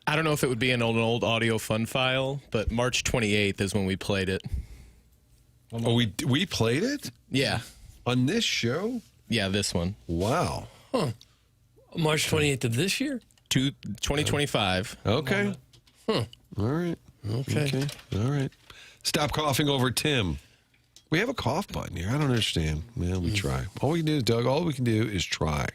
I don't know if it would be an old audio fun file, but March 28th is when we played it. Oh, we played it? Yeah. On this show? Yeah, this one. Wow. Huh. March 28th of this year? 2025. Okay. Huh. All right. Okay. All right. Stop coughing over Tim. We have a cough button here. I don't understand. Well, we try. All we can do, Doug, all we can do is try.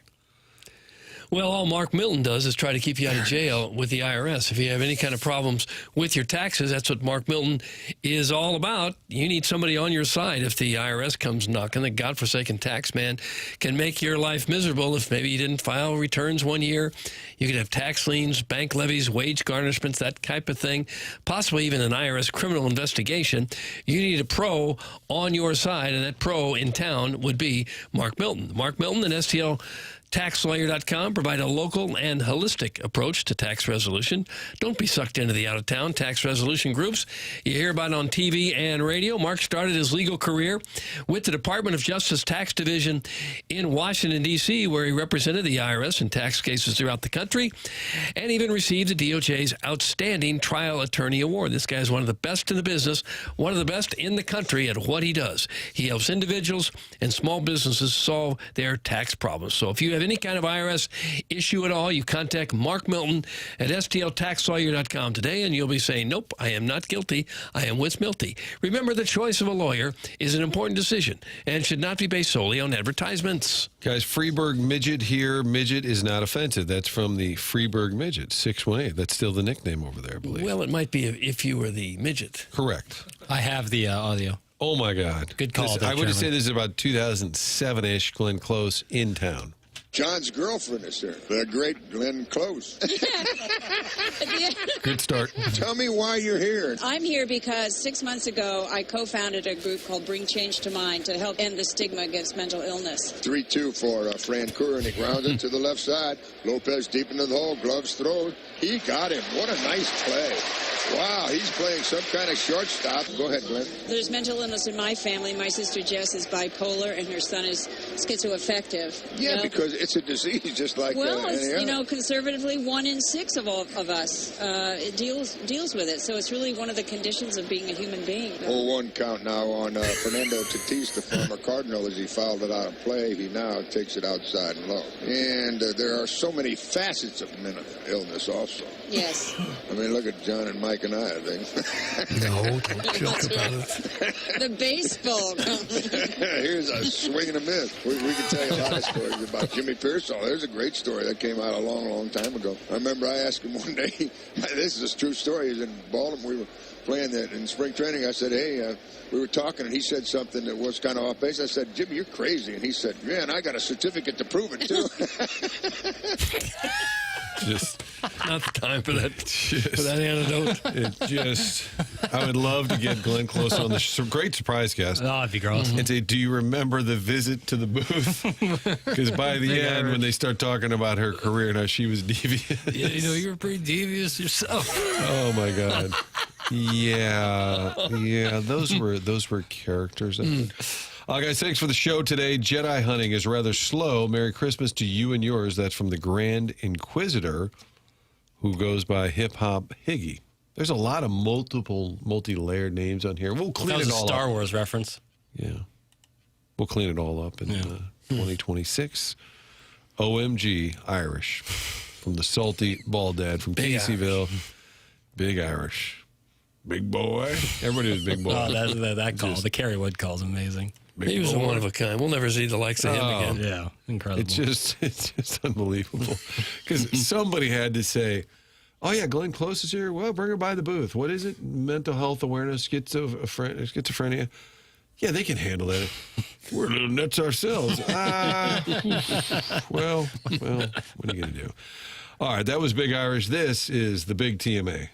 Well, all Mark Milton does is try to keep you out of jail with the IRS. If you have any kind of problems with your taxes, that's what Mark Milton is all about. You need somebody on your side if the IRS comes knocking. The godforsaken tax man can make your life miserable if maybe you didn't file returns one year. You could have tax liens, bank levies, wage garnishments, that type of thing, possibly even an IRS criminal investigation. You need a pro on your side, and that pro in town would be Mark Milton. Mark Milton and STL TaxLawyer.com provide a local and holistic approach to tax resolution. Don't be sucked into the out-of-town tax resolution groups you hear about on TV and radio. Mark started his legal career with the Department of Justice Tax Division in Washington, D.C., where he represented the IRS in tax cases throughout the country and even received the DOJ's Outstanding Trial Attorney Award. This guy is one of the best in the business, one of the best in the country at what he does. He helps individuals and small businesses solve their tax problems. So if you have any kind of IRS issue at all, you contact Mark Milton at STLTaxLawyer.com today, and you'll be saying, nope, I am not guilty. I am with Milty. Remember, the choice of a lawyer is an important decision and should not be based solely on advertisements. Guys, Freeburg Midget here. Midget is not offensive. That's from the Freeburg Midget, 618. That's still the nickname over there, I believe. Well, it might be if you were the midget. Correct. I have the audio. Oh, my God. Good call. I would say this is about 2007-ish, Glenn Close in town. John's girlfriend is here, the great Glenn Close. Good start. Tell me why you're here. I'm here because 6 months ago, I co-founded a group called Bring Change to Mind to help end the stigma against mental illness. 3-2 for Fran Curran. He grounded to the left side. Lopez deep into the hole. Gloves throw. He got him. What a nice play. Wow, he's playing some kind of shortstop. Go ahead, Glenn. There's mental illness in my family. My sister Jess is bipolar, and her son is schizoaffective. Yeah, because it's a disease just like it's, any other. Conservatively, 1 in 6 of all of us it deals with it. So it's really one of the conditions of being a human being. 0-1 count now on Fernando Tatis, the former Cardinal, as he fouled it out of play. He now takes it outside and low. And there are so many facets of mental illness also. Yes. I mean, look at John and Mike and I think. No, don't joke about it. The baseball. Here's a swing and a miss. We can tell you a lot of stories about Jimmy Pearsall. There's a great story that came out a long, long time ago. I remember I asked him one day, this is a true story, he was in Baltimore. We were playing that in spring training. I said, hey, we were talking, and he said something that was kind of off base. I said, Jimmy, you're crazy. And he said, man, I got a certificate to prove it, too. Just not the time for that antidote. I would love to get Glenn Close on the great surprise guest. Oh, that'd be gross. And say, do you remember the visit to the booth? Because by the end, when they start talking about her career and how she was devious. Yeah, you were pretty devious yourself. Oh, my God. Yeah, those were characters. Guys, thanks for the show today. Jedi hunting is rather slow. Merry Christmas to you and yours. That's from the Grand Inquisitor, who goes by Hip Hop Higgy. There's a lot of multi-layered names on here. We'll clean it all up. That was a Star Wars reference. Yeah. We'll clean it all up in 2026. OMG Irish from the Salty Ball Dad from Caseyville. Big Irish. Big boy. Everybody was big boy. Oh, that call. The Kerrywood call is amazing. He was a one of a kind. We'll never see the likes of him again. Yeah, incredible. It's just unbelievable. Because somebody had to say, oh, yeah, Glenn Close is here. Well, bring her by the booth. What is it? Mental health awareness, schizophrenia. Yeah, they can handle that. We're little nuts ourselves. Well, what are you going to do? All right, that was Big Irish. This is the Big TMA.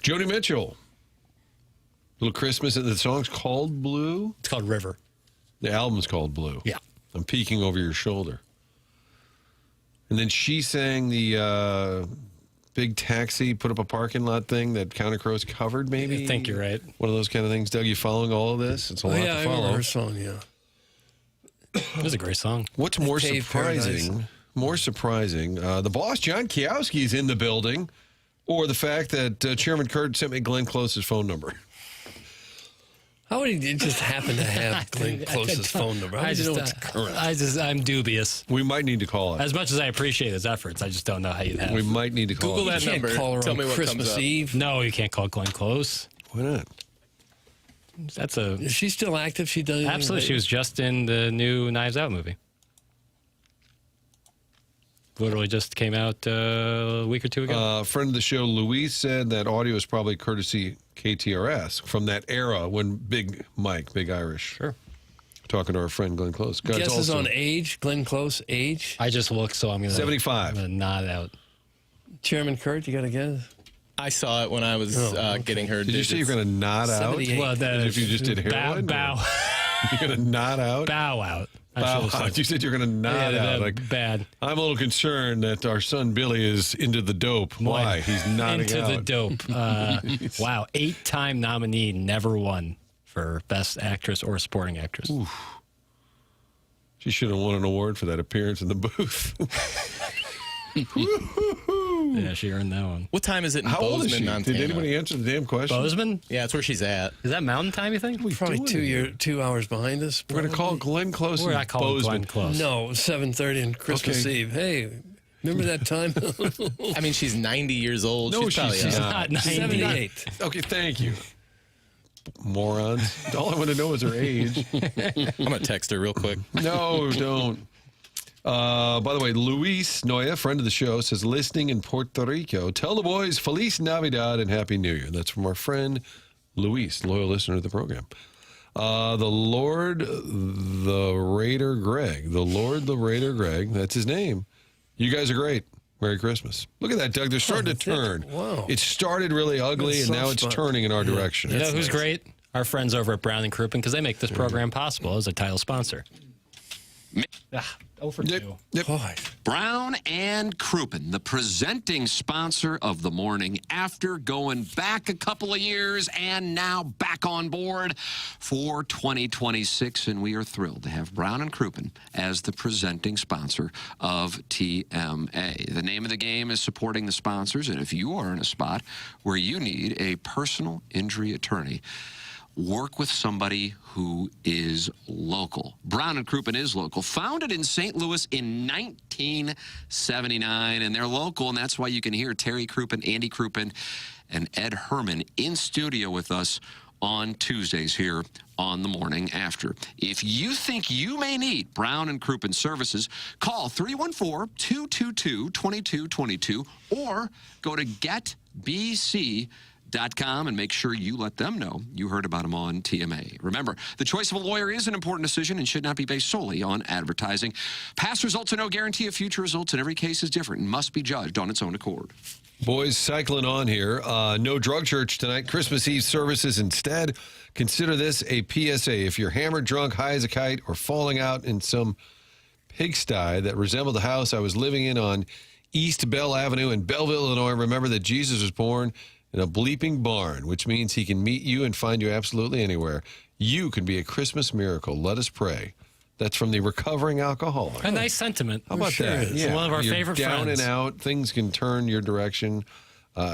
Joni Mitchell. Little Christmas, and the song's called Blue? It's called River. The album's called Blue. Yeah. I'm peeking over your shoulder. And then she sang the big taxi, put up a parking lot thing that Counter Crows covered, maybe? I think you're right. One of those kind of things. Doug, you following all of this? It's a lot to follow. I remember her song, yeah. It was a great song. What's more Cave surprising? Paradise. More surprising, the boss, John Kiowski, is in the building, or the fact that Chairman Kurt sent me Glenn Close's phone number. How would he just happen to have Glenn Close's phone number? How I would you know just, it's current? I'm dubious. We might need to call it. As much as I appreciate his efforts, I just don't know how you'd have. We might need to call Google it. that You can't number. call her Tell on me what comes Christmas up. Eve. No, you can't call Glenn Close. Why not? That's a Is she still active? She does absolutely. She was just in the new Knives Out movie. Literally just came out a week or two ago. A friend of the show, Luis, said that audio is probably courtesy KTRS from that era when Big Mike, Big Irish, talking to our friend Glenn Close. Guesses on age, Glenn Close, age? I just looked, so I'm going to 75. I'm going to nod out. Chairman Kurt, you got a guess? I saw it when I was getting her. Did you say you're going to nod out? 78. Well, As if you just did heroin? bow, You're going to nod out? bow out. I Bow should've said- out. You said you're going to nod Yeah, out. Like, bad. I'm a little concerned that our son Billy is into the dope. Why? He's nodding Into out. the dope. Wow, 8-time nominee, never won for Best Actress or Supporting Actress. Oof. She should have won an award for that appearance in the booth. Yeah, she earned that one. What time is it in How old is Bozeman, she? Montana? Did anybody answer the damn question? Bozeman? Yeah, that's where she's at. Is that Mountain Time, you think? Probably 2 hours behind us. We're going to call Glenn Close. We're in not calling Bozeman. Glenn Close. No, 7:30 on Christmas Okay. Eve. Hey, remember that time? I mean, she's 90 years old. No, she's probably she's out. Not 90. 78. Okay, thank you. Morons. All I want to know is her age. I'm going to text her real quick. No, don't. By the way, Luis Noya, friend of the show, says, listening in Puerto Rico, tell the boys Feliz Navidad and Happy New Year. That's from our friend Luis, loyal listener to the program. The Lord, the Raider Greg. The Lord, the Raider Greg. That's his name. You guys are great. Merry Christmas. Look at that, Doug. They're starting to turn. Wow. It started really ugly, That's and now soft it's spot. turning in our direction. You know who's great? Our friends over at Brown and Crouppen, because they make this program possible as a title sponsor. For 2. Yep. Boy. Brown and Crouppen, the presenting sponsor of the morning after, going back a couple of years and now back on board for 2026. And we are thrilled to have Brown and Crouppen as the presenting sponsor of TMA. The name of the game is supporting the sponsors. And if you are in a spot where you need a personal injury attorney, work with somebody who is local. Brown and Crouppen is local. Founded in St. Louis in 1979, and they're local, and that's why you can hear Terry Crouppen, Andy Crouppen, and Ed Herman in studio with us on Tuesdays here on The Morning After. If you think you may need Brown and Crouppen services, call 314-222-2222 or go to GetBC.com and make sure you let them know you heard about them on TMA. Remember, the choice of a lawyer is an important decision and should not be based solely on advertising. Past results are no guarantee of future results, and every case is different and must be judged on its own accord. Boys, cycling on here. No drug church tonight. Christmas Eve services instead. Consider this a PSA. If you're hammered, drunk, high as a kite, or falling out in some pigsty that resembled the house I was living in on East Bell Avenue in Belleville, Illinois, remember that Jesus was born in a bleeping barn, which means he can meet you and find you absolutely anywhere. You can be a Christmas miracle. Let us pray. That's from the recovering alcoholic. A nice sentiment. How about that? It's one of our You're favorite down friends. and out. Things can turn your direction.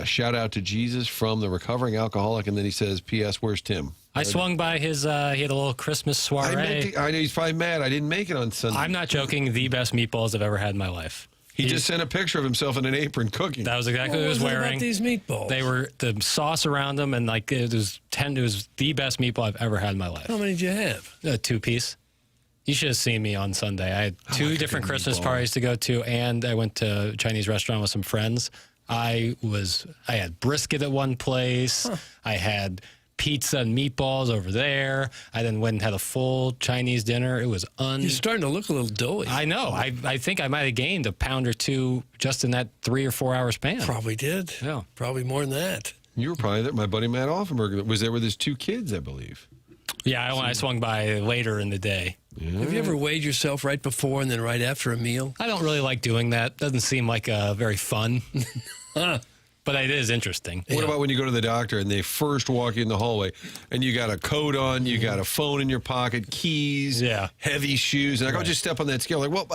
Shout out to Jesus from the recovering alcoholic. And then he says, P.S., where's Tim? I swung by his, he had a little Christmas soiree. I know he's probably mad. I didn't make it on Sunday. I'm not joking. The best meatballs I've ever had in my life. He just sent a picture of himself in an apron cooking. That was exactly what he was wearing. About these meatballs? They were the sauce around them, and like it was the best meatball I've ever had in my life. How many did you have? A 2-piece. You should have seen me on Sunday. I had two different Christmas parties to go to, and I went to a Chinese restaurant with some friends. I had brisket at one place. I had pizza and meatballs over there. I then went and had a full Chinese dinner. It was You're starting to look a little doughy. I know. I think I might have gained a pound or two just in that 3 or 4 hour span. Probably did. Yeah. Probably more than that. You were probably there. My buddy Matt Offenberg was there with his 2 kids, I believe. Yeah, I swung by later in the day. Yeah. Have you ever weighed yourself right before and then right after a meal? I don't really like doing that. Doesn't seem like very fun. But it is interesting. What about when you go to the doctor and they first walk you in the hallway and you got a coat on, you got a phone in your pocket, keys, heavy shoes, and I go, just step on that scale. Like, well,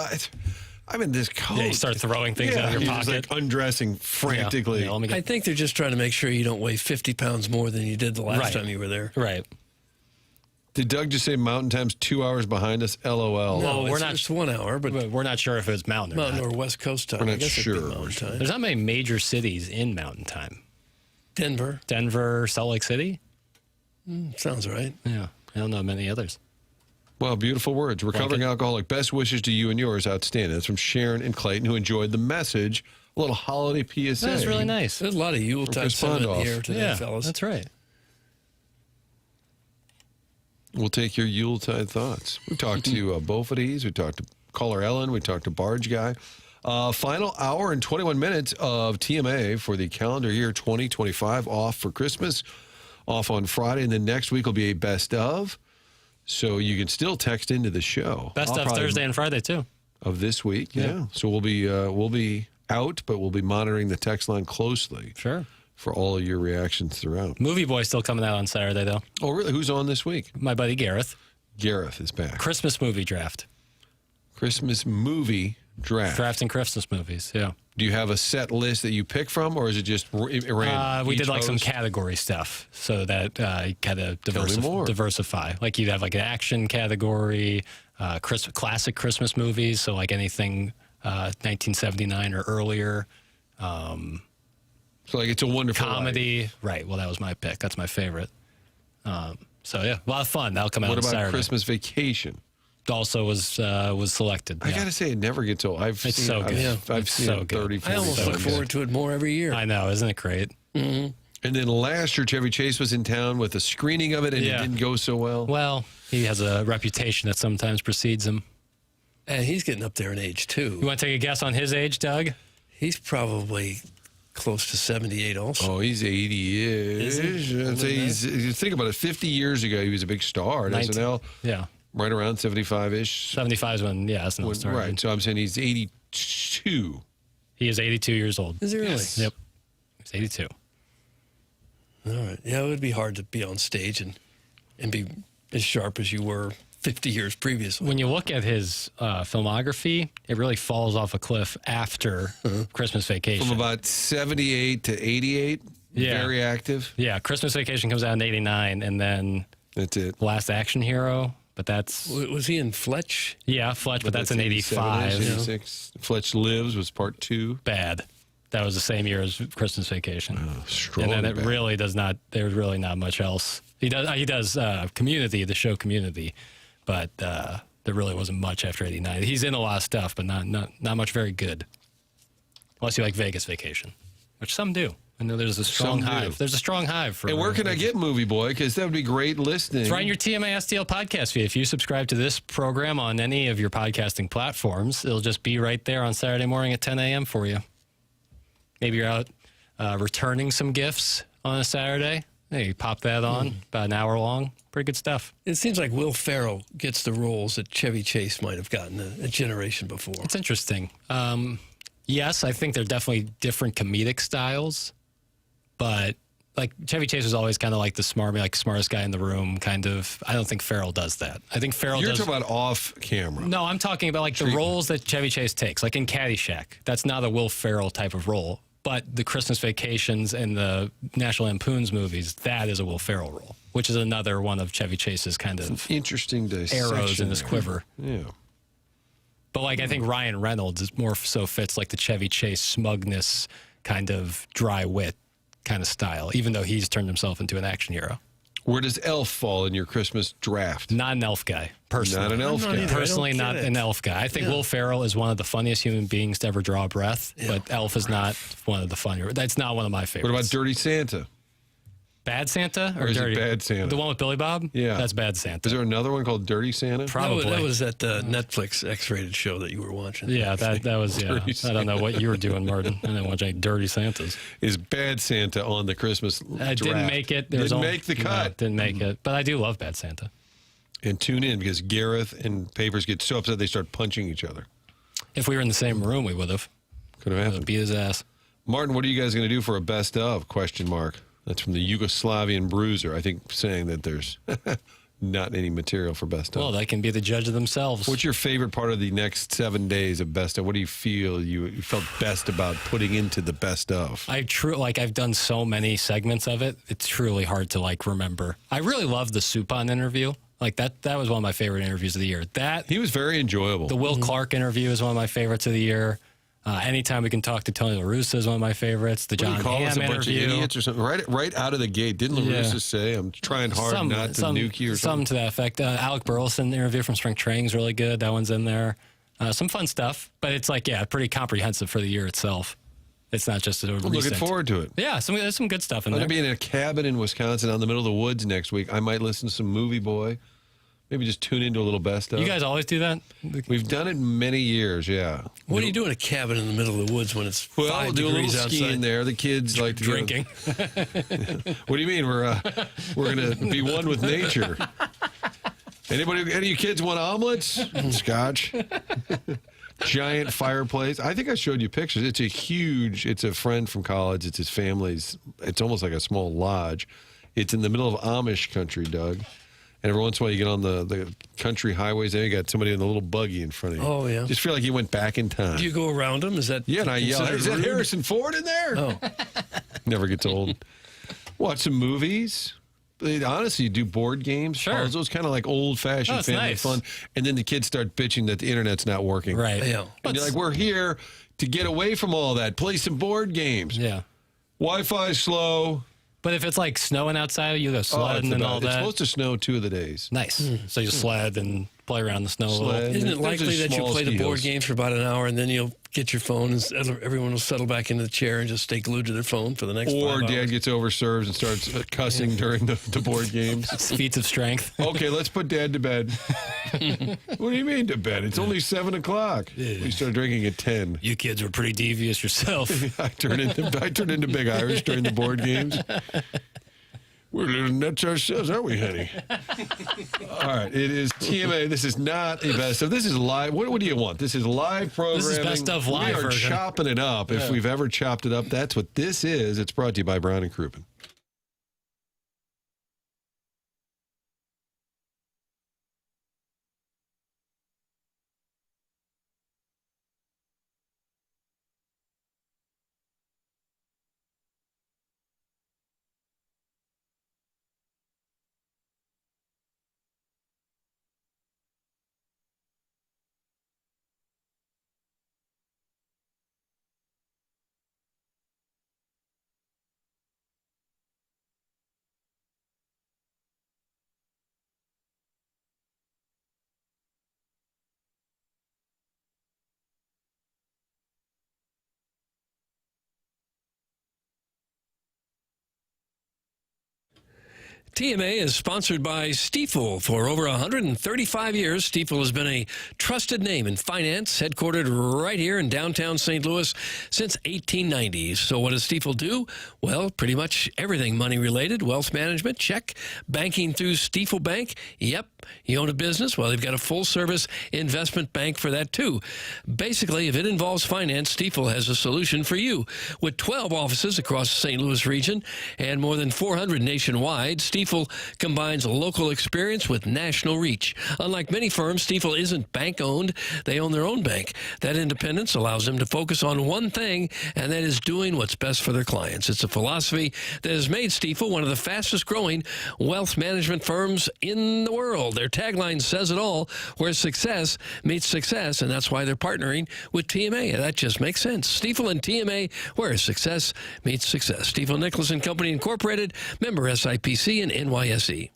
I'm in this coat. Yeah, you start throwing things out of your pocket. Just like undressing frantically. I think they're just trying to make sure you don't weigh 50 pounds more than you did the last time you were there. Right. Did Doug just say Mountain Time's 2 hours behind us? LOL. No, we're not. It's 1 hour, but we're not sure if it's Mountain or West Coast time. We're not I guess sure. It'd be Mountain time. There's not many major cities in Mountain Time. Denver, Salt Lake City. Sounds right. Yeah, I don't know many others. Well, beautiful words. Recovering alcoholic. Best wishes to you and yours. Outstanding. That's from Sharon and Clayton, who enjoyed the message. A little holiday PSA. That's really nice. There's a lot of Yule Tide sentiment here today, fellas. That's right. We'll take your Yuletide thoughts. We talked to Beaufetties. We talked to caller Ellen. We talked to Barge Guy. Final hour and 21 minutes of TMA for the calendar year 2025. Off for Christmas. Off on Friday. And then next week will be a best of. So you can still text into the show. Best of Thursday and Friday, too. Of this week, yeah. So we'll be out, but we'll be monitoring the text line closely. Sure. For all of your reactions throughout. Movie Boy still coming out on Saturday, though. Oh, really? Who's on this week? My buddy Gareth. Gareth is back. Christmas movie draft. Christmas movie draft. Drafting Christmas movies, yeah. Do you have a set list that you pick from, or is it just random? We did like some category stuff so that you kind of diversify. Like you'd have like an action category, classic Christmas movies, so like anything 1979 or earlier. So like It's a Wonderful comedy, Life. right? Well, that was my pick. That's my favorite. So yeah, a lot of fun. That'll come out on Saturday. What about Christmas Vacation? Also was selected. I gotta say, it never gets old. It's so good. I've seen so it good. 30, 40 I almost look forward to it more every year. I know, isn't it great? Mm-hmm. And then last year, Chevy Chase was in town with a screening of it, and it didn't go so well. Well, he has a reputation that sometimes precedes him. And he's getting up there in age, too. You want to take a guess on his age, Doug? He's probably close to 78 also. Oh, he's 80-ish. I'd say think about it. 50 years ago, he was a big star at SNL. Yeah. Right around 75-ish. 75 is when, SNL started. Right. So I'm saying he's 82. He is 82 years old. Is he really? Yes. Yep. He's 82. All right. Yeah, it would be hard to be on stage and be as sharp as you were 50 years previously. When you look at his filmography, it really falls off a cliff after Christmas Vacation. From about 78 to 88, very active. Yeah, Christmas Vacation comes out in 89, and then that's it. Last Action Hero, but that's... Was he in Fletch? Yeah, Fletch, but that's in 85. 86. Fletch Lives was part 2. Bad. That was the same year as Christmas Vacation. Strong and then it bad. really does not, there's really not much else. He does Community, the show Community, but there really wasn't much after 89. He's in a lot of stuff, but not much very good. Unless you like Vegas Vacation, which some do. I know there's a strong hive. There's a strong hive for. And where can I get Movie Boy? Because that would be great listening. It's right in your TMA STL podcast feed. If you subscribe to this program on any of your podcasting platforms, it'll just be right there on Saturday morning at 10 a.m. for you. Maybe you're out returning some gifts on a Saturday. Hey, you pop that on, about an hour long. Pretty good stuff. It seems like Will Ferrell gets the roles that Chevy Chase might have gotten a generation before. It's interesting. Yes, I think they're definitely different comedic styles, but like Chevy Chase was always kind of like the smartest guy in the room, kind of. I don't think Ferrell does that. I think Ferrell You're does. talking about off camera. No, I'm talking about like the roles that Chevy Chase takes, like in Caddyshack. That's not a Will Ferrell type of role. But the Christmas Vacations and the National Lampoon's movies, that is a Will Ferrell role, which is another one of Chevy Chase's kind of interesting arrows in his quiver. Yeah. But like I think Ryan Reynolds is more so fits like the Chevy Chase smugness, kind of dry wit kind of style, even though he's turned himself into an action hero. Where does Elf fall in your Christmas draft? Not an Elf guy, personally. Not an Elf guy. Personally, not an Elf guy. I think Will Ferrell is one of the funniest human beings to ever draw a breath, but Elf is not one of the funnier. That's not one of my favorites. What about Dirty Santa? Bad Santa Or is it Dirty? Bad Santa? The one with Billy Bob? Yeah. That's Bad Santa. Is there another one called Dirty Santa? Probably. That was that Netflix X-rated show that you were watching. Yeah, that was, yeah. I don't know what you were doing, Martin. I didn't watch any Dirty Santas. Is Bad Santa on the Christmas I didn't draft? make it. Didn't make the cut. No, didn't make it. But I do love Bad Santa. And tune in because Gareth and Papers get so upset they start punching each other. If we were in the same room, we would have. Could have happened. Beat his ass. Martin, what are you guys going to do for a best of? Question mark. That's from the Yugoslavian Bruiser. I think saying that there's not any material for best of. Well, they can be the judge of themselves. What's your favorite part of the next 7 days of best of? What do you feel you felt best about putting into the best of? I've done so many segments of it. It's truly hard to remember. I really loved the Supon interview. That was one of my favorite interviews of the year. He was very enjoyable. The Will Clark interview is one of my favorites of the year. Anytime we can talk to Tony La Russa is one of my favorites. The John call us Hamm a bunch interview. of idiots or something? Right out of the gate. Didn't La Russa say, I'm trying hard not to nuke you or something? Something to that effect. Alec Burleson interview from Spring Training is really good. That one's in there. Some fun stuff, but it's pretty comprehensive for the year itself. It's not just a recent. I'm looking forward to it. Yeah, there's some good stuff in I'm there. going to be in a cabin in Wisconsin out in the middle of the woods next week. I might listen to some Movie Boy. Maybe just tune into a little best of. You guys always do that? We've done it many years, yeah. What do you do in a cabin in the middle of the woods when it's 5 we'll do a little degrees skiing outside? there. The kids like to drinking. What do you mean? We're going to be one with nature. Any of you kids want omelets? Scotch. Giant fireplace. I think I showed you pictures. It's a friend from college. It's his family's. It's almost like a small lodge. It's in the middle of Amish country, Doug. And every once in a while, you get on the country highways, and you got somebody in a little buggy in front of you. Oh, yeah. Just feel like you went back in time. Do you go around them? Is that and I yell, considered is that rude? Harrison Ford in there? Oh. Never gets old. Watch some movies. Honestly, you do board games, puzzles, kind of like old-fashioned family fun. And then the kids start bitching that the internet's not working. Right. Yeah. And you're like, we're here to get away from all that. Play some board games. Yeah. Wi-Fi's slow. But if it's snowing outside, you go sledding and all that. It's supposed to snow 2 of the days. Nice. So you sled and play around in the snow a little. Isn't it likely that you'll play the board games for about an hour and then you'll get your phone and everyone will settle back into the chair and just stay glued to their phone for the next 5 Or hours? Dad gets overserved and starts cussing during the board games. Feats of strength. Okay, let's put Dad to bed. What do you mean to bed? It's only 7 o'clock. We start drinking at 10. You kids were pretty devious yourself. I turned into Big Irish during the board games. We're little nuts ourselves, aren't we, honey? All right, it is TMA. This is not a best of. This is live. What do you want? This is live programming. This is best of live We are version. chopping it up. If we've ever chopped it up, that's what this is. It's brought to you by Brown and Crouppen. TMA is sponsored by Stifel. For over 135 years, Stifel has been a trusted name in finance, headquartered right here in downtown St. Louis since 1890. So what does Stifel do? Well, pretty much everything money-related. Wealth management, check. Banking through Stifel Bank, yep. You own a business? Well, they've got a full-service investment bank for that, too. Basically, if it involves finance, Stifel has a solution for you. With 12 offices across the St. Louis region and more than 400 nationwide, Stifel combines local experience with national reach. Unlike many firms, Stifel isn't bank-owned. They own their own bank. That independence allows them to focus on one thing, and that is doing what's best for their clients. It's a philosophy that has made Stifel one of the fastest-growing wealth management firms in the world. Their tagline says it all, where success meets success, and that's why they're partnering with TMA. That just makes sense. Stifel and TMA, where success meets success. Stifel Nicholas and Company Incorporated, member SIPC and NYSE.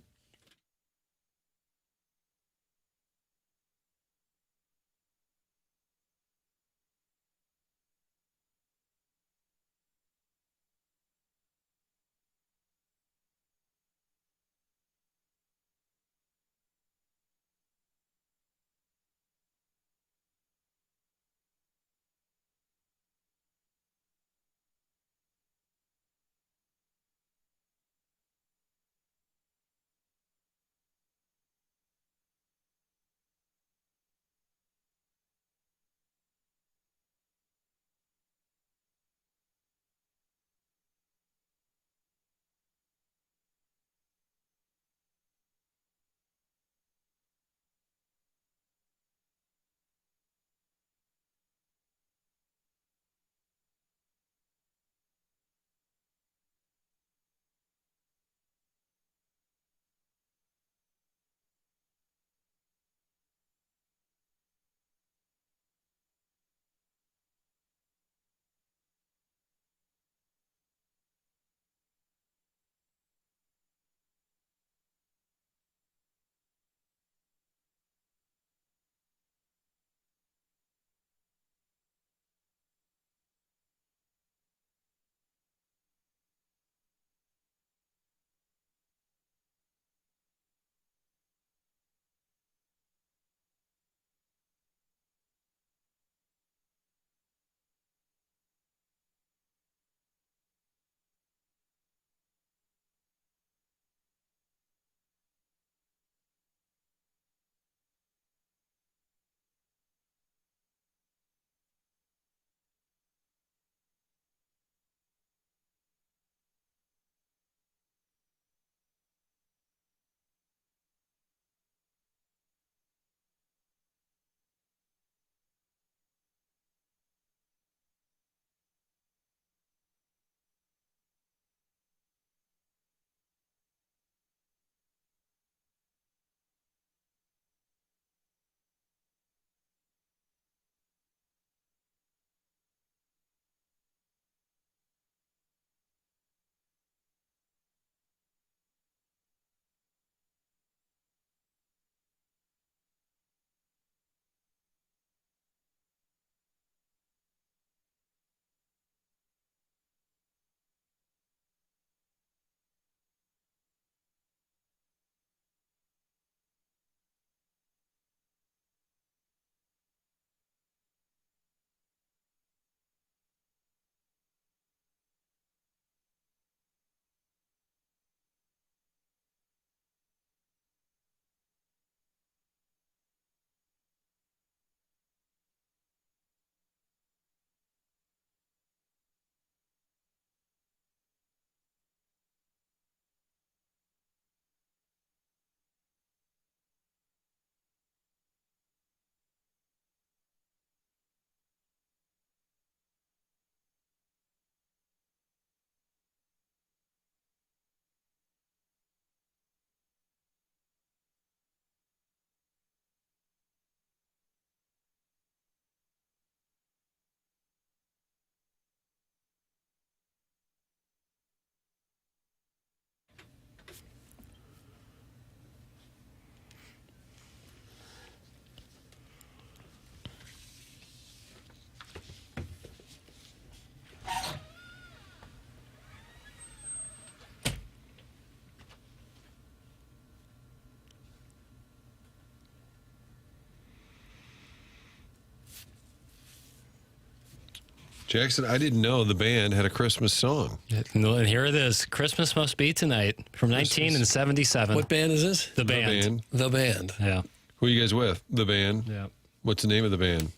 Jackson, I didn't know the band had a Christmas song. And here it is. Christmas Must Be Tonight from 1977. What band is this? The Band. The Band. Yeah. Who are you guys with? The band? Yeah. What's the name of the band?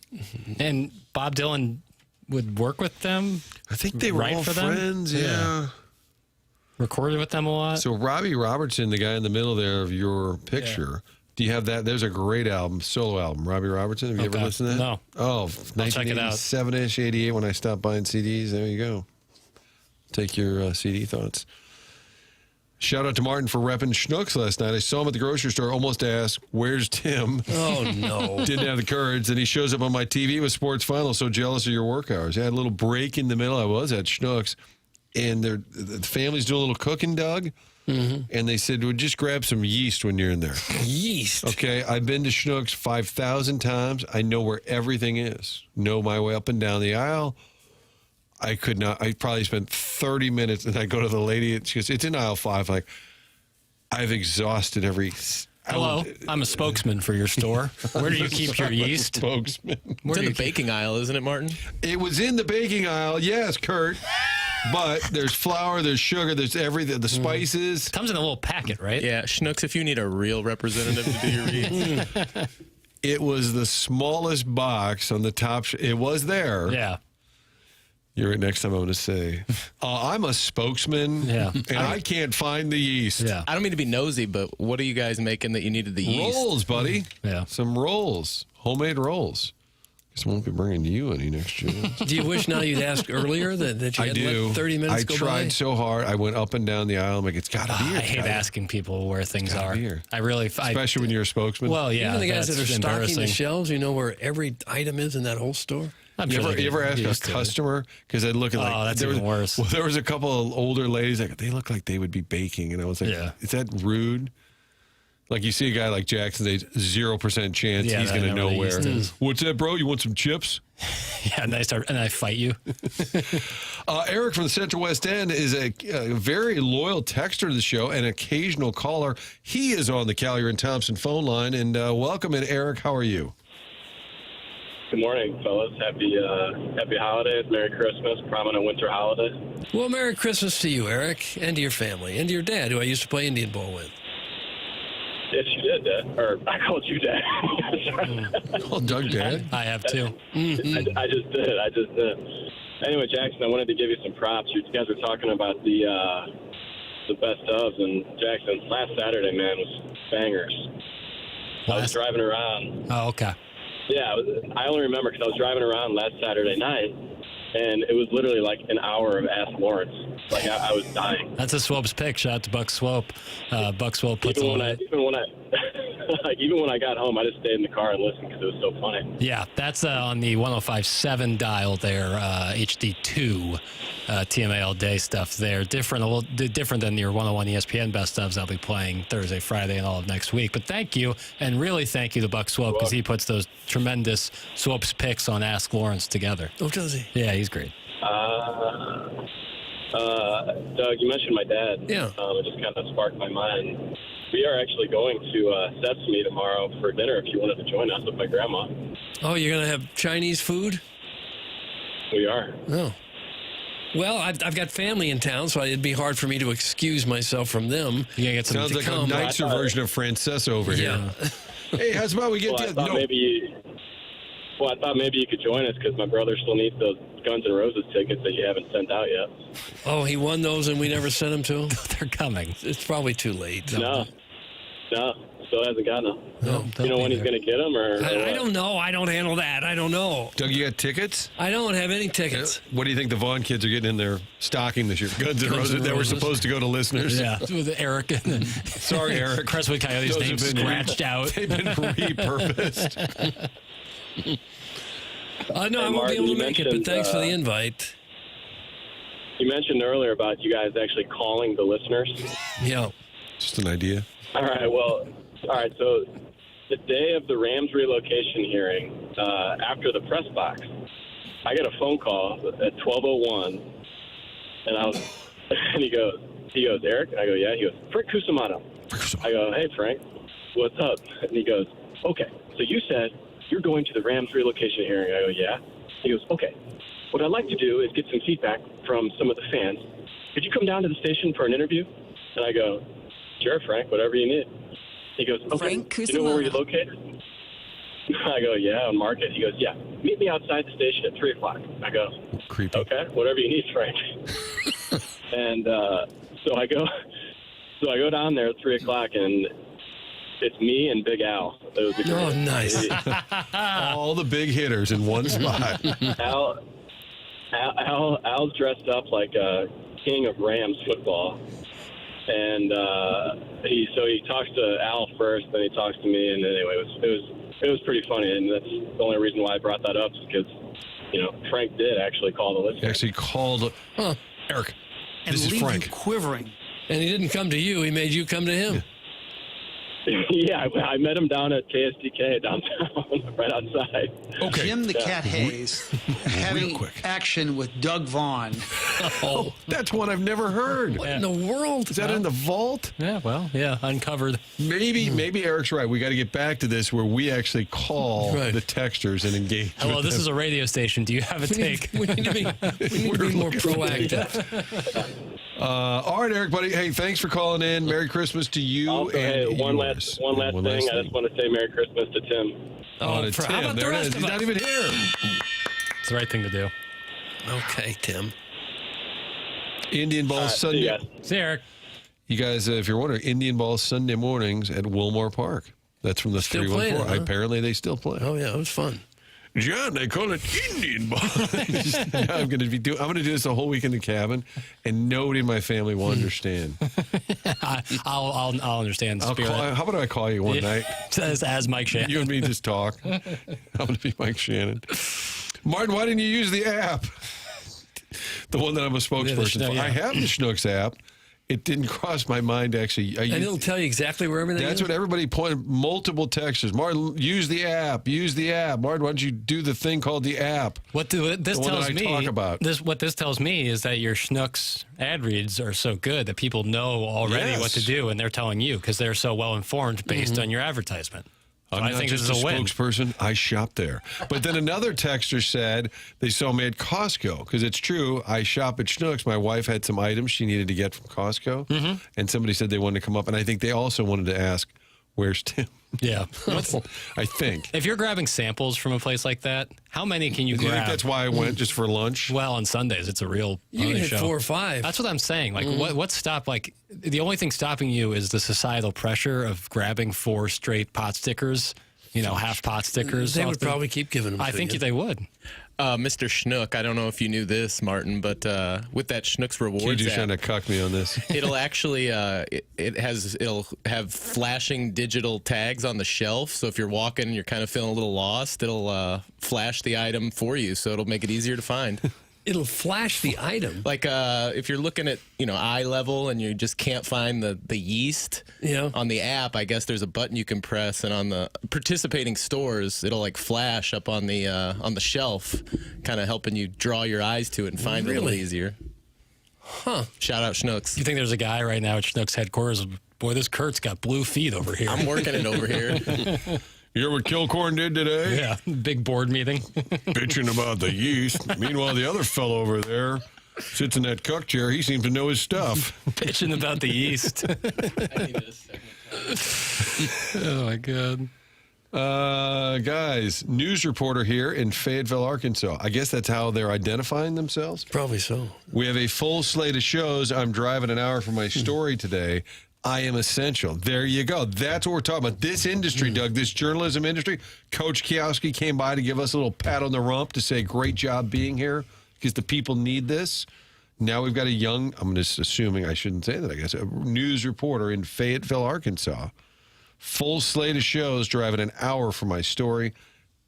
And Bob Dylan would work with them? I think they were all friends, yeah. Recorded with them a lot? So Robbie Robertson, the guy in the middle there of your picture, do you have that? There's a great album, solo album. Robbie Robertson, have you ever listened to that? No. Oh, check it out. 1987-ish, 88 when I stopped buying CDs. There you go. Take your CD thoughts. Shout out to Martin for repping Schnucks last night. I saw him at the grocery store, almost asked, where's Tim? Oh, no. Didn't have the courage. Then he shows up on my TV with Sports Final. So jealous of your work hours. I had a little break in the middle. I was at Schnucks. And the family's doing a little cooking, Doug. Mm-hmm. And they said, well, just grab some yeast when you're in there. Yeast? Okay, I've been to Schnucks 5,000 times. I know where everything is. Know my way up and down the aisle. I could not. I probably spent 30 minutes, and I go to the lady, and she goes, it's in aisle 5. Like, I've exhausted every... Hello, I'm a spokesman for your store. Where do you keep your yeast? Spokesman. It's in the baking aisle, isn't it, Martin? It was in the baking aisle, yes, Kurt. But there's flour, there's sugar, there's everything, the spices. Comes in a little packet, right? Yeah, Schnucks, if you need a real representative to do your reads. It was the smallest box on the top. It was there. Yeah. You're right. Next time I'm going to say, I'm a spokesman, and I can't find the yeast. Yeah. I don't mean to be nosy, but what are you guys making that you needed the yeast? Rolls, buddy. Yeah. Some rolls. Homemade rolls. Guess I won't be bringing you any next year. Do you wish now you'd asked earlier that you had let 30 minutes go by? I tried so hard. I went up and down the aisle. I'm like, it's got to be here. I hate asking people where things are. Here. I really... Especially when you're a spokesman. Well, yeah. Even the guys that are stocking the shelves, you know where every item is in that whole store? You ever ask a customer? Because I'd look at like... Oh, that's even worse. Well, there was a couple of older ladies, like, they look like they would be baking. And I was like, is that rude? Like, you see a guy like Jackson, there's 0% chance he's going to know where. What's that, bro? You want some chips? Yeah, and I fight you. Eric from the Central West End is a very loyal texter to the show, an occasional caller. He is on the Callier and Thompson phone line. And welcome in, Eric. How are you? Good morning, fellas. Happy holidays. Merry Christmas. Prominent winter holiday. Well, Merry Christmas to you, Eric, and to your family, and to your dad, who I used to play Indian ball with. Yes, you did, Dad. Or I called you Dad. Oh, Doug Dad? I have, too. Mm-hmm. I just did. Anyway, Jackson, I wanted to give you some props. You guys were talking about the best ofs, and Jackson, last Saturday, man, was bangers. I was driving around. Oh, okay. Yeah, I only remember because I was driving around last Saturday night, and it was literally like an hour of Ask Lawrence. Like, I was dying. That's a Swope's pick. Shout out to Buck Swope. Buck Swope puts even when I got home, I just stayed in the car and listened because it was so funny. Yeah, that's on the 105.7 dial there, HD2, TMA all day stuff there. A little different than your 101 ESPN best ofs I'll be playing Thursday, Friday, and all of next week. But thank you, and really thank you to Buck Swope because he puts those tremendous Swope's picks on Ask Lawrence together. Oh, does he? Yeah, he's great. Doug, you mentioned my dad. Yeah. It just kind of sparked my mind. We are actually going to Sesame tomorrow for dinner if you wanted to join us with my grandma. Oh, you're going to have Chinese food? We are. Oh. Well, I've got family in town, so it'd be hard for me to excuse myself from them. You gonna get some Sounds like a nicer version of Francesa over here. Hey, how's about we get I thought maybe you could join us because my brother still needs those Guns N' Roses tickets that you haven't sent out yet. Oh, he won those and we never sent them to him? They're coming. It's probably too late. No, still hasn't gotten them. No, you know when he's going to get them? I don't know. I don't handle that. I don't know. Doug, you got tickets? I don't have any tickets. What do you think the Vaughn kids are getting in their stocking this year? Guns N' Roses that were supposed to go to listeners. Yeah, with Eric. Sorry, Eric. Crestwood Coyote's name scratched out. They've been repurposed. No, I won't be able to make it, but thanks for the invite. You mentioned earlier about you guys actually calling the listeners. Yeah. Just an idea. All right, so the day of the Rams relocation hearing, after the press box, I got a phone call at 12:01, and he goes, Eric? I go, yeah. He goes, Frank Cusimano. I go, hey, Frank, what's up? And he goes, okay, so you said you're going to the Rams relocation hearing. I go, yeah. He goes, okay, what I'd like to do is get some feedback from some of the fans. Could you come down to the station for an interview? And I go, sure, Frank, whatever you need. He goes, okay, do you know where you're located? I go, yeah, on Market. He goes, yeah, meet me outside the station at 3 o'clock. I go, creepy. Okay, whatever you need, Frank. And so I go down there at 3 o'clock, and it's me and Big Al. It was nice. All the big hitters in one spot. Al's dressed up like a king of Rams football. And he talks to Al first, then he talks to me, and anyway, it was pretty funny, and that's the only reason why I brought that up is because, Frank did actually call the listener. He actually called Eric. And this is leave Frank. you quivering. And he didn't come to you. He made you come to him. Yeah, I met him down at KSDK downtown, right outside. Okay. Jim the Cat Hayes having action with Doug Vaughn. Oh, that's one I've never heard. What in the world? Is that in the vault? Yeah, well, uncovered. Maybe Eric's right. We got to get back to this where we actually call the texters and engage. Hello, this is a radio station. Do you have a take? We need to be more proactive. All right, Eric, buddy. Hey, thanks for calling in. Merry Christmas to you. Also, and one last thing. I just want to say Merry Christmas to Tim. To Tim. How about the There it rest is. of He's us? not even here. It's the right thing to do. Okay, Tim. Indian Balls Sunday. See you, Eric. You guys, if you're wondering, Indian Balls Sunday mornings at Wilmore Park. That's from the Still 314. playing, huh? Apparently, they still play. Oh, yeah, it was fun. John, they call it Indian Ball. I'm going to do this the whole week in the cabin, and nobody in my family will understand. I'll understand the spirit. How about I call you one night? As Mike Shannon. You and me just talk. I'm going to be Mike Shannon. Martin, why didn't you use the app? The one that I'm a spokesperson for. Yeah. I have the Schnucks app. It didn't cross my mind, actually. And it'll tell you exactly where everything That's is? what everybody pointed, multiple texters. Martin, use the app. Use the app. Martin, why don't you do the thing called the app? What this the one tells that I me, talk about. What this tells me is that your Schnucks ad reads are so good that people know already what to do, and they're telling you because they're so well informed based on your advertisement. So I'm I not think just this is a win. spokesperson. I shop there. But then another texter said they saw me at Costco because it's true. I shop at Schnucks. My wife had some items she needed to get from Costco, and somebody said they wanted to come up, and I think they also wanted to ask, "Where's Tim?" Yeah. I think. If you're grabbing samples from a place like that, how many can you Do you grab? think that's why I went, just for lunch? Well, on Sundays, it's a real You can pony hit show. 4 or 5. That's what I'm saying. Like, what's stop? Like, the only thing stopping you is the societal pressure of grabbing 4 straight pot stickers. Half pot stickers. They would probably keep giving them I to think you. they would. Mr. Schnook, I don't know if you knew this, Martin, but with that Schnook's Rewards You're just app, trying to cuck me on this. it'll actually it'll have flashing digital tags on the shelf. So if you're walking and you're kind of feeling a little lost, it'll flash the item for you. So it'll make it easier to find. It'll flash the item. Like if you're looking at eye level and you just can't find the yeast on the app, I guess there's a button you can press, and on the participating stores, it'll like flash up on the shelf, kind of helping you draw your eyes to it and find it a little easier. Huh. Shout out Schnucks. You think there's a guy right now at Schnucks headquarters? Boy, this Kurt's got blue feet over here. I'm working it over here. You hear what Kilcoyne did today? Yeah, big board meeting. Bitching about the yeast. Meanwhile, the other fellow over there sits in that cuck chair. He seems to know his stuff. Bitching about the yeast. Oh, my God. Guys, news reporter here in Fayetteville, Arkansas. I guess that's how they're identifying themselves. Probably so. We have a full slate of shows. I'm driving an hour for my story today. I am essential. There you go. That's what we're talking about. This industry, Doug, this journalism industry. Coach Kioski came by to give us a little pat on the rump to say, great job being here because the people need this. Now we've got a young, I'm just assuming I shouldn't say that, I guess, a news reporter in Fayetteville, Arkansas. Full slate of shows, driving an hour for my story.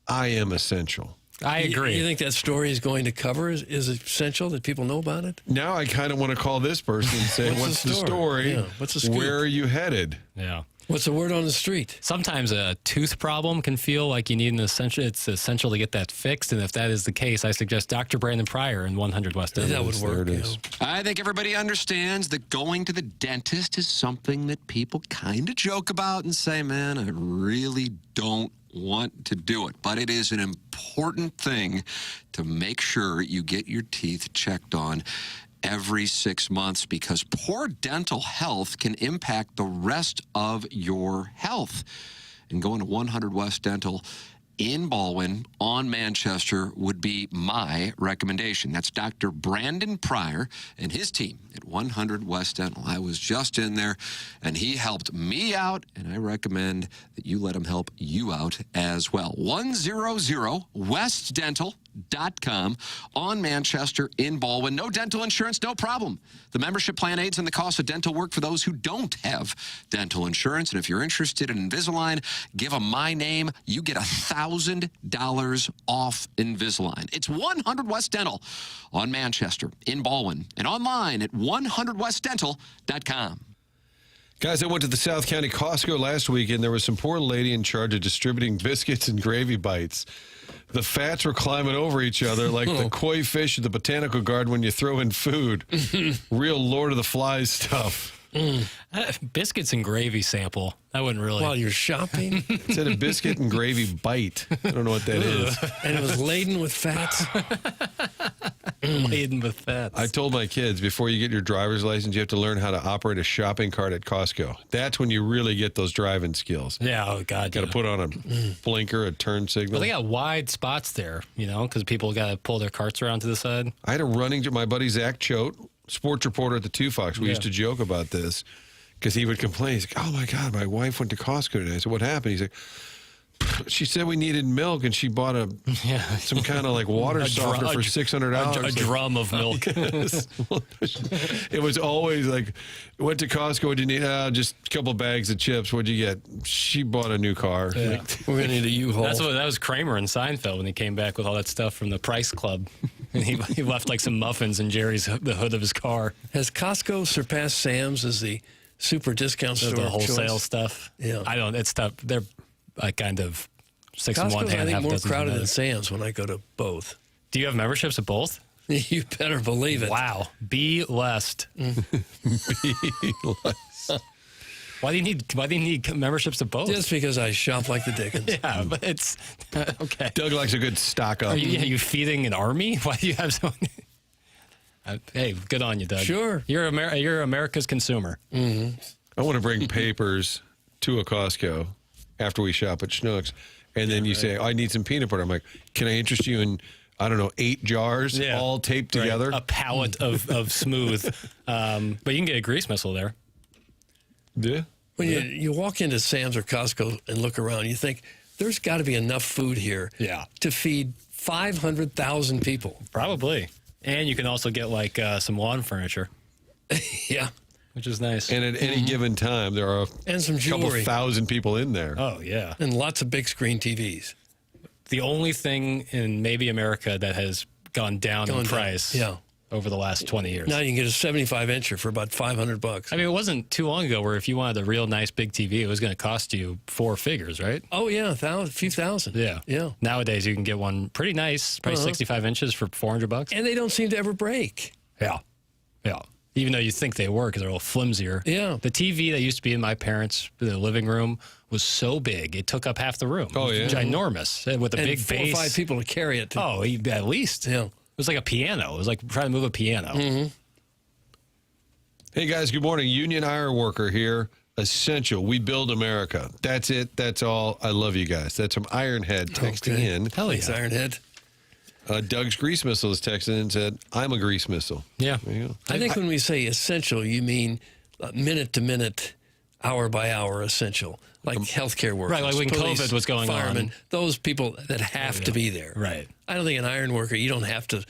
I am essential. I agree. You think that story is going to cover is essential that people know about it? Now I kind of want to call this person and say, what's the story? Yeah. What's the scoop? Where are you headed? Yeah. What's the word on the street? Sometimes a tooth problem can feel like you need it's essential to get that fixed. And if that is the case, I suggest Dr. Brandon Pryor in 100 West End. That would work. There it is. I think everybody understands that going to the dentist is something that people kind of joke about and say, man, I really don't want to do it. But it is an important thing to make sure you get your teeth checked on every 6 months, because poor dental health can impact the rest of your health. And going to 100 West Dental in Baldwin on Manchester would be my recommendation. That's Dr. Brandon Pryor and his team at 100 West Dental. I was just in there, and he helped me out, and I recommend that you let him help you out as well. 100westdental.com on Manchester in Baldwin. No dental insurance, no problem. The membership plan aids in the cost of dental work for those who don't have dental insurance. And if you're interested in Invisalign, give them my name. You get $1,000 off Invisalign. It's 100 West Dental on Manchester in Baldwin and online at 100westdental.com. Guys, I went to the South County Costco last week, and there was some poor lady in charge of distributing biscuits and gravy bites. The fats were climbing over each other like the koi fish at the botanical garden when you throw in food. Real Lord of the Flies stuff. Biscuits and gravy sample. I wouldn't really. While you're shopping? It said a biscuit and gravy bite. I don't know what that is. And it was laden with fats? Laden with fats. I told my kids, before you get your driver's license, you have to learn how to operate a shopping cart at Costco. That's when you really get those driving skills. Yeah, oh, God. Got to put on a blinker, a turn signal. Well, they got wide spots there, because people got to pull their carts around to the side. I had a running to my buddy Zach Choate, sports reporter at the Two Fox. We used to joke about this because he would complain. He's like, oh, my God, my wife went to Costco today. I said, what happened? He's like, she said we needed milk, and she bought some kind of like water softener for $600. A drum of milk. It was always like, went to Costco, what'd you need? Just a couple bags of chips. What'd you get? She bought a new car. Yeah. We're going to need a U-Haul. That was Kramer in Seinfeld when he came back with all that stuff from the Price Club. And he left like some muffins in the hood of his car. Has Costco surpassed Sam's as the super discount store? The wholesale choice? Stuff. Yeah. It's tough. They're like kind of six in one Costco's, hand, I think, half a more dozen crowded in than Sam's when I go to both. Do you have memberships at both? You better believe it. Wow. Be blessed. Be blessed. Why do you need memberships at both? Just because I shop like the Dickens. Yeah, but it's okay. Doug likes a good stock up. Are you feeding an army? Why do you have so many? Hey, good on you, Doug. Sure. You're America's consumer. Mm-hmm. I want to bring papers to a Costco after we shop at Schnucks, and then you say, I need some peanut butter. I'm like, can I interest you in, 8 jars all taped together? A pallet of smooth. But you can get a grease missile there. Yeah. When you walk into Sam's or Costco and look around, you think, there's got to be enough food here to feed 500,000 people. Probably. And you can also get like some lawn furniture. Yeah. Which is nice. And at any given time, there are and some jewelry. Couple thousand people in there. Oh, yeah. And lots of big screen TVs. The only thing in maybe America that has gone down in price over the last 20 years. Now you can get a 75-incher for about $500. I mean, it wasn't too long ago where if you wanted a real nice big TV, it was going to cost you 4 figures, right? Oh, yeah, a few thousand. Yeah. Nowadays, you can get one pretty nice, probably 65 inches for $400. And they don't seem to ever break. Yeah. Even though you think they were because they're a little flimsier. Yeah. The TV that used to be in my parents' living room was so big, it took up half the room. Oh, yeah. Ginormous. With a big 4 base. or 5 people to carry it. Oh, at least. Yeah. It was like a piano. It was like trying to move a piano. Mm-hmm. Hey, guys, good morning. Union Iron Worker here. Essential. We build America. That's it. That's all. I love you guys. That's from Ironhead texting in. Hell yeah. Thanks, Ironhead. Doug's grease missile is texting in and said, I'm a grease missile. Yeah. There you go. I think when we say essential, you mean minute to minute, hour by hour essential, like healthcare workers. Right, like when police, COVID was going firemen, on. Those people that have to be there. Right. I don't think an iron worker, you don't have to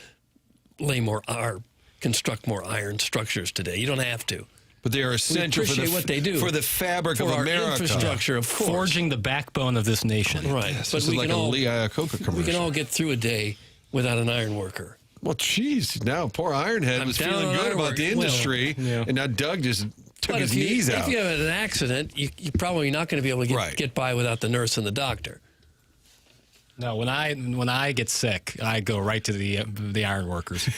construct more iron structures today. You don't have to. But they are essential for what they do. for the fabric for of our America. Infrastructure, of course. Forging the backbone of this nation. Right. Yes, this is like a Lee Iacocca commercial. We can all get through a day without an iron worker. Well, geez, now poor Ironhead was feeling good about the industry, and now Doug just took But his if knees you, out. if you have an accident, you're probably not going to be able to get by without the nurse and the doctor. No, when I get sick, I go right to the iron workers.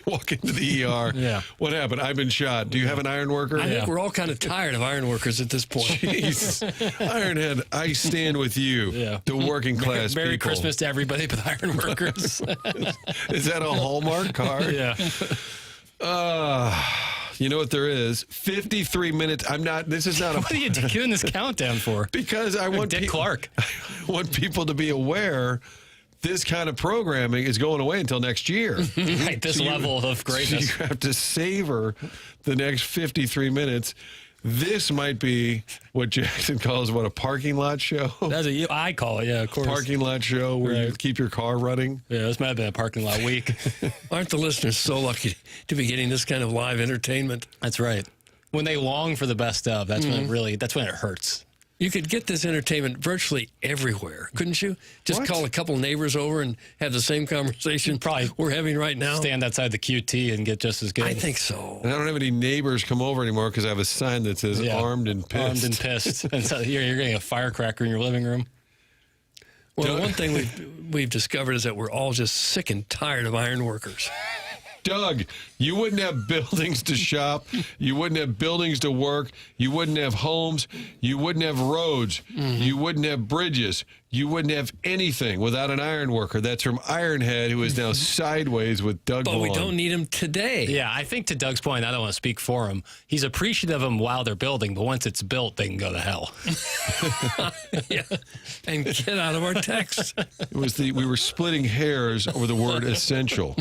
Walk into the ER. Yeah. What happened? I've been shot. Do you have an iron worker? I think we're all kind of tired of iron workers at this point. Jeez. Ironhead, I stand with you. Yeah. The working class Merry people. Christmas to everybody but iron workers. Is that a Hallmark card? Yeah. You know what there is? 53 minutes. This is not a... What are you doing this countdown for? Because I want Dick Clark. I want people to be aware this kind of programming is going away until next year. Right, this level of greatness. So you have to savor the next 53 minutes. This might be what Jackson calls a parking lot show. I call it, yeah, of course. Parking lot show where you keep your car running. Yeah, this might have been a parking lot week. Aren't the listeners so lucky to be getting this kind of live entertainment? That's right. When they long for the best of, that's when it hurts. You could get this entertainment virtually everywhere, couldn't you? Just call a couple neighbors over and have the same conversation probably we're having right now. Stand outside the QT and get just as good. I think so. And I don't have any neighbors come over anymore because I have a sign that says armed and pissed. Armed and pissed. And so you're getting a firecracker in your living room. Well, one thing we've discovered is that we're all just sick and tired of iron workers. Doug, you wouldn't have buildings to shop. You wouldn't have buildings to work. You wouldn't have homes. You wouldn't have roads. You wouldn't have bridges. You wouldn't have anything without an iron worker. That's from Ironhead, who is now sideways with Doug But Vaughn. we don't need him today. Yeah, I think to Doug's point, I don't want to speak for him. He's appreciative of them while they're building, but once it's built, they can go to hell. Yeah. And get out of our text. We were splitting hairs over the word essential.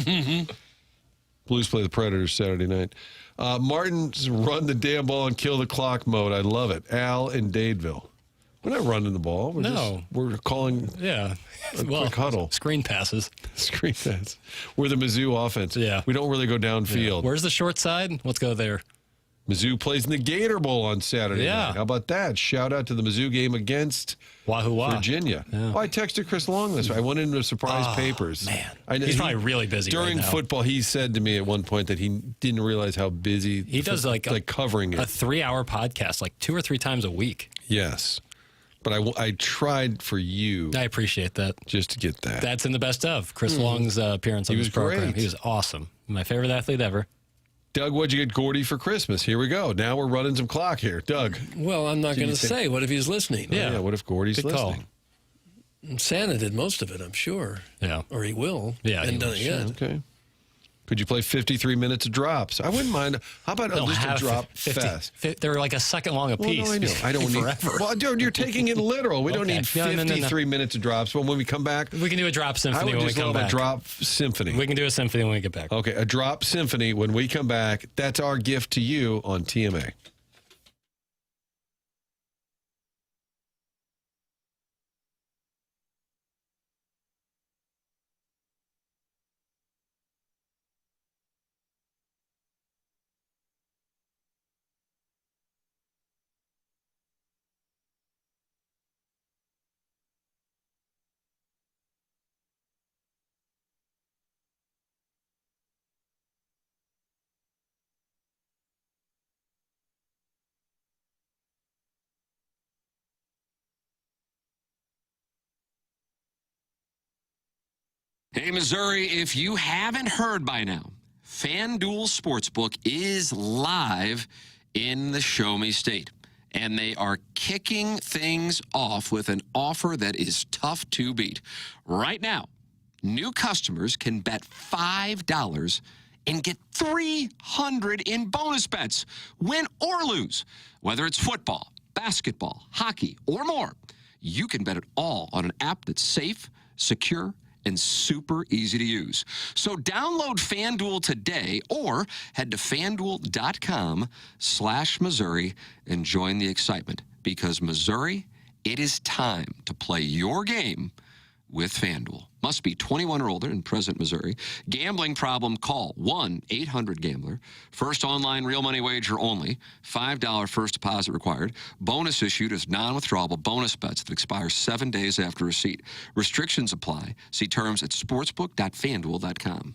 Blues play the Predators Saturday night. Martin's run the damn ball and kill the clock mode. I love it. Al in Dadeville. We're not running the ball. We're calling a quick huddle. Screen passes. Screen pass. We're the Mizzou offense. Yeah. We don't really go downfield. Where's the short side? Let's go there. Mizzou plays in the Gator Bowl on Saturday night. How about that? Shout out to the Mizzou game against Virginia. Yeah. Oh, I texted Chris Long this. I went into Surprise Papers. Man. I know He's probably really busy during right now. football. He said to me at one point that he didn't realize how busy He does covering it. a 3-hour podcast, like 2 or 3 times a week. Yes. But I tried for you. I appreciate that. Just to get that. That's in the best of. Chris Long's appearance on He this was program. great. He was awesome. My favorite athlete ever. Doug, what'd you get Gordy for Christmas? Here we go. Now we're running some clock here. Doug. Well, I'm not Did going you to think- say. What if he's listening? Yeah. What if Gordy's Good call. listening? Santa did most of it, I'm sure. Yeah. Or he will. Yeah, And he done will. it yet. Okay. Could you play 53 minutes of drops? I wouldn't mind. How about They'll just a have drop 50 fast? They're like a second long a Well, piece. no, I know. I don't need forever. Well, dude, you're taking it literal. We don't Okay. need No, no, no, no. 53 minutes of drops. But when we come back, We can do a drop I symphony would when we just come love back. a drop symphony. We can do a symphony when we get back. Okay, a drop symphony when we come back. That's our gift to you on TMA. Hey, Missouri, if you haven't heard by now, FanDuel Sportsbook is live in the Show Me State. And they are kicking things off with an offer that is tough to beat. Right now, new customers can bet $5 and get $300 in bonus bets, win or lose. Whether it's football, basketball, hockey, or more, you can bet it all on an app that's safe, secure, and super easy to use. So download FanDuel today or head to FanDuel.com/Missouri and join the excitement. Because Missouri, it is time to play your game with FanDuel. Must be 21 or older and present in Missouri. Gambling problem, call 1-800-GAMBLER. First online real money wager only. $5 first deposit required. Bonus issued as non-withdrawable bonus bets that expire 7 days after receipt. Restrictions apply. See terms at sportsbook.fanduel.com.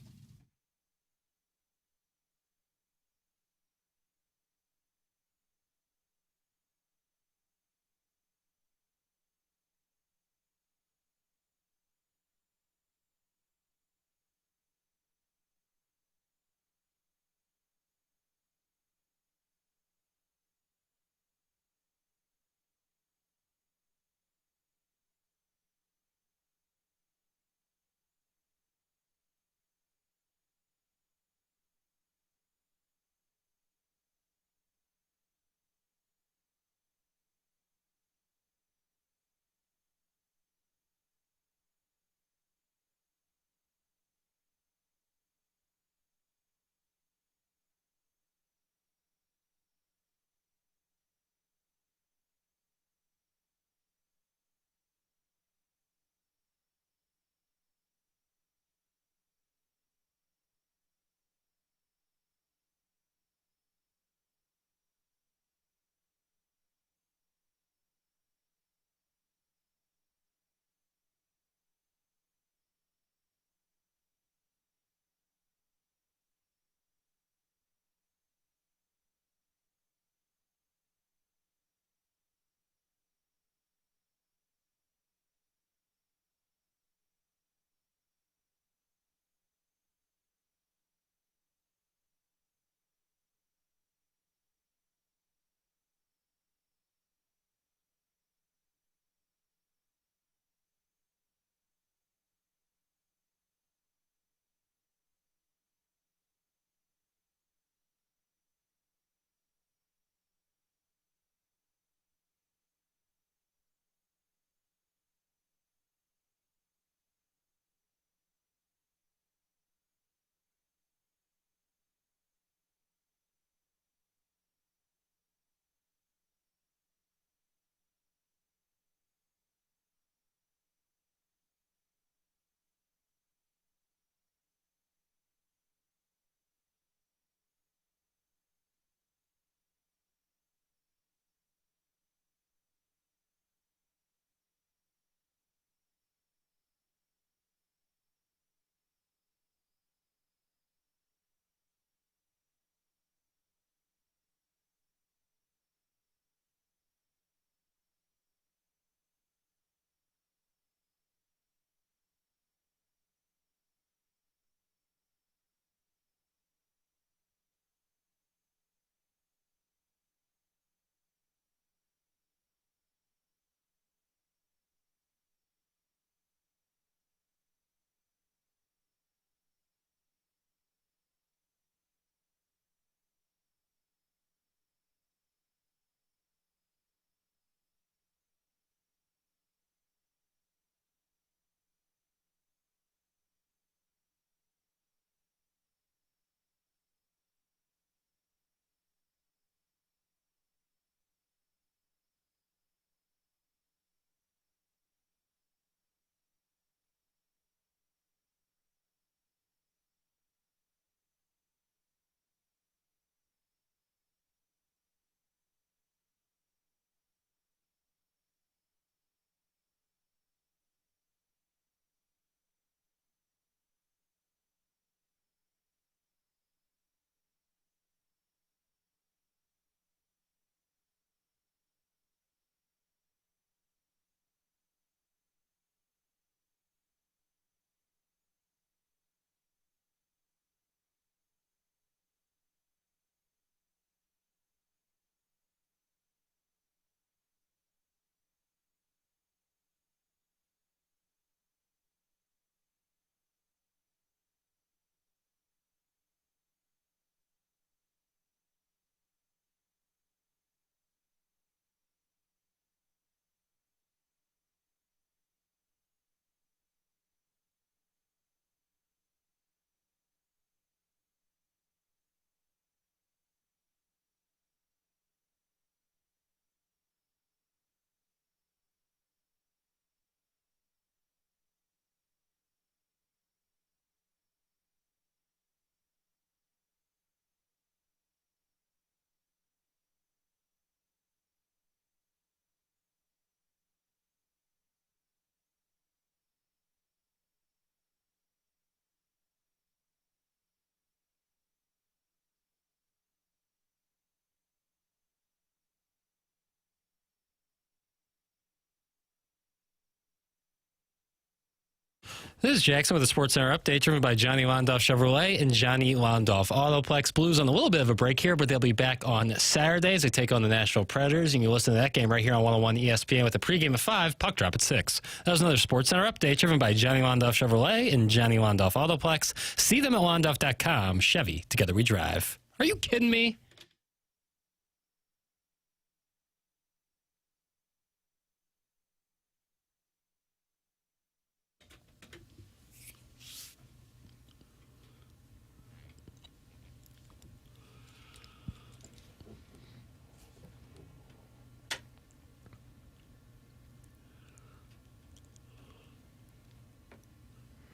This is Jackson with a Sports Center update driven by Johnny Londoff Chevrolet and Johnny Londoff Autoplex. Blues on a little bit of a break here, but they'll be back on Saturdays. They take on the Nashville Predators. You can listen to that game right here on 101 ESPN with a pregame at 5, puck drop at 6. That was another Sports Center update driven by Johnny Londoff Chevrolet and Johnny Londoff Autoplex. See them at londoff.com. Chevy, together we drive. Are you kidding me?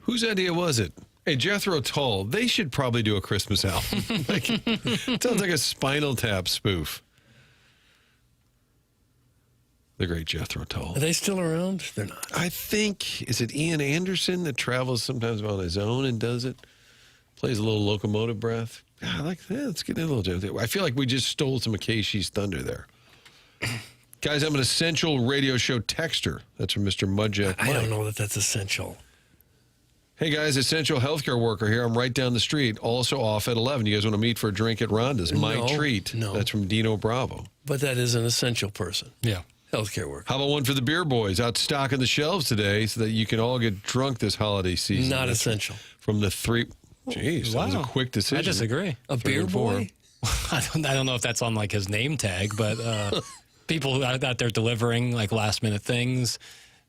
Whose idea was it? Hey, Jethro Tull, they should probably do a Christmas album. It sounds like a Spinal Tap spoof. The great Jethro Tull. Are they still around? They're not. I think, is it Ian Anderson that travels sometimes on his own and does it? Plays a little locomotive breath. I like that. Let's get in a little Jethro. I feel like we just stole some of Casey's thunder there. Guys, I'm an essential radio show texter. That's from Mr. Mudjack. I don't know that that's essential. Hey, guys, essential healthcare worker here. I'm right down the street, also off at 11. You guys want to meet for a drink at Rhonda's? My treat. No. That's from Dino Bravo. But that is an essential person. Yeah. Healthcare worker. How about one for the beer boys out stocking the shelves today so that you can all get drunk this holiday season? Not That's essential. From the three. Jeez, that was a quick decision. I disagree. A beer boy? I don't know if that's on like his name tag, but people who out there delivering like last minute things.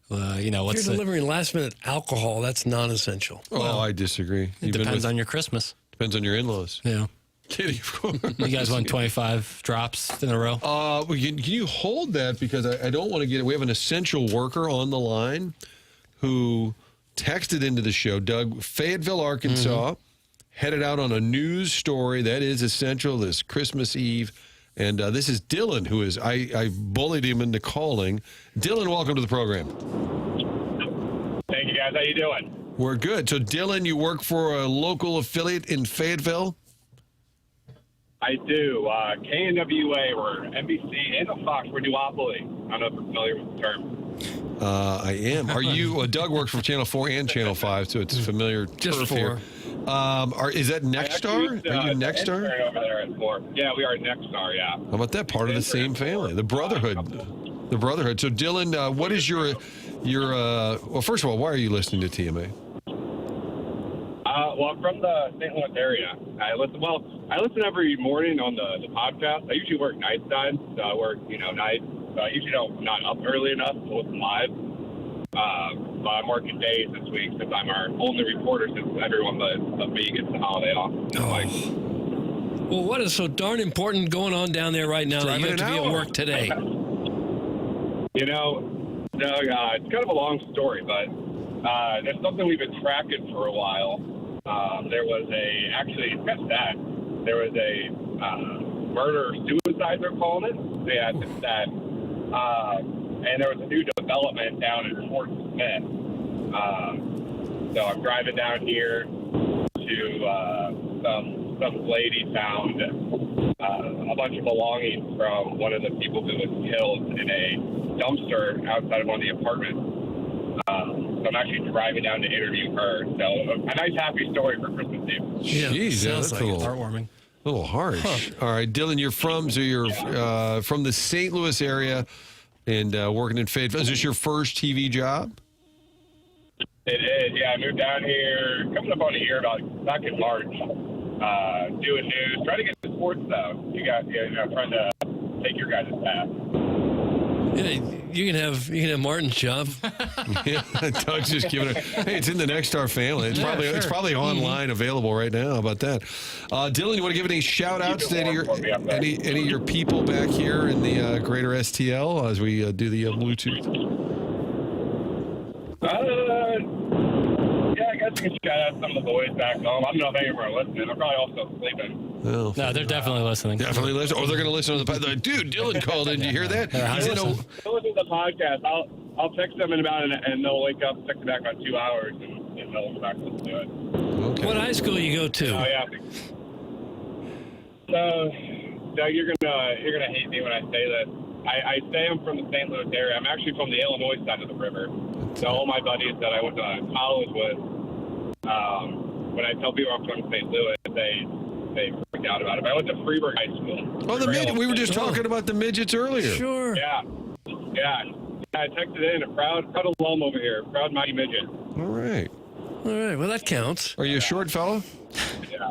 What's if you're delivering last-minute alcohol, that's non-essential. Well, I disagree. It depends on your Christmas. Depends on your in-laws. Yeah. Kidding, of course. You guys won 25 drops in a row? Can you hold that? Because I don't want to get it. We have an essential worker on the line who texted into the show. Doug, Fayetteville, Arkansas, headed out on a news story that is essential this Christmas Eve. And this is Dylan, who is, I bullied him into calling. Dylan, welcome to the program. Thank you, guys. How you doing? We're good. So, Dylan, you work for a local affiliate in Fayetteville? I do. KNWA, we're NBC and Fox. We're duopoly. I don't know if you're familiar with the term. I am. Are you, Doug works for Channel 4 and Channel 5, so it's familiar Just turf 4. here. Is that Nexstar? Are you Nexstar? Over there at 4. Yeah, we are Nexstar, yeah. How about that? Part of the same family, the Brotherhood. The Brotherhood. So, Dylan, what is your well, first of all, why are you listening to TMA? Well, I'm from the St. Louis area. I listen every morning on the podcast. I usually work night side, so I work, nights. So I usually not up early enough to listen live. But I'm working days this week since I'm our only reporter since everyone but me gets the holiday off. Well, what is so darn important going on down there right now that you have to be at work today? It's kind of a long story, but there's something we've been tracking for a while. There was it's kind of sad. There was a murder-suicide, they're calling it. Yeah, it's sad. And there was a new development down in Fort Smith. So I'm driving down here to some lady found a bunch of belongings from one of the people who was killed in a dumpster outside of one of the apartments. So I'm actually driving down to interview her. So a nice, happy story for Christmas Eve. Jeez, sounds that's like a little heartwarming. A little harsh. All right, Dylan, you're from the St. Louis area and working in Fayetteville. Is this your first TV job? It is, yeah. I moved down here coming up on a year back in March, doing news, trying to get into sports though. You guys, trying to take your guys' path. Yeah, you can have Martin's job. Yeah, Doug's just giving it. Hey, it's in the Nexstar family. It's probably online available right now. How about that? Dylan, you want to give any shout outs to any of your people back here in the greater STL as we do the Bluetooth? Yeah, I guess you can shout out some of the boys back home. I don't know if any of them are listening. They're probably also sleeping. Well, no, they're definitely listening. Definitely listening. Or they're going to listen on the podcast. Dude, Dylan called in. Did you hear that? They'll listen to the podcast. I'll text them in about and they'll wake up, text me back about 2 hours, and they'll go back and listen to it. Okay. What high school you go to? Oh yeah. So, Doug, you're gonna hate me when I say this. I say I'm from the St. Louis area. I'm actually from the Illinois side of the river. So all my buddies that I went to college with, when I tell people I'm from St. Louis, they freak out about it. But I went to Freeburg High School. Oh, the midget. We were just talking about the midgets earlier. Sure. Yeah. I texted in a proud alum over here, proud mighty midget. All right. Well, that counts. Are you a short fellow? Yeah.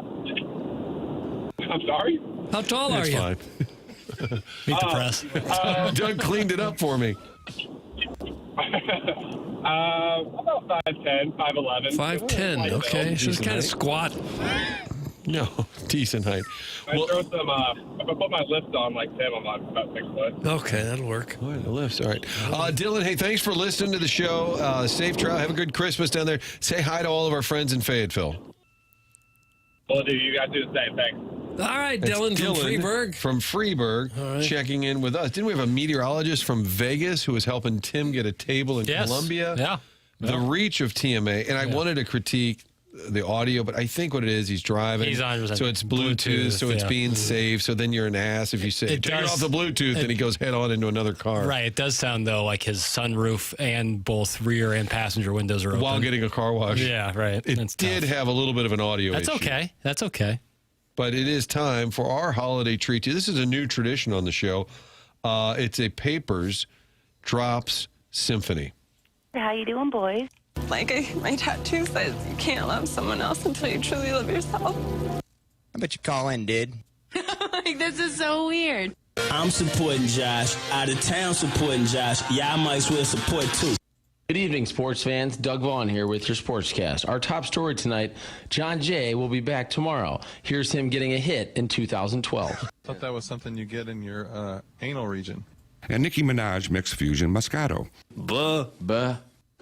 I'm sorry? How tall are you? Fine. Meet the press. Doug cleaned it up for me. About 5'10", 5'11". 5'10", okay. She's kind of squat. No, decent height. I throw some, if I put my lift on like Tim, I'm about 6 foot. Okay, that'll work. All right, the lifts. All right. Dylan, hey, thanks for listening to the show. Safe travel. Have a good Christmas down there. Say hi to all of our friends in Fayetteville. Well, dude, you guys do the same thing. All right, Dylan from Freeburg. From Freeburg, checking in with us. Didn't we have a meteorologist from Vegas who was helping Tim get a table in Columbia? Yeah. The reach of TMA. And I wanted to critique the audio, but I think what it is, he's driving. He's on so it's Bluetooth, so it's being saved. So then you're an ass if you say, take it off the Bluetooth, and he goes head on into another car. Right. It does sound, though, like his sunroof and both rear and passenger windows are open. While getting a car wash. Yeah, right. It did have a little bit of an audio issue. Okay. That's okay. But it is time for our holiday treat. This is a new tradition on the show. It's a Papers Drops Symphony. How you doing, boys? Like my tattoo says, you can't love someone else until you truly love yourself. I bet you Colin did. Like, this is so weird. I'm supporting Josh. Out of town supporting Josh. Y'all might as well support too. Good evening, sports fans. Doug Vaughn here with your Sportscast. Our top story tonight, John Jay will be back tomorrow. Here's him getting a hit in 2012. I thought that was something you get in your anal region. And Nicki Minaj mixed fusion Moscato. Buh.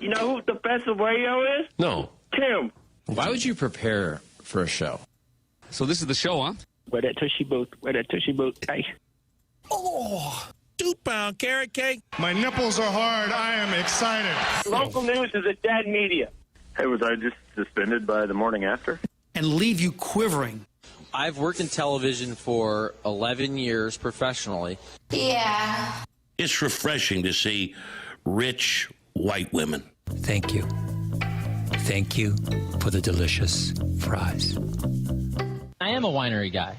You know who the best of radio is? No. Tim. Why would you prepare for a show? So this is the show, huh? Where that tushy boot? Hey. Oh, 2-pound carrot cake. My nipples are hard. I am excited. Local news is a dead media. Hey, was I just suspended by the morning after? And leave you quivering. I've worked in television for 11 years professionally. Yeah. It's refreshing to see rich white women. Thank you. Thank you for the delicious fries. I am a winery guy.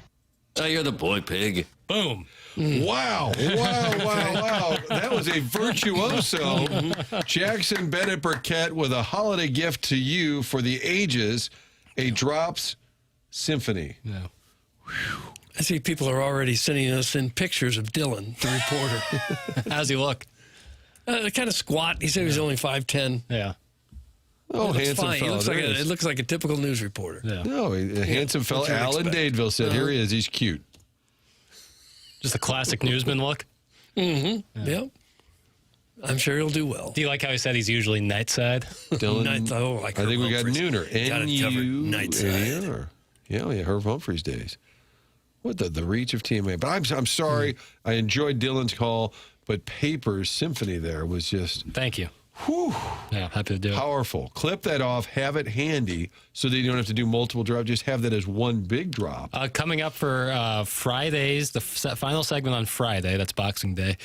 Oh, you're the boy pig. Boom. Wow. That was a virtuoso. Jackson Burkett with a holiday gift to you for the ages, a Drops Symphony. Yeah. I see people are already sending us in pictures of Dylan, the reporter. How's he look? Kind of squat. He said he was only 5'10". Yeah. Oh, handsome fine. fellow. It looks like a typical news reporter. Yeah. No, a handsome fellow. Alan Dadeville said, here he is. He's cute. Just a classic newsman look? Mm-hmm. Yeah. Yep. I'm sure he'll do well. Do you like how he said he's usually night side? Dylan, I think we got Nooner. Got it covered. Night side. Yeah, Herb Humphreys days. What the reach of TMA. But I'm sorry. I enjoyed Dylan's call, but Papers Symphony there was just... Thank you. Whew. Yeah, happy to do it. Powerful. Clip that off, have it handy so that you don't have to do multiple drops. Just have that as one big drop. Coming up for Fridays, the final segment on Friday, that's Boxing Day,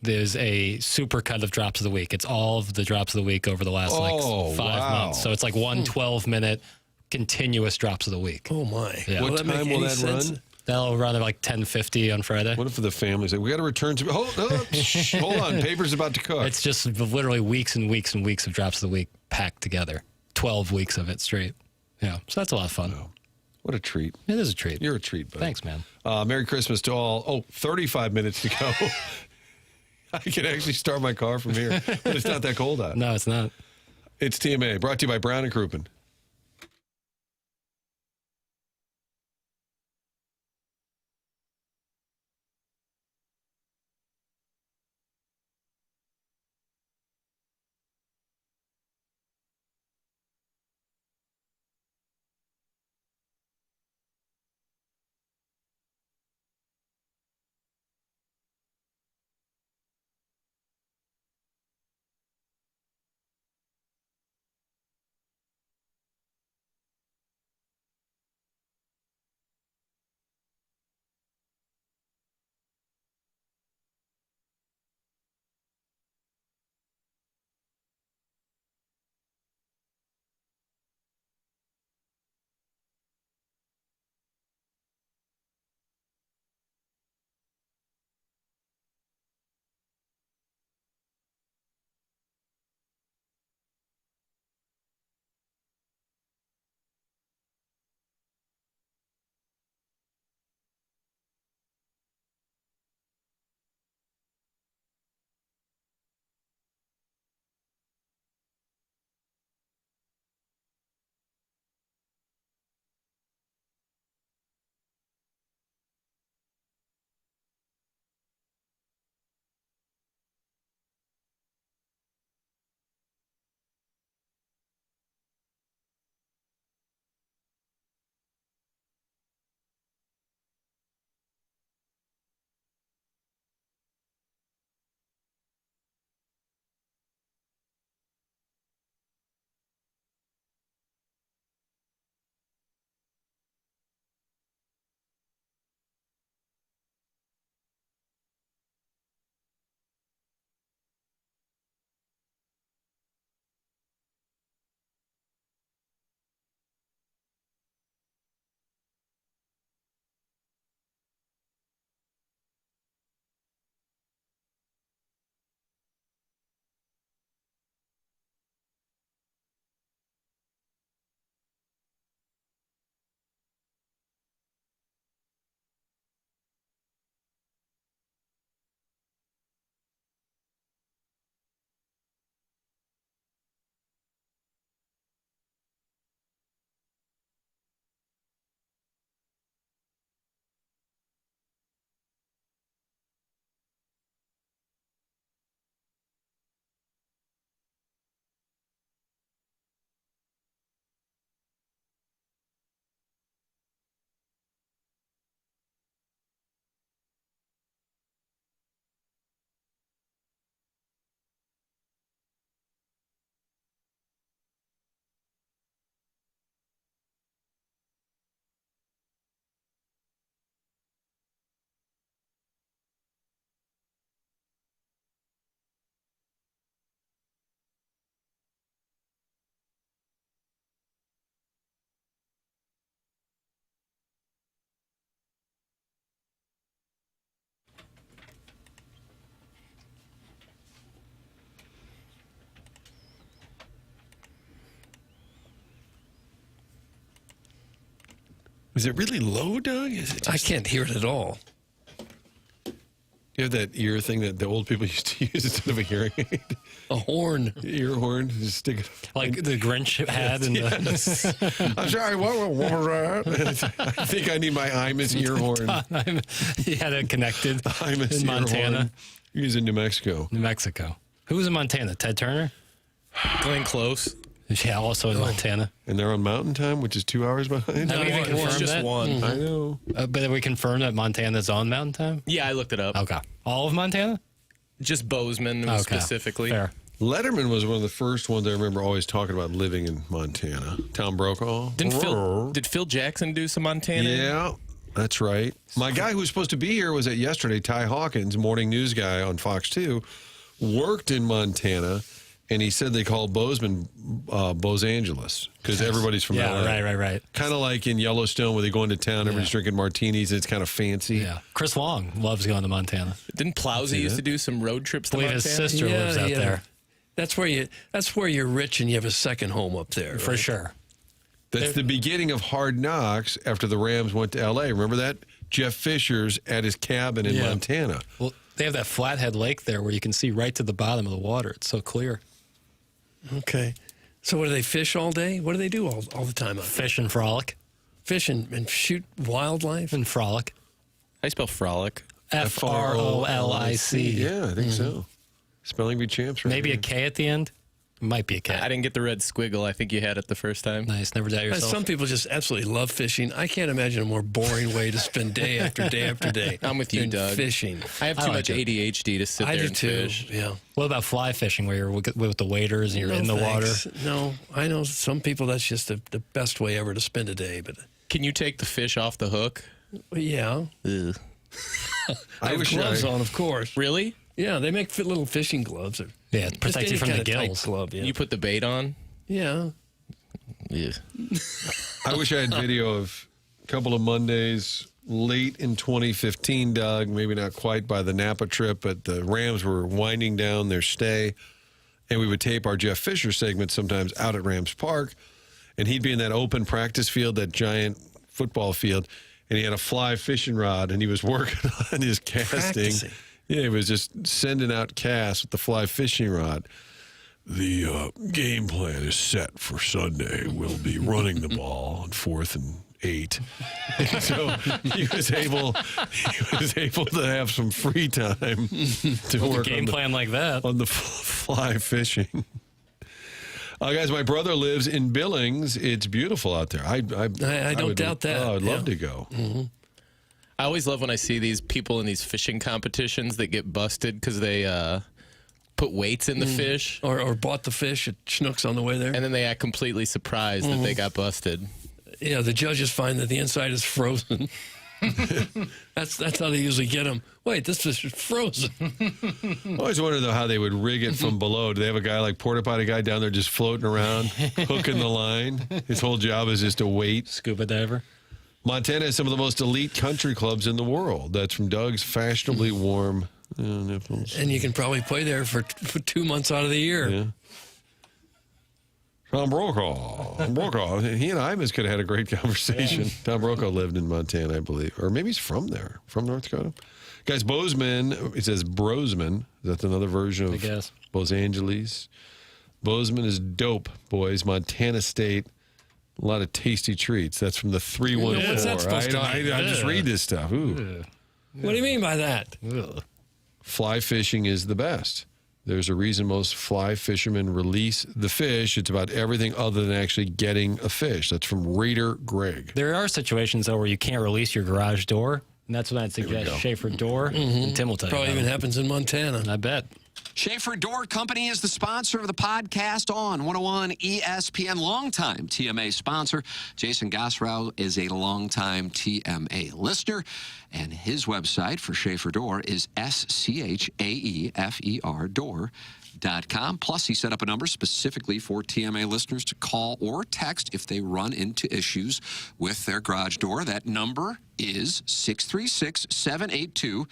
there's a super cut of drops of the week. It's all of the drops of the week over the last 5 months. So it's like 12-minute continuous drops of the week. Oh, my. Yeah. What time will that run? That'll run at like 10:50 on Friday. What if the family's like, we got to return to... Hold on. Paper's about to cook. It's just literally weeks and weeks and weeks of drops of the week packed together. 12 weeks of it straight. Yeah. So that's a lot of fun. Wow. What a treat. It is a treat. You're a treat, buddy. Thanks, man. Merry Christmas to all. 35 minutes to go. I can actually start my car from here, but it's not that cold out. No, it's not. It's TMA, brought to you by Brown & Crouppen. Is it really low, Doug? Is it I can't hear it at all. You have that ear thing that the old people used to use instead of a hearing aid? A horn. Ear horn. Just stick it. Like the Grinch had in the... I'm sorry, what was that? I think I need my Imus ear horn. He had it connected Imus in ear Montana. horn. He's in New Mexico. New Mexico. Who was in Montana? Ted Turner? Glenn Close. Yeah, also in Montana. And they're on Mountain Time, which is 2 hours behind. Have we even confirmed just that? one. I know. But have we confirmed that Montana's on Mountain Time? Yeah, I looked it up. Okay. All of Montana? Just Bozeman Okay. specifically. Fair. Letterman was one of the first ones I remember always talking about living in Montana. Tom Brokaw. Did Phil Jackson do some Montana? Yeah, that's right. My guy who was supposed to be here was at yesterday, Ty Hawkins, morning news guy on Fox 2, worked in Montana, and he said they call Bozeman Bose Angeles because everybody's from LA. Right. Kind of like in Yellowstone where they go into town, everybody's drinking martinis, and it's kind of fancy. Yeah. Chris Long loves going to Montana. Didn't Plowsy used to do some road trips to I believe Montana? his sister lives out there. That's where you're rich and you have a second home up there. For right? sure. That's the beginning of Hard Knocks after the Rams went to L.A. Remember that? Jeff Fisher's at his cabin in Montana. Well, they have that Flathead Lake there where you can see right to the bottom of the water. It's so clear. Okay. So what do they fish all day? What do they do all the time? Fish and frolic. Fish and shoot wildlife? And frolic. How do you spell frolic? Frolic. Yeah, I think so. Spelling bee champs, right? Maybe a K at the end? Might be a K. I didn't get the red squiggle. I think you had it the first time. Nice. Never doubt yourself. Some people just absolutely love fishing. I can't imagine a more boring way to spend day after day after day. I'm with you, than Doug. Fishing. I have too much ADHD to sit I there do and too. fish. Yeah. What about fly fishing where you're with the waders and you're in the thanks. water? No, I know some people that's just the best way ever to spend a day. But Can you take the fish off the hook? yeah, I have gloves on, of course. Really? Yeah, they make little fishing gloves. Yeah, to protect you from the gills. Glove, yeah. You put the bait on? Yeah. Yeah. I wish I had video of a couple of Mondays late in 2015, Doug, maybe not quite by the Napa trip, but the Rams were winding down their stay, and we would tape our Jeff Fisher segment sometimes out at Rams Park, and he'd be in that open practice field, that giant football field, and he had a fly fishing rod, and he was working on his casting. Practicing. Yeah, he was just sending out casts with the fly fishing rod. The game plan is set for Sunday. We'll be running the ball on 4th and 8. And so he was able to have some free time to work game plan like that on the fly fishing. Guys, my brother lives in Billings. It's beautiful out there. I don't doubt that. Oh, I'd love to go. Mm-hmm. I always love when I see these people in these fishing competitions that get busted because they put weights in the fish. Or bought the fish at Schnucks on the way there. And then they act completely surprised that they got busted. Yeah, the judges find that the inside is frozen. That's how they usually get them. Wait, this fish is frozen. I always wonder, though, how they would rig it from below. Do they have a guy like Porta Potty guy down there just floating around, hooking the line? His whole job is just to wait. Scuba diver. Montana has some of the most elite country clubs in the world. That's from Doug's fashionably warm nipples. And you can probably play there for 2 months out of the year. Yeah. Tom Brokaw. He and Imus could have had a great conversation. Tom Brokaw lived in Montana, I believe. Or maybe he's from there, from North Dakota. Guys, Bozeman, it says Brosman. That's another version of Los Angeles. Bozeman is dope, boys. Montana State. A lot of tasty treats. That's from the 314. What's that supposed to mean? I just read this stuff. Ooh. What do you mean by that? Fly fishing is the best. There's a reason most fly fishermen release the fish. It's about everything other than actually getting a fish. That's from Raider Greg. There are situations, though, where you can't release your garage door. And that's when I'd suggest Schaefer Door. And Tim will tell you. Probably even happens in Montana. I bet. Schaefer Door Company is the sponsor of the podcast on 101 ESPN, longtime TMA sponsor. Jason Gosrow is a longtime TMA listener, and his website for Schaefer Door is SCHAEFER door.com. Plus, he set up a number specifically for TMA listeners to call or text if they run into issues with their garage door. That number is 636-782-3608,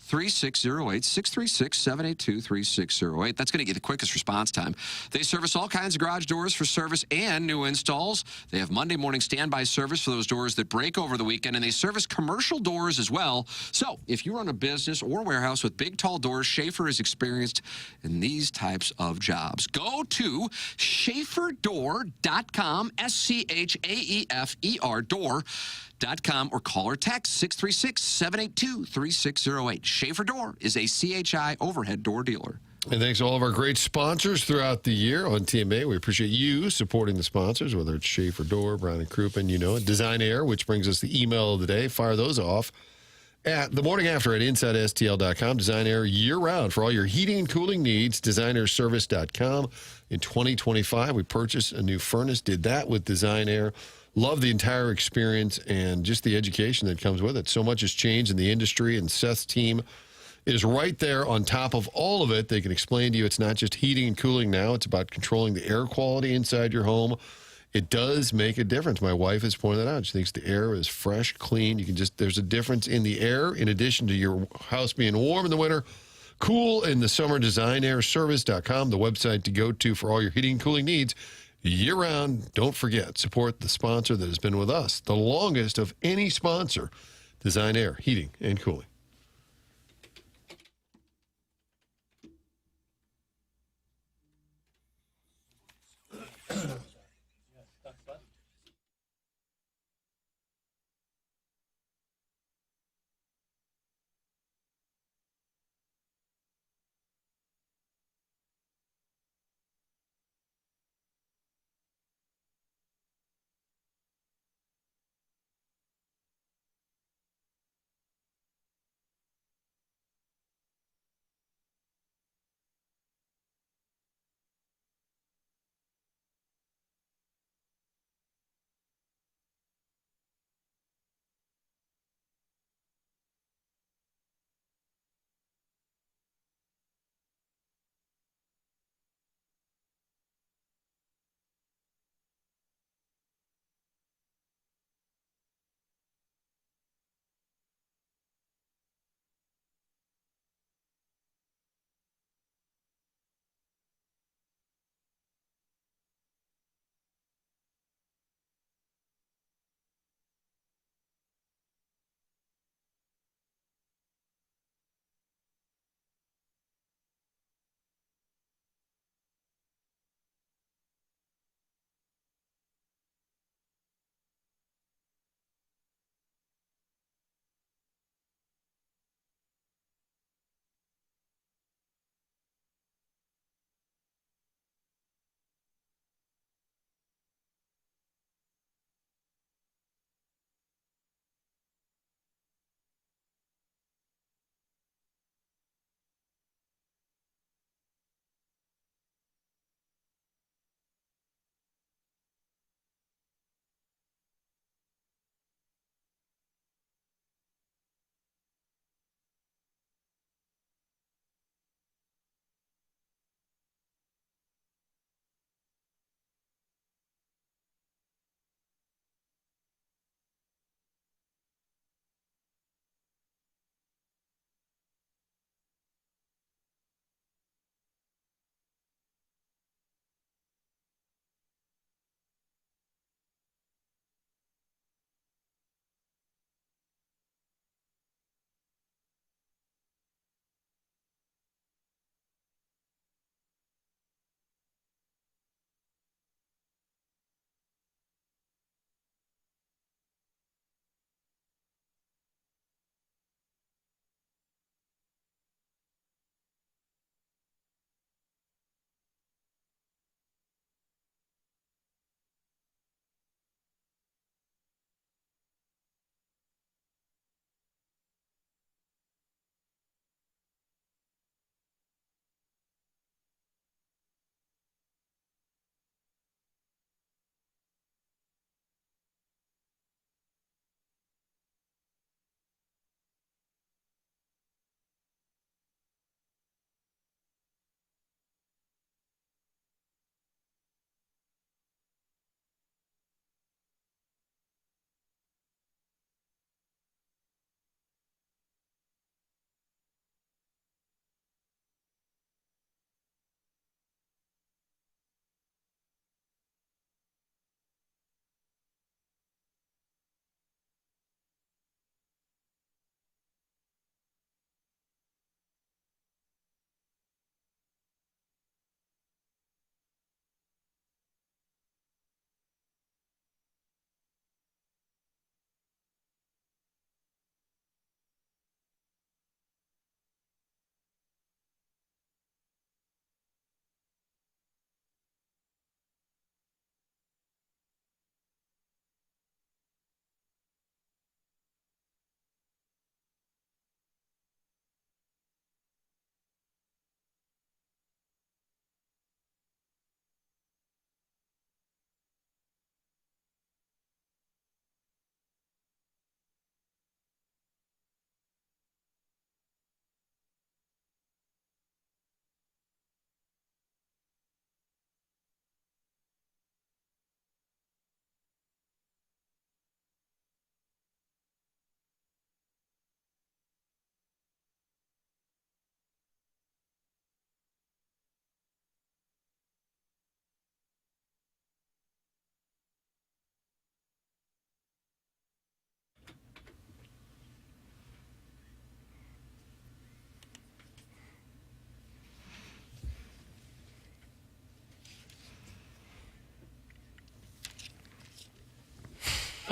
636-782-3608. That's going to get the quickest response time. They service all kinds of garage doors for service and new installs. They have Monday morning standby service for those doors that break over the weekend, and they service commercial doors as well. So if you run a business or warehouse with big, tall doors, Schaefer is experienced in these types of jobs. Go to SchaeferDoor.com, SCHAEFER door.com, or call or text 636-782-3608. Schaefer Door is a CHI overhead door dealer. And thanks to all of our great sponsors throughout the year on TMA. We appreciate you supporting the sponsors, whether it's Schaefer Door, Brown & Crouppen, you know it, Design Air, which brings us the email of the day. Fire those off at the morning after at InsideSTL.com. Design Air year-round for all your heating and cooling needs. DesignAirService.com. In 2025, we purchased a new furnace, did that with Design Air. Love the entire experience and just the education that comes with it. So much has changed in the industry, and Seth's team is right there on top of all of it. They can explain to you it's not just heating and cooling now. It's about controlling the air quality inside your home. It does make a difference. My wife has pointed that out. She thinks the air is fresh, clean. You can just, there's a difference in the air in addition to your house being warm in the winter, cool in the summer. DesignAirService.com, the website to go to for all your heating and cooling needs year-round. Don't forget, support the sponsor that has been with us the longest of any sponsor, Design Air Heating and Cooling.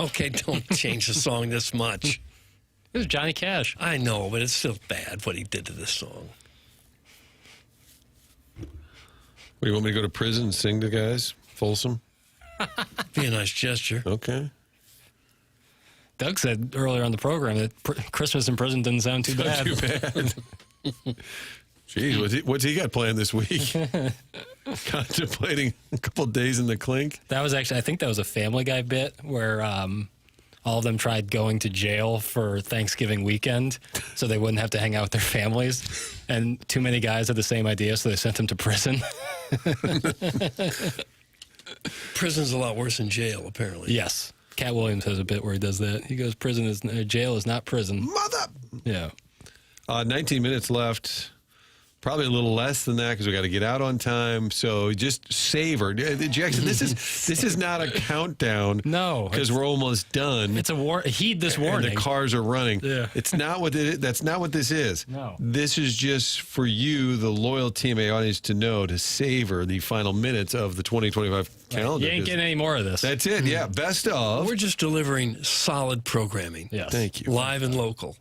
Okay, don't change the song this much. It was Johnny Cash. I know, but it's still bad what he did to this song. What, do you want me to go to prison and sing to guys? Folsom? Be a nice gesture. Okay. Doug said earlier on the program that Christmas in prison didn't sound too bad. Too bad. Jeez, what's he got planned this week? Contemplating a couple days in the clink? That was actually, I think that was a Family Guy bit where all of them tried going to jail for Thanksgiving weekend so they wouldn't have to hang out with their families. And too many guys had the same idea, so they sent them to prison. Prison's a lot worse than jail, apparently. Yes. Cat Williams has a bit where he does that. He goes, jail is not prison. Mother! Yeah. 19 minutes left. Probably a little less than that because we got to get out on time. So just savor, Jackson. This is not a countdown. No, because we're almost done. It's a heed this warning. And the cars are running. Yeah. It's not what that's not what this is. No. This is just for you, the loyal TMA audience, to know to savor the final minutes of the 2025 calendar. You ain't getting any more of this. That's it. Yeah. Best of. We're just delivering solid programming. Yes. Thank you. Live and local.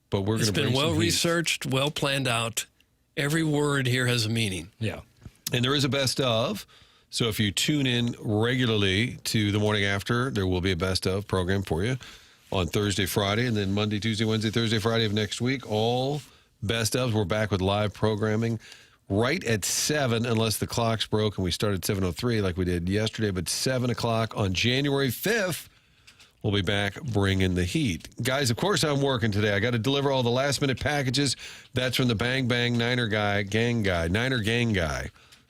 But we're going to bring It's been well some heat. researched, well planned out. Every word here has a meaning. Yeah. And there is a best of. So if you tune in regularly to the morning after, there will be a best of program for you on Thursday, Friday, and then Monday, Tuesday, Wednesday, Thursday, Friday of next week. All best ofs. We're back with live programming right at 7, unless the clock's broke and we start at 7:03 like we did yesterday. But 7 o'clock on January 5th. We'll be back bringing the heat. Guys, of course I'm working today. I got to deliver all the last-minute packages. That's from the Bang Bang Niner Gang Guy.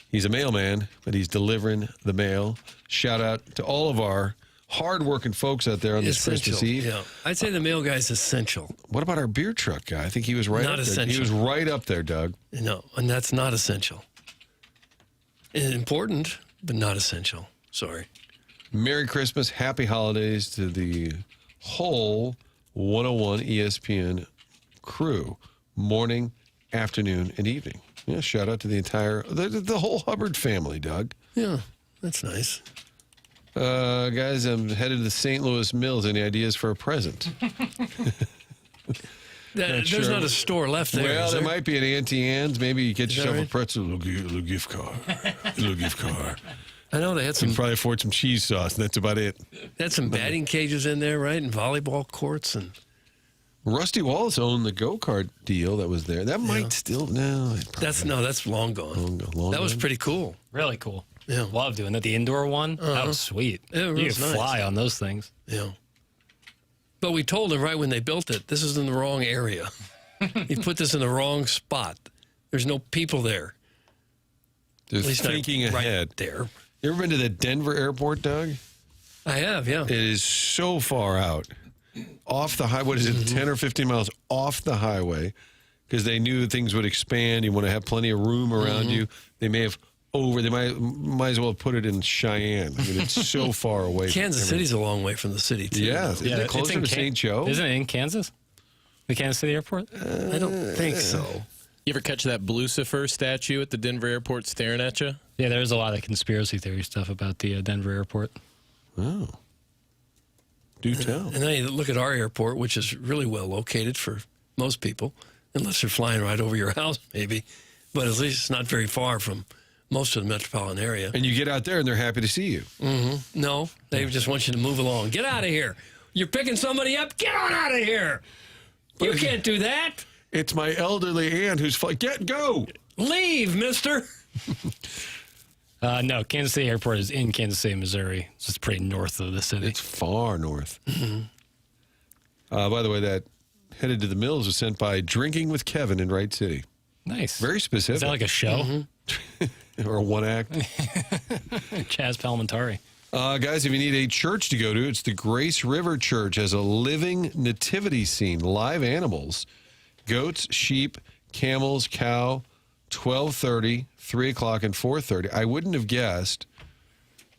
He's a mailman, but he's delivering the mail. Shout out to all of our hard-working folks out there on this Christmas Eve. Yeah. I'd say the mail guy's essential. What about our beer truck guy? I think he was right Not up there. essential. He was right up there, Doug. No, and that's not essential. It's important, but not essential. Sorry. Merry Christmas, happy holidays to the whole 101 ESPN crew, morning, afternoon, and evening. Yeah, shout out to the entire, the whole Hubbard family, Doug. Yeah, that's nice. Guys, I'm headed to the St. Louis Mills. Any ideas for a present? There's not a store left there. Well, there might be an Auntie Anne's. Maybe you get yourself right? a pretzel, little gift card. Little gift card. I know they had You some. can probably afford some cheese sauce, and that's about it. They had some batting cages in there, right, and volleyball courts, and Rusty Wallace owned the go-kart deal that was there. That might still that's long gone. That was pretty cool. Really cool. Yeah. Love doing that. The indoor one, that was sweet. Yeah, it you was could nice. fly on those things. Yeah. But we told them right when they built it, this is in the wrong area. You put this in the wrong spot. There's no people there. They're At least not thinking right ahead. there. You ever been to the Denver airport, Doug? I have, yeah. It is so far out. Off the highway, what is it, 10 or 15 miles off the highway, because they knew things would expand. You want to have plenty of room around you. They may have they might as well put it in Cheyenne. I mean, it's so far away. Kansas City's a long way from the city, too. Yeah, isn't it closer to St. Joe? Isn't it in Kansas? The Kansas City airport? I don't think so. You ever catch that Lucifer statue at the Denver airport staring at you? Yeah, there's a lot of conspiracy theory stuff about the Denver airport. Oh. Do tell. And then you look at our airport, which is really well located for most people, unless they're flying right over your house, maybe. But at least it's not very far from most of the metropolitan area. And you get out there, and they're happy to see you. Mm-hmm. No, they just want you to move along. Get out of here. You're picking somebody up. Get on out of here. You can't do that. It's my elderly aunt who's go. Leave, mister. No, Kansas City Airport is in Kansas City, Missouri. So it's pretty north of the city. It's far north. By the way, that headed to the Mills was sent by Drinking with Kevin in Wright City. Nice. Very specific. Is that like a show? Or a one act? Chaz Palmintari. Guys, if you need a church to go to, it's the Grace River Church. Has a living nativity scene, live animals, goats, sheep, camels, cow, 12:30, 3 o'clock, and 4:30. I wouldn't have guessed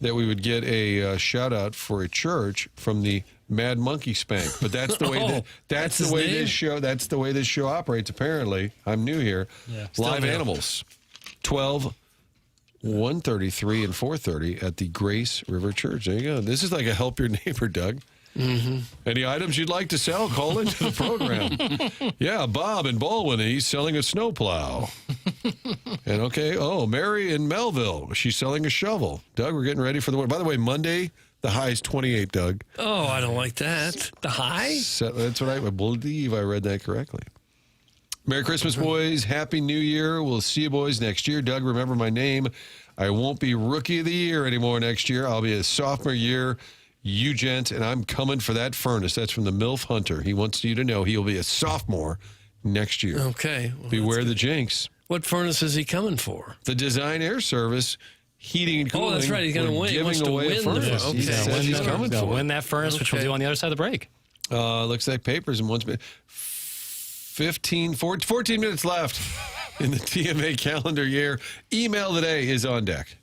that we would get a shout out for a church from the Mad Monkey Spank, but that's the way that's the way this show operates. Apparently, I'm new here. Yeah, Live animals, 12 1:30, 3, and 4:30 at the Grace River Church. There you go. This is like a help your neighbor, Doug. Mm-hmm. Any items you'd like to sell, call into the program. Yeah, Bob in Baldwin, he's selling a snowplow. And Mary in Melville, she's selling a shovel. Doug, we're getting ready for the weather. By the way, Monday, the high is 28, Doug. Oh, I don't like that. The high? That's what I believe I read that correctly. Merry Christmas, boys. Happy New Year. We'll see you boys next year. Doug, remember my name. I won't be Rookie of the Year anymore next year. I'll be a sophomore year. You gent, and I'm coming for that furnace. That's from the MILF Hunter. He wants you to know he'll be a sophomore next year. Okay. Well, beware the jinx. What furnace is he coming for? The Design Air Service heating and cooling. Oh, that's right. He's going to win. He wants to win. A furnace. Okay. He says he's coming for win that furnace, which we'll do on the other side of the break. Looks like papers in 1 minute. 14 minutes left in the TMA calendar year. Email today is on deck.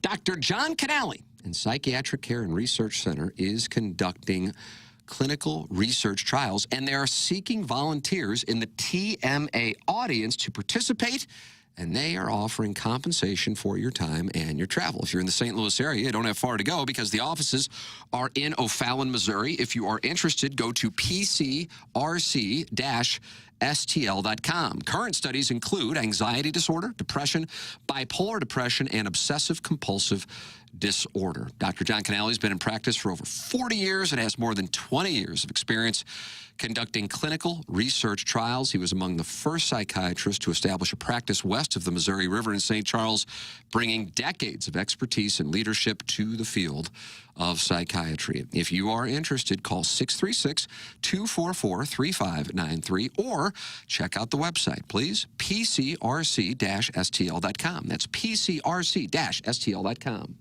Dr. John Canale in Psychiatric Care and Research Center is conducting clinical research trials, and they are seeking volunteers in the TMA audience to participate, and they are offering compensation for your time and your travel. If you're in the St. Louis area, you don't have far to go because the offices are in O'Fallon, Missouri. If you are interested, go to pcrc-stl.com. Current studies include anxiety disorder, depression, bipolar depression, and obsessive-compulsive disorder. Dr. John Canale has been in practice for over 40 years and has more than 20 years of experience conducting clinical research trials. He was among the first psychiatrists to establish a practice west of the Missouri River in St. Charles, bringing decades of expertise and leadership to the field of psychiatry. If you are interested, call 636-244-3593 or check out the website, please, pcrc-stl.com. That's pcrc-stl.com.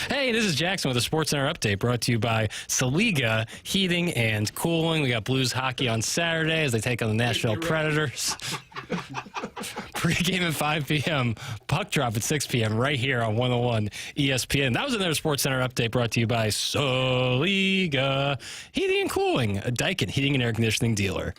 Hey, this is Jackson with a SportsCenter update brought to you by Saliga Heating and Cooling. We got Blues hockey on Saturday as they take on the Nashville Predators. Pre-game at 5 p.m., puck drop at 6 p.m. right here on 101 ESPN. That was another SportsCenter update brought to you by Saliga Heating and Cooling, a Daikin heating and air conditioning dealer.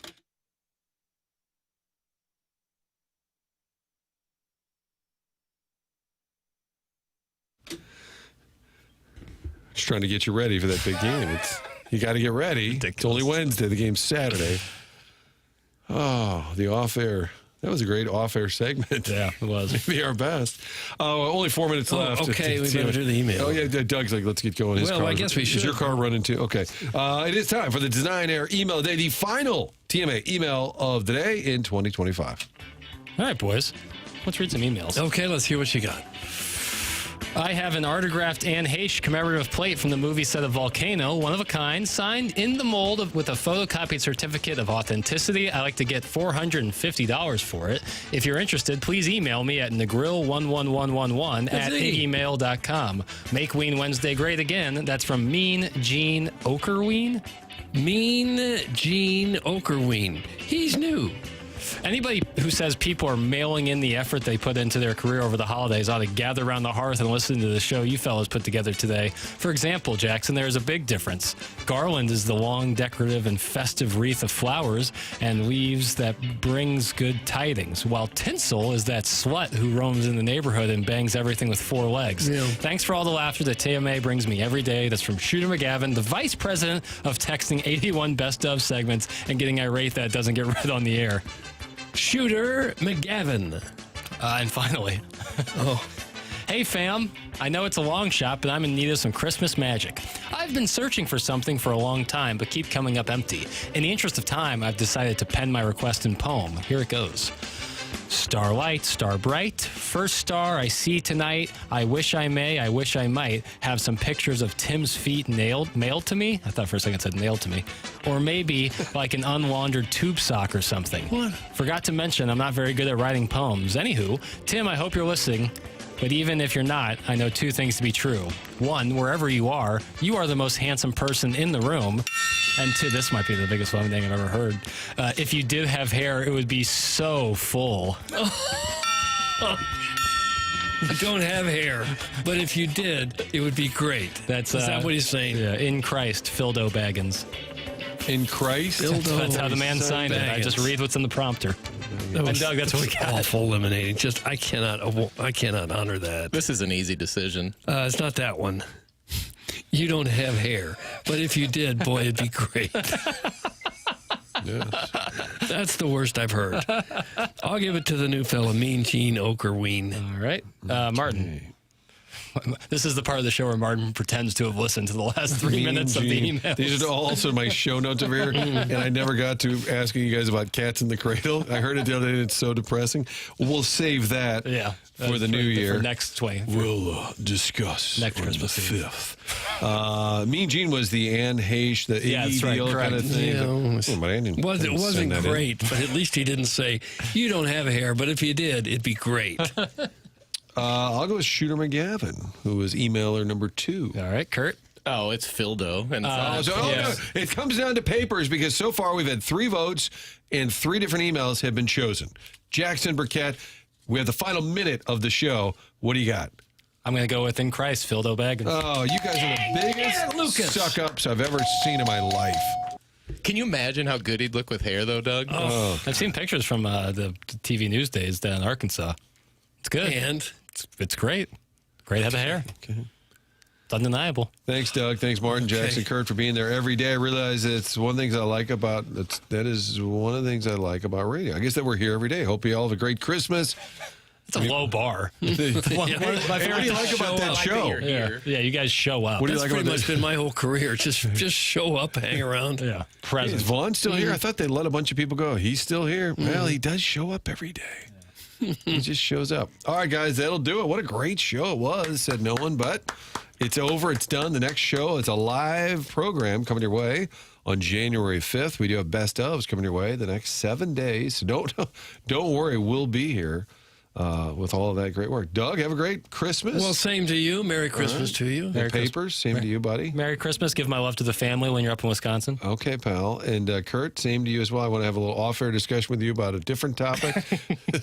Just trying to get you ready for that big game. You got to get ready. It's only Wednesday. The game's Saturday. Oh, the off-air. That was a great off-air segment. Yeah, it was. Maybe our best. Only 4 minutes left. Okay, we better do the email. Oh, yeah, Doug's like, let's get going. Well, I guess we should. Is your car running too? Okay. It is time for the Design Air email of the day, the final TMA email of the day in 2025. All right, boys. Let's read some emails. Okay, let's hear what you got. I have an autographed Anne Heche commemorative plate from the movie set of Volcano, one of a kind, signed in the mold with a photocopied certificate of authenticity. I like to get $450 for it. If you're interested, please email me at negrill11111 at iggymail.com. Make Ween Wednesday great again. That's from Mean Gene Okerween. Mean Gene Okerween. He's new. Anybody who says people are mailing in the effort they put into their career over the holidays ought to gather around the hearth and listen to the show you fellas put together today. For example, Jackson, there is a big difference. Garland is the long, decorative, and festive wreath of flowers and leaves that brings good tidings, while tinsel is that slut who roams in the neighborhood and bangs everything with four legs. Yeah. Thanks for all the laughter that TMA brings me every day. That's from Shooter McGavin, the vice president of texting 81 best of segments and getting irate that doesn't get read on the air. Shooter McGavin. And finally, hey fam, I know it's a long shot, but I'm in need of some Christmas magic. I've been searching for something for a long time, but keep coming up empty. In the interest of time, I've decided to pen my request in poem. Here it goes. Starlight, star bright, first star I see tonight. I wish I may, I wish I might have some pictures of Tim's feet mailed to me. I thought for a second it said nailed to me. Or maybe like an unlaundered tube sock or something. What? Forgot to mention I'm not very good at writing poems. Anywho, Tim, I hope you're listening. But even if you're not, I know two things to be true. One, wherever you are the most handsome person in the room. And two, this might be the biggest loving thing I've ever heard. If you did have hair, it would be so full. I don't have hair, but if you did, it would be great. Is that what he's saying? Yeah, in Christ, Phildo Baggins. In Christ? That's how the man signed it. I just read what's in the prompter. And Doug, that's what we got. Awful eliminating. Just I cannot honor that. This is an easy decision. It's not that one. You don't have hair, but if you did, boy, it'd be great. Yes. That's the worst I've heard. I'll give it to the new fella, Mean Gene Okerween. All right. Martin. This is the part of the show where Martin pretends to have listened to the last 3 minutes of the email. These are also my show notes over here, and I never got to asking you guys about Cats in the Cradle. I heard it the other day, and it's so depressing. We'll save that for the new year. For next way. We'll discuss next on Christmas the 5th. Mean Gene was the Anne Heche, the Iggy deal kind of thing. It wasn't great, but at least he didn't say, you don't have hair, but if you did, it'd be great. I'll go with Shooter McGavin, who was emailer number 2. All right, Kurt. Oh, it's Phildo. And no, it comes down to papers because so far we've had 3 votes and 3 different emails have been chosen. Jackson Burkett, we have the final minute of the show. What do you got? I'm going to go with In Christ, Phildo Baggins. Oh, you guys are the biggest suck-ups I've ever seen in my life. Can you imagine how good he'd look with hair, though, Doug? Oh. I've seen pictures from the TV news days down in Arkansas. It's good. And? It's great. Great head of hair. Okay. It's undeniable. Thanks, Doug. Thanks, Martin, Jackson, Kurt, for being there every day. I realize it's one of the things I like about that is one of the things I like about radio. I guess that we're here every day. Hope you all have a great Christmas. It's a low bar. What do you like about that show? Yeah, you guys show up. What do you like about that? That's pretty much been my whole careir. Just show up, hang around. Yeah. Present. Is Vaughn still here? I thought they let a bunch of people go. He's still here. Well, he does show up every day. He just shows up. All right, guys, that'll do it. What a great show it was, said no one, but it's over. It's done. The next show is a live program coming your way on January 5th. We do have best ofs coming your way the next 7 days. So don't worry, we'll be here. with all of that great work. Doug, have a great Christmas. Well, same to you. Merry Christmas to you. The papers, same to you, buddy. Merry Christmas. Give my love to the family when you're up in Wisconsin. Okay, pal. And Kurt, same to you as well. I want to have a little off-air discussion with you about a different topic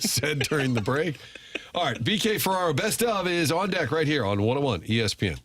said during the break. All right, BK Ferraro, best of is on deck right here on 101 ESPN.